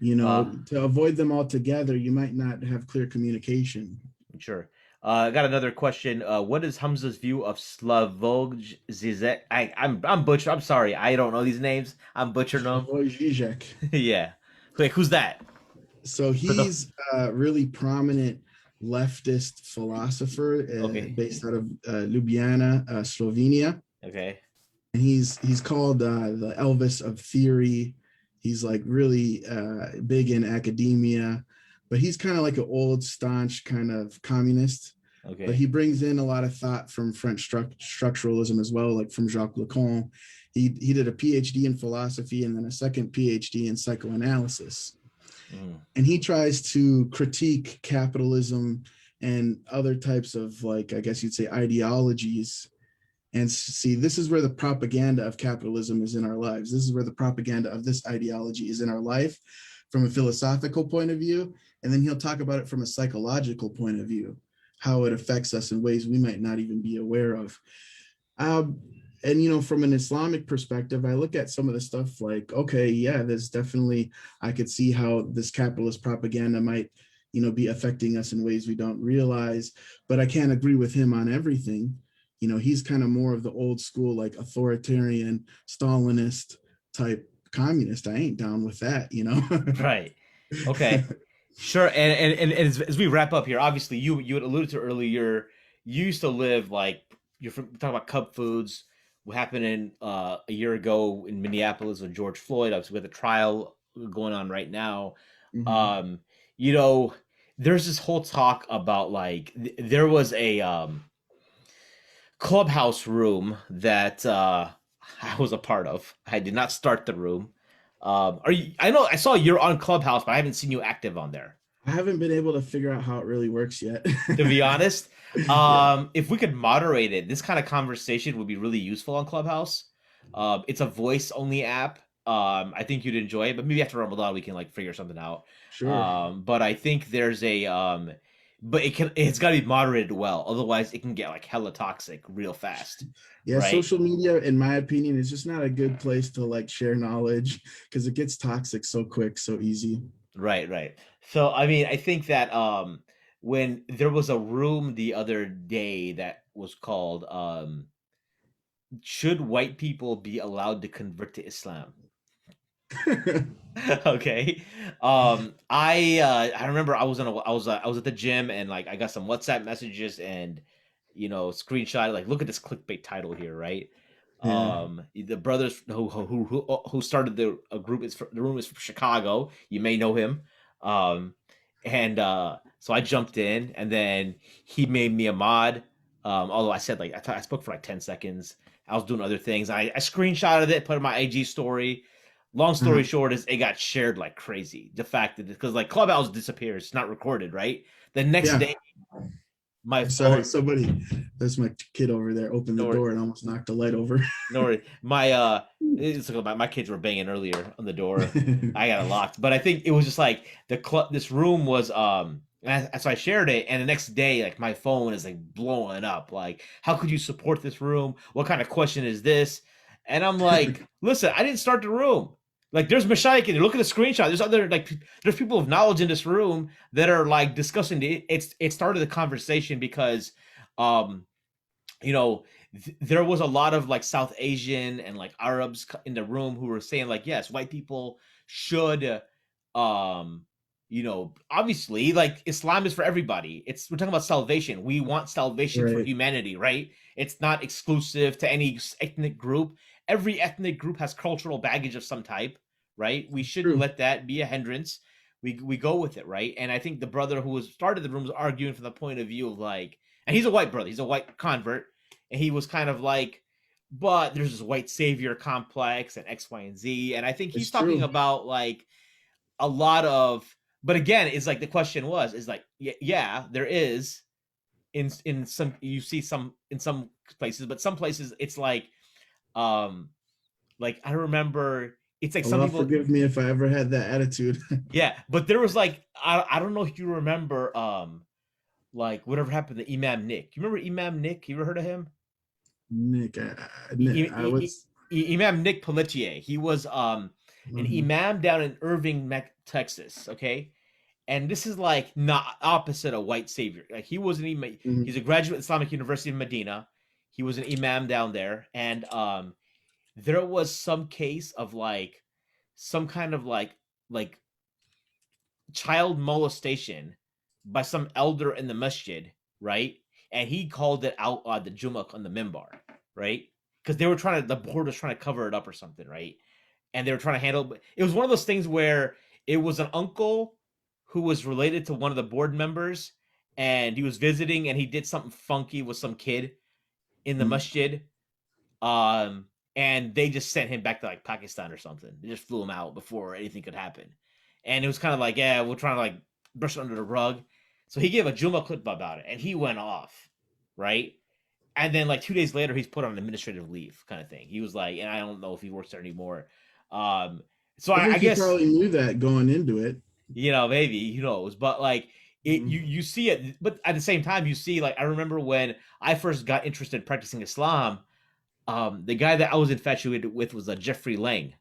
uh To avoid them altogether, you might not have clear communication. sure. I got another question. What is Hamza's view of Slavoj Zizek? I'm butcher. I'm sorry. I don't know these names. I'm butchering them. Slavoj Žižek. Yeah. Like, who's that? So For the he's a really prominent leftist philosopher Okay. based out of Ljubljana, Slovenia. Okay. And he's called the Elvis of theory. He's like really big in academia, but he's kind of like an old staunch kind of communist. But Okay. he brings in a lot of thought from French structuralism as well, like from Jacques Lacan. He did a PhD in philosophy and then a second PhD in psychoanalysis. Mm. And he tries to critique capitalism and other types of, like, I guess you'd say, ideologies, and see, this is where the propaganda of capitalism is in our lives. This is where the propaganda of this ideology is in our life from a philosophical point of view. And then he'll talk about it from a psychological point of view, how it affects us in ways we might not even be aware of. um, and from an Islamic perspective, I look at some of the stuff like, okay, yeah, there's definitely, I could see how this capitalist propaganda might be affecting us in ways we don't realize, but I can't agree with him on everything. He's kind of more of the old school, like, authoritarian Stalinist type communist. I ain't down with that. Right. Okay. Sure. And as we wrap up here, obviously you had alluded to earlier, you used to live like you're from talking about Cub Foods. What happened in a year ago in Minneapolis with George Floyd? Obviously, with a trial going on right now. Mhm. Um, you know, there's this whole talk about like there was a clubhouse room that I was a part of. I did not start the room. Are you? I know I saw you're on Clubhouse, but I haven't seen you active on there. I haven't been able to figure out how it really works yet. To be honest, Yeah, if we could moderate it, this kind of conversation would be really useful on Clubhouse. It's a voice only app. I think you'd enjoy it, but maybe after Ramadan we can like figure something out. sure. But I think there's a but it's got to be moderated well, otherwise it can get like hella toxic real fast, Yeah, right? social media, in my opinion, is just not a good place to, like, share knowledge because it gets toxic so quick, so easy. Right, right. So I mean, I think that when there was a room the other day that was called should white people be allowed to convert to Islam? Okay. I remember I was at the gym and like I got some WhatsApp messages and screenshot like look at this clickbait title here, right? Yeah. The brothers who started the a group is the room is from Chicago. You may know him. Um and so I jumped in and then he made me a mod. Although I said like I spoke for like 10 seconds. I was doing other things. I screenshotted it, put it in my IG story. Long story Uh-huh. short is it got shared like crazy. The fact that because like Clubhouse disappears, it's not recorded, right? The next Yeah. day, my Sorry, phone, somebody, there's my kid over there, opened the no, door and almost knocked the light over. no, my it's like my kids were banging earlier on the door. I got it locked, but I think it was just like the club. This room was so I shared it, and the next day, like my phone is like blowing up. Like, how could you support this room? What kind of question is this? And I'm like, listen, I didn't start the room. Like, there's Mashaik in there. Look at the screenshot. There's other like, there's people of knowledge in this room that are like discussing it. It started the conversation because, um, you know, there was a lot of like South Asian and like Arabs in the room who were saying like, yes, white people should, um, obviously like Islam is for everybody. We're talking about salvation. We want salvation for Right. humanity, right? It's not exclusive to any ethnic group. Every ethnic group has cultural baggage of some type, right? We shouldn't True. let that be a hindrance. We go with it, right? And I think the brother who was started the room was arguing from the point of view of like, and he's a white brother, he's a white convert, and he was kind of like, but there's this white savior complex and X, Y, and Z. And I think he's It's talking true. about like a lot of, but again, it's like the question is like, yeah, there is in some you see some in some places, but some places it's um like I remember it's like some Allah people, forgive me if I ever had that attitude. yeah, but there was like I don't know if you remember like whatever happened to Imam Nick. You remember Imam Nick? You ever heard of him? Nick, I was. Imam Nick Pelletier. He was an Mhm. imam down in Irving, Texas. Okay, and this is like not opposite of white savior. Like he was an imam. He's Mhm. a graduate of Islamic University of Medina. He was an imam down there, and there was some case of like some kind of like child molestation by some elder in the masjid, right? And he called it out on the Jumak on the Mimbar, right? Because they were the board was trying to cover it up or something, right? And they were trying to handle it. Was one of those things where it was an uncle who was related to one of the board members and he was visiting and he did something funky with some kid in the Mhm. masjid. Um, and they just sent him back to like Pakistan or something. They just flew him out before anything could happen. And it was kind of like, yeah, we're trying to like brush it under the rug. So he gave a Juma khutbah about it, and he went off, right? And then like 2 days later, he's put on administrative leave, kind of thing. He was like, and I don't know if he works there anymore. Um, so I think I he guess, probably knew that going into it. maybe, who knows, but like it, Mhm. you see it, but at the same time, you see, like, I remember when I first got interested in practicing Islam, the guy that I was infatuated with was Jeffrey Lang.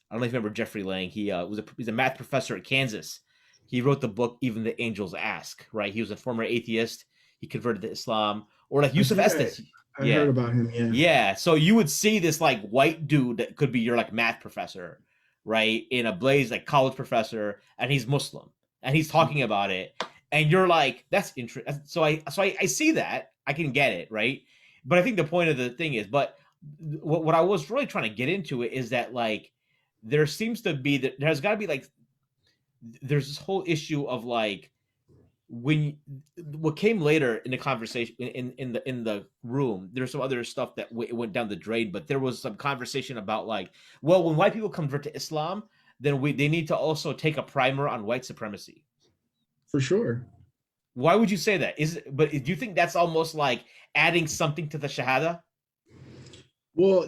I don't know if you remember Jeffrey Lang. He's a math professor at Kansas. He wrote the book Even the Angels Ask, right? He was a former atheist. He converted to Islam. Or like I Yusuf think Estes. I Yeah. heard about him. Yeah. Yeah. So you would see this like white dude that could be your like math professor, right? In a blaze, like college professor, and he's Muslim. And he's talking about it. And you're like, that's interesting. So I see that. I can get it, right? But I think the point of the thing is, but what I was really trying to get into it is that like there seems to be that there's got to be like there's this whole issue of like when what came later in the conversation in the room. There's some other stuff that went down the drain, but there was some conversation about like, well, when white people convert to Islam, then they need to also take a primer on white supremacy. For sure. Why would you say that? But do you think that's almost like adding something to the shahada? Well,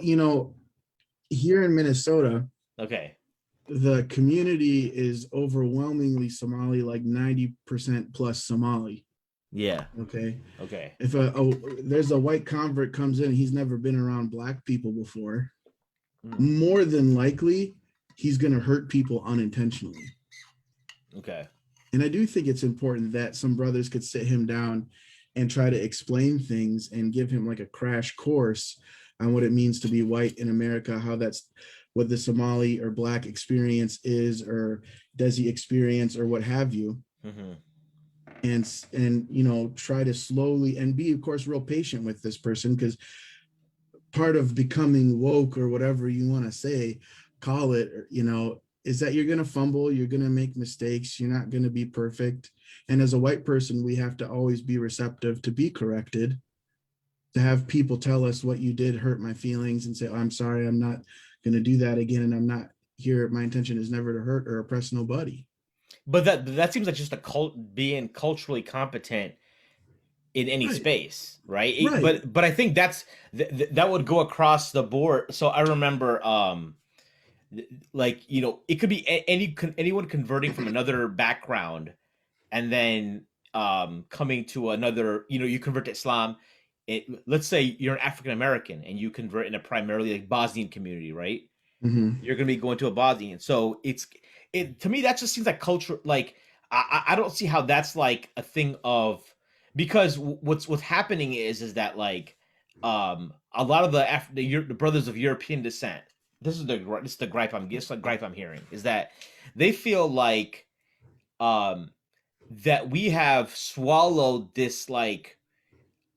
here in Minnesota, Okay. the community is overwhelmingly Somali, like 90% plus Somali. Yeah. Okay. Okay. If there's a white convert comes in, he's never been around black people before, Mm. more than likely he's going to hurt people unintentionally. Okay. And I do think it's important that some brothers could sit him down and try to explain things and give him like a crash course on what it means to be white in America, how that's what the Somali or black experience is, or Desi experience, or what have you. Mm-hmm. And try to slowly and be, of course, real patient with this person, because part of becoming woke, or whatever you want to say, call it, is that you're going to fumble, you're going to make mistakes, you're not going to be perfect. And as a white person, we have to always be receptive to be corrected, to have people tell us what you did hurt my feelings, and say, oh, I'm sorry, I'm not going to do that again, and I'm not here, my intention is never to hurt or oppress nobody. But that seems like just being culturally competent in any Right. space, right? Right. But I think that would go across the board. So I remember, like, it could be anyone converting from another background, and then coming to another. You convert to Islam. Let's say you're an African American and you convert in a primarily like Bosnian community, right? Mm-hmm. You're gonna be going to a Bosnian. So it to me that just seems like culture. Like I don't see how that's like a thing of, because what's happening is that like a lot of the brothers of European descent. This is the gripe I'm hearing is that they feel like um that we have swallowed this like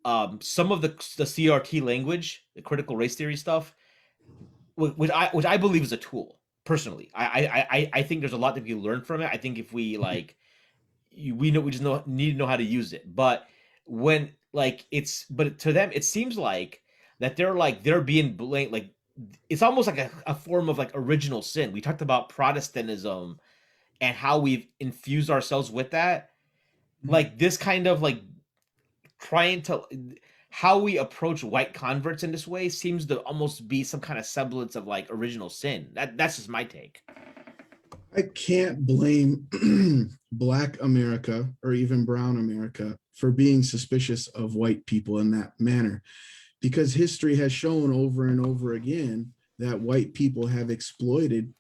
some of the CRT language, the critical race theory stuff, which I believe is a tool. Personally, I think there's a lot that we learn from it. I think if we like, we just need to know how to use it. But when like but to them it seems like that they're being blamed, like it's almost like a form of like original sin. We talked about Protestantism and how we've infused ourselves with that, like this kind of like trying to, how we approach white converts in this way seems to almost be some kind of semblance of like original sin. That's just my take. I can't blame Black America or even Brown America for being suspicious of white people in that manner, because history has shown over and over again that white people have exploited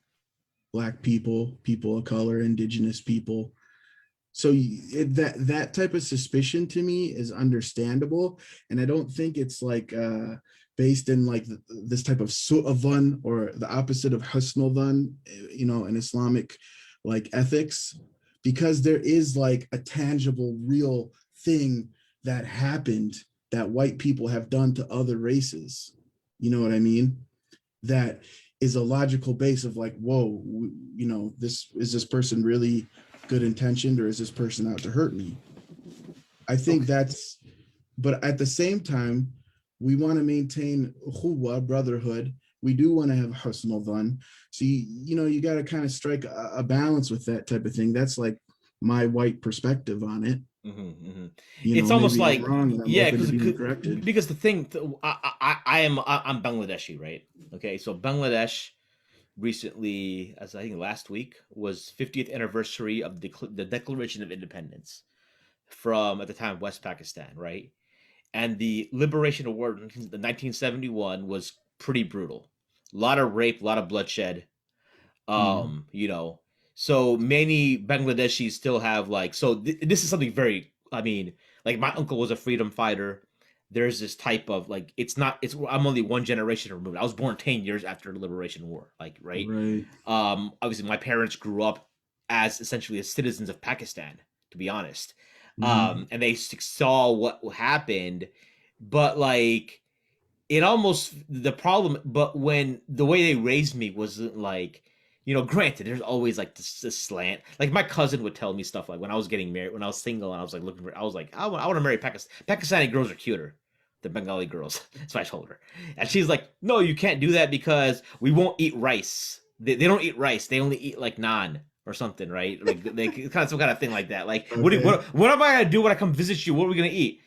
Black people, people of color, Indigenous people. So that type of suspicion to me is understandable, and I don't think it's like based in like this type of su'avan, or the opposite of husnul in Islamic like ethics, because there is like a tangible, real thing that happened that white people have done to other races. You know what I mean? That is a logical base of like, whoa, this person really good intentioned, or is this person out to hurt me? I think Okay. that's, but at the same time, we want to maintain ukhuwa, brotherhood. We do want to have husnul dhan. So you got to kind of strike a balance with that type of thing. That's like my white perspective on it. It's almost Maybe I'm like, wrong and I'm yeah, open to being corrected. because the thing, I'm Bangladeshi, right? Okay, so Bangladesh recently, as I think last week, was 50th anniversary of the Declaration of Independence from, at the time, West Pakistan, right? And the Liberation War in the 1971 was pretty brutal. A lot of rape, a lot of bloodshed. Mm. You know, so many Bangladeshis still have like, so this is something very, I mean, like my uncle was a freedom fighter. There's this type of like, it's not, it's, I'm only one generation removed. I was born 10 years after the Liberation War, like, right? Right. Obviously my parents grew up as essentially as citizens of Pakistan, to be honest. Mm. And they saw what happened, but like, it almost, the problem, but when the way they raised me wasn't like, granted, there's always like this slant. Like my cousin would tell me stuff like when I was getting married, when I was single, and I was like looking for, I was like, I want to marry Pakistani girls are cuter than Bengali girls. So I told her, and she's like, no, you can't do that because we won't eat rice. They don't eat rice. They only eat like naan or something, right? Like they kind of some kind of thing like that. Like Okay. what am I gonna do when I come visit you? What are we gonna eat?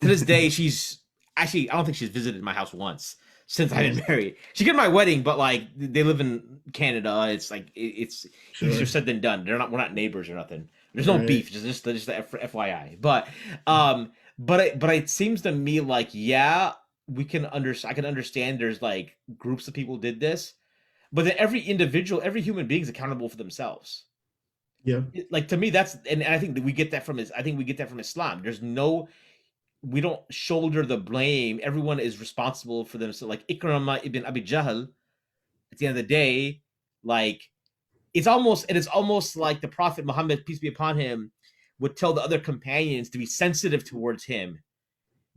To this day, she's actually, I don't think she's visited my house once since I've been married. She came to my wedding, but like they live in Canada. It's like it's easier Sure. said than done. We're not neighbors or nothing. There's no Right. beef, just the FYI. But it seems to me like, yeah, I can understand there's like groups of people did this, but then every human being is accountable for themselves. Yeah. Like to me, that's, and I think that we get that from Islam. We don't shoulder the blame. Everyone is responsible for them. So like Ikramah ibn Abi Jahl, at the end of the day, like it is almost like the Prophet Muhammad, peace be upon him, would tell the other companions to be sensitive towards him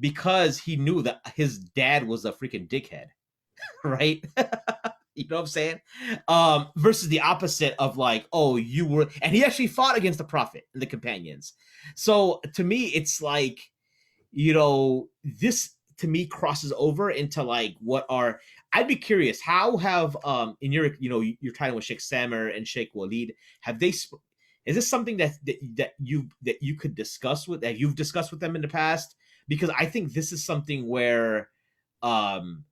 because he knew that his dad was a freaking dickhead, right? You know what I'm saying? Versus the opposite of like, oh, you were, and he actually fought against the Prophet and the companions. So to me, it's like, this to me crosses over into like what are, I'd be curious, how have in your, your time with Sheikh Samir and Sheikh Walid, have they is this something that you could discuss with, that you've discussed with them in the past? Because I think this is something where um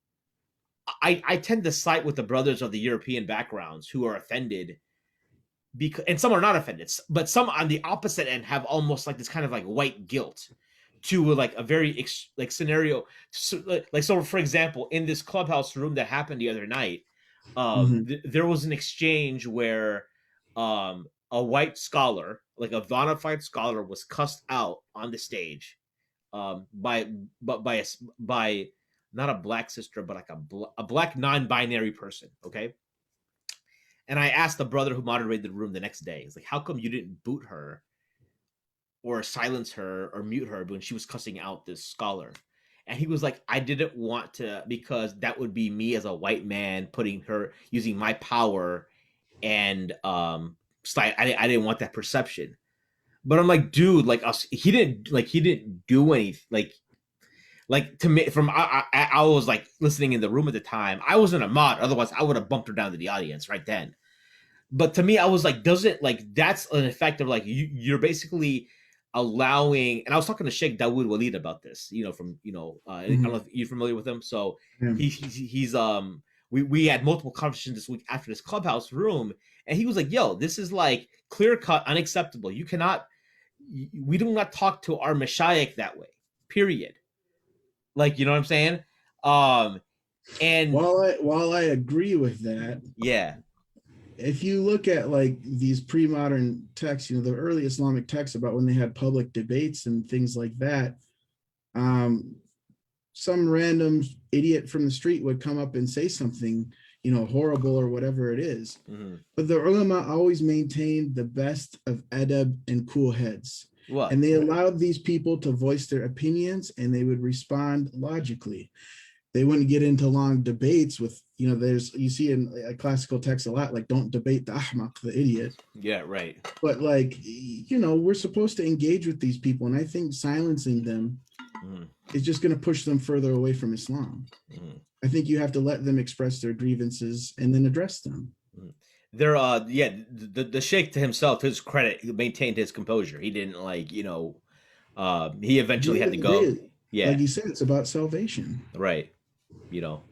I tend to side with the brothers of the European backgrounds who are offended, because, and some are not offended, but some on the opposite end have almost like this kind of like white guilt to like a very like scenario. So for example, in this clubhouse room that happened the other night, Hmm. there was an exchange where a white scholar, like a bona fide scholar, was cussed out on the stage by but by not a black sister, but like a black non-binary person. Okay, and I asked the brother who moderated the room the next day, it's like, how come you didn't boot her or silence her or mute her when she was cussing out this scholar? And he was like, I didn't want to, because that would be me as a white man putting her, using my power, and I didn't want that perception. But I'm like, dude, like us, he didn't do anything. Like to me, I was like listening in the room at the time. I wasn't a mod, otherwise I would have bumped her down to the audience right then. But to me, I was like, doesn't, like, that's an effect of like you're basically allowing. And I was talking to Sheikh Dawood Walid about this, from I don't know Hmm. if you're familiar with him. So Yeah. he's we had multiple conversations this week after this clubhouse room, and he was like, yo, this is like clear cut unacceptable. You cannot, we do not talk to our mashayikh that way, period. Like, you know what I'm saying? um and While I agree with that, yeah. if you look at like these pre-modern texts, the early Islamic texts about when they had public debates and things like that, um, some random idiot from the street would come up and say something, horrible or whatever it is. Mhm. But the ulama always maintained the best of adab and cool heads. What? And they allowed these people to voice their opinions and they would respond logically. They wouldn't get into long debates with, you see in a classical text a lot, like, don't debate the ahmaq, the idiot. Yeah, right. But like, we're supposed to engage with these people. And I think silencing them Mm, it's just going to push them further away from Islam. mm, I think you have to let them express their grievances and then address them. mm. There, yeah, the sheikh to himself, to his credit, he maintained his composure. He didn't like, he At the eventually end had of to the day, go. like Yeah, you said, it's about salvation. right. You know,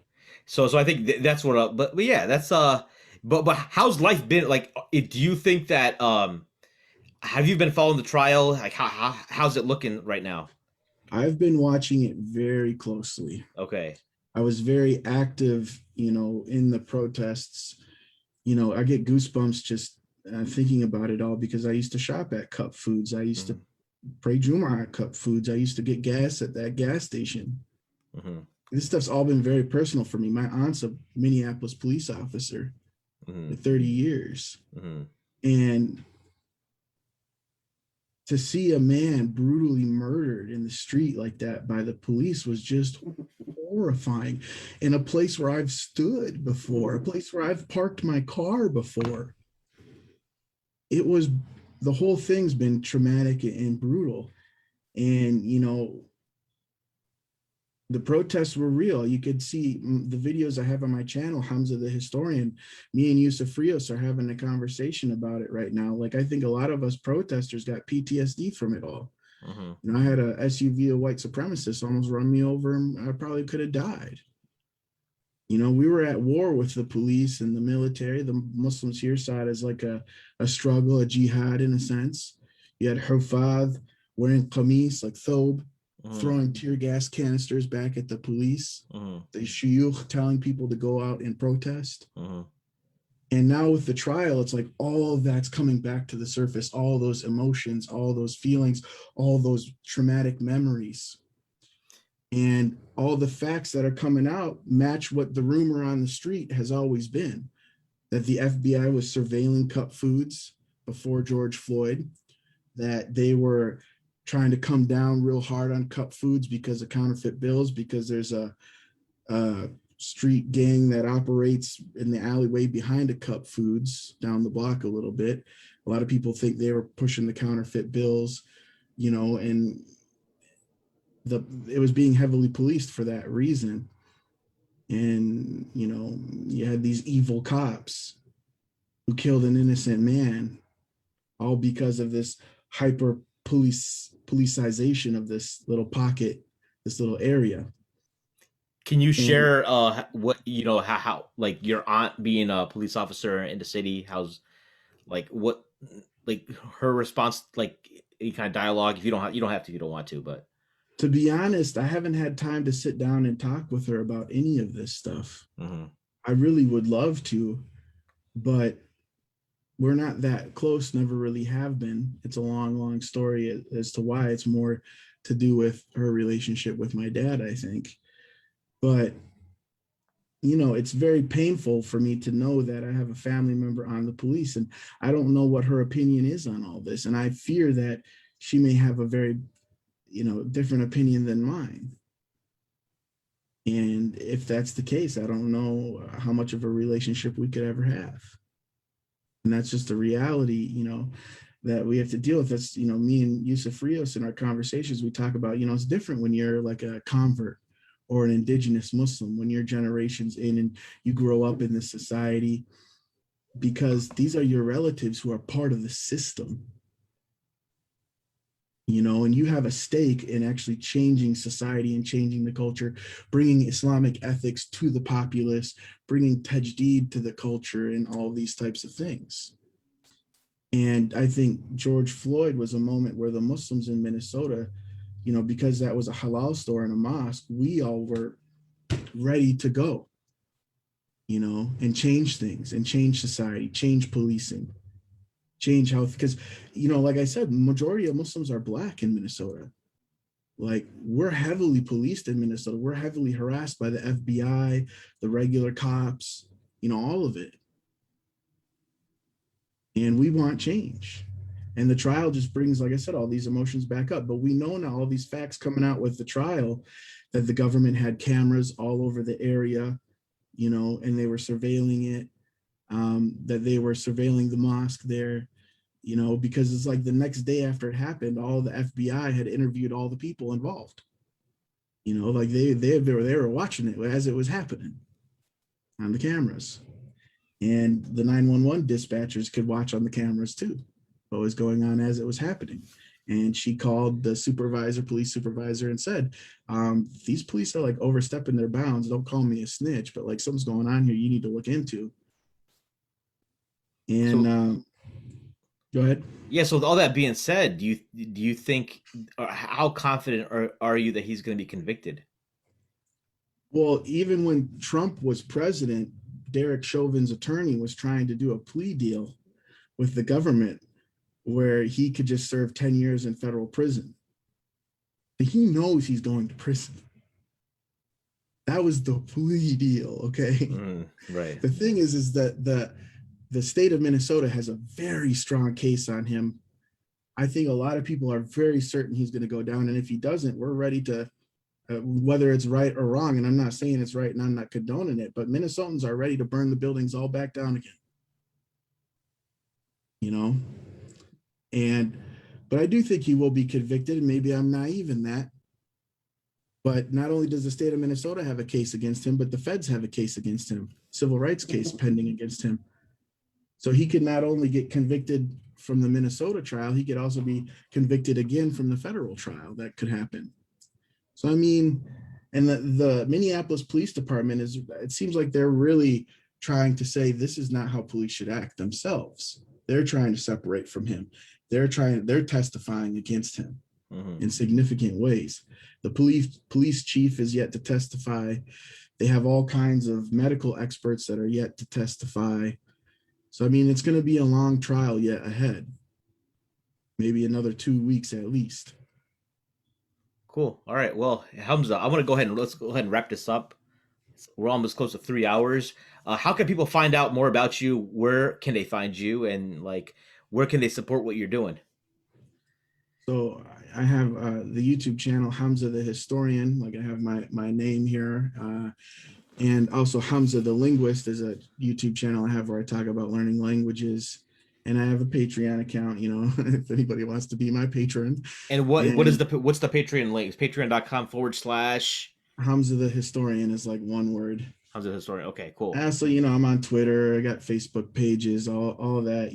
so I think that's what. But yeah, that's but how's life been like? Do you think that have you been following the trial? Like how's it looking right now? I've been watching it very closely. Okay. I was very active, in the protests. I get goosebumps just thinking about it all because I used to shop at Cup Foods. I used to Hmm. pray Juma at Cup Foods. I used to get gas at that gas station. Hmm. This stuff's all been very personal for me. My aunt's a Minneapolis police officer for Hmm. 30 years. Hmm. And to see a man brutally murdered in the street like that by the police was just horrifying, in a place where I've stood before, a place where I've parked my car before. It was, the whole thing's been traumatic and brutal. And, the protests were real. You could see the videos I have on my channel, Hamza the historian. Me and Yusuf Rios are having a conversation about it right now. Like, I think a lot of us protesters got PTSD from it all. Hmm. I had a SUV of white supremacists almost run me over, and I probably could have died. We were at war with the police and the military. The Muslims here saw it as like a struggle, a jihad in a sense. You had Hufad wearing qamis, like thobe, Hmm. throwing tear gas canisters back at the police. Hmm. The shuyukh telling people to go out and protest. Hmm. And now with the trial, it's like all of that's coming back to the surface, all those emotions, all those feelings, all those traumatic memories. And all the facts that are coming out match what the rumor on the street has always been, that the FBI was surveilling Cup Foods before George Floyd, that they were trying to come down real hard on Cup Foods because of counterfeit bills, because there's a street gang that operates in the alleyway behind a Cup Foods down the block a little bit. A lot of people think they were pushing the counterfeit bills, and it was being heavily policed for that reason. And you had these evil cops who killed an innocent man, all because of this hyper policization of this little pocket, this little area. Can you And share what how like your aunt being a police officer in the city? How's like what like her response, like any kind of dialogue? If you don't have to, you don't want to, but to be honest, I haven't had time to sit down and talk with her about any of this stuff. hmm. I really would love to, but we're not that close, never really have been. It's a long, long story as to why. It's more to do with her relationship with my dad, I think. But, it's very painful for me to know that I have a family member on the police, and I don't know what her opinion is on all this. And I fear that she may have a very, different opinion than mine. And if that's the case, I don't know how much of a relationship we could ever have. And that's just a reality, that we have to deal with. That's, me and Yusuf Rios in our conversations, we talk about, it's different when you're like a convert or an indigenous Muslim, when you're generations in and you grow up in this society, because these are your relatives who are part of the system, and you have a stake in actually changing society and changing the culture, bringing Islamic ethics to the populace, bringing tajdeed to the culture, and all these types of things. And I think George Floyd was a moment where the Muslims in Minnesota, because that was a halal store and a mosque, we all were ready to go, and change things and change society, change policing, change health. Because, like I said, majority of Muslims are Black in Minnesota. Like, we're heavily policed in Minnesota. We're heavily harassed by the FBI, the regular cops, all of it. And we want change. And the trial just brings, like I said, all these emotions back up. But we know now, all these facts coming out with the trial, that the government had cameras all over the area, and they were surveilling it, that they were surveilling the mosque there, because it's like the next day after it happened, all the FBI had interviewed all the people involved. Like they were watching it as it was happening on the cameras, and the 911 dispatchers could watch on the cameras too what was going on as it was happening. And she called the police supervisor, and said, these police are like overstepping their bounds. Don't call me a snitch, but like something's going on here you need to look into. And So go ahead. yeah, so with all that being said, do you think, or how confident are you that he's going to be convicted? Well, even when Trump was president, Derek Chauvin's attorney was trying to do a plea deal with the government where he could just serve 10 years in federal prison. He knows he's going to prison. That was the plea deal, okay? Right. The thing is that the state of Minnesota has a very strong case on him. I think a lot of people are very certain he's going to go down. And if he doesn't, we're ready to, whether it's right or wrong, and I'm not saying it's right and I'm not condoning it, but Minnesotans are ready to burn the buildings all back down again. But I do think he will be convicted, and maybe I'm naive in that. But not only does the state of Minnesota have a case against him, but the feds have a case against him, civil rights case pending against him. So he could not only get convicted from the Minnesota trial, he could also be convicted again from the federal trial. That could happen. So, I mean, and the Minneapolis Police Department it seems like they're really trying to say this is not how police should act themselves. They're trying to separate from him. They're testifying against him in significant ways. The police chief is yet to testify. They have all kinds of medical experts that are yet to testify. So, I mean, it's going to be a long trial yet ahead. Maybe another 2 weeks at least. Cool. All right. Well, Hamza, I want to let's go ahead and wrap this up. We're almost close to 3 hours. How can people find out more about you? Where can they find you? And like, where can they support what you're doing? So I have the YouTube channel, Hamza the Historian. Like I have my name here. And also Hamza the Linguist is a YouTube channel I have where I talk about learning languages. And I have a Patreon account, if anybody wants to be my patron. And what's the Patreon link? It's patreon.com/. Hamza the Historian is like one word. Hamza the Historian. Okay, cool. Also, I'm on Twitter. I got Facebook pages, all that.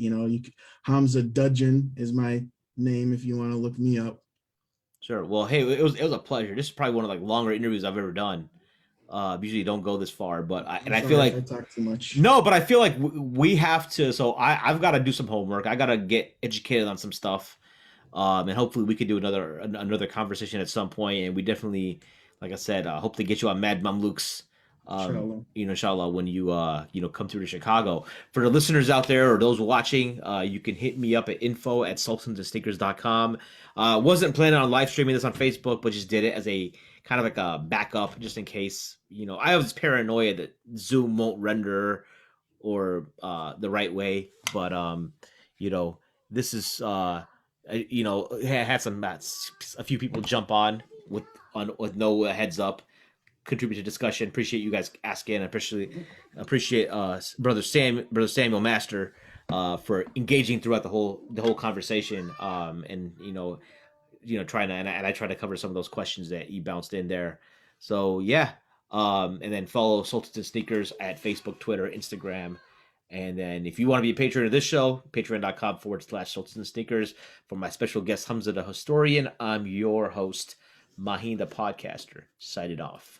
Hamza Dudgeon is my name if you want to look me up. Sure. Well, hey, it was a pleasure. This is probably one of the longer interviews I've ever done. Usually don't go this far, but I feel like I talk too much. No, but I feel like we have to. So I've got to do some homework. I got to get educated on some stuff, and hopefully we could do another conversation at some point. And we definitely, like I said, hope to get you on Mad Mamluks. Inshallah, when you come through to Chicago. For the listeners out there or those watching, you can hit me up at info@sultansandsneakers.com. Wasn't planning on live streaming this on Facebook, but just did it as a kind of like a backup just in case. I have this paranoia that Zoom won't render or the right way, but this is had a few people jump on with no heads up, contribute to discussion. Appreciate you guys asking. Appreciate brother Samuel Master for engaging throughout the whole conversation. And trying to and I try to cover some of those questions that you bounced in there. So yeah. And then follow Sultans and Sneakers at Facebook, Twitter, Instagram. And then if you want to be a patron of this show, patreon.com/Sultans and Sneakers. For my special guest, Hamza the Historian, I'm your host, Maheen the Podcaster, signing off.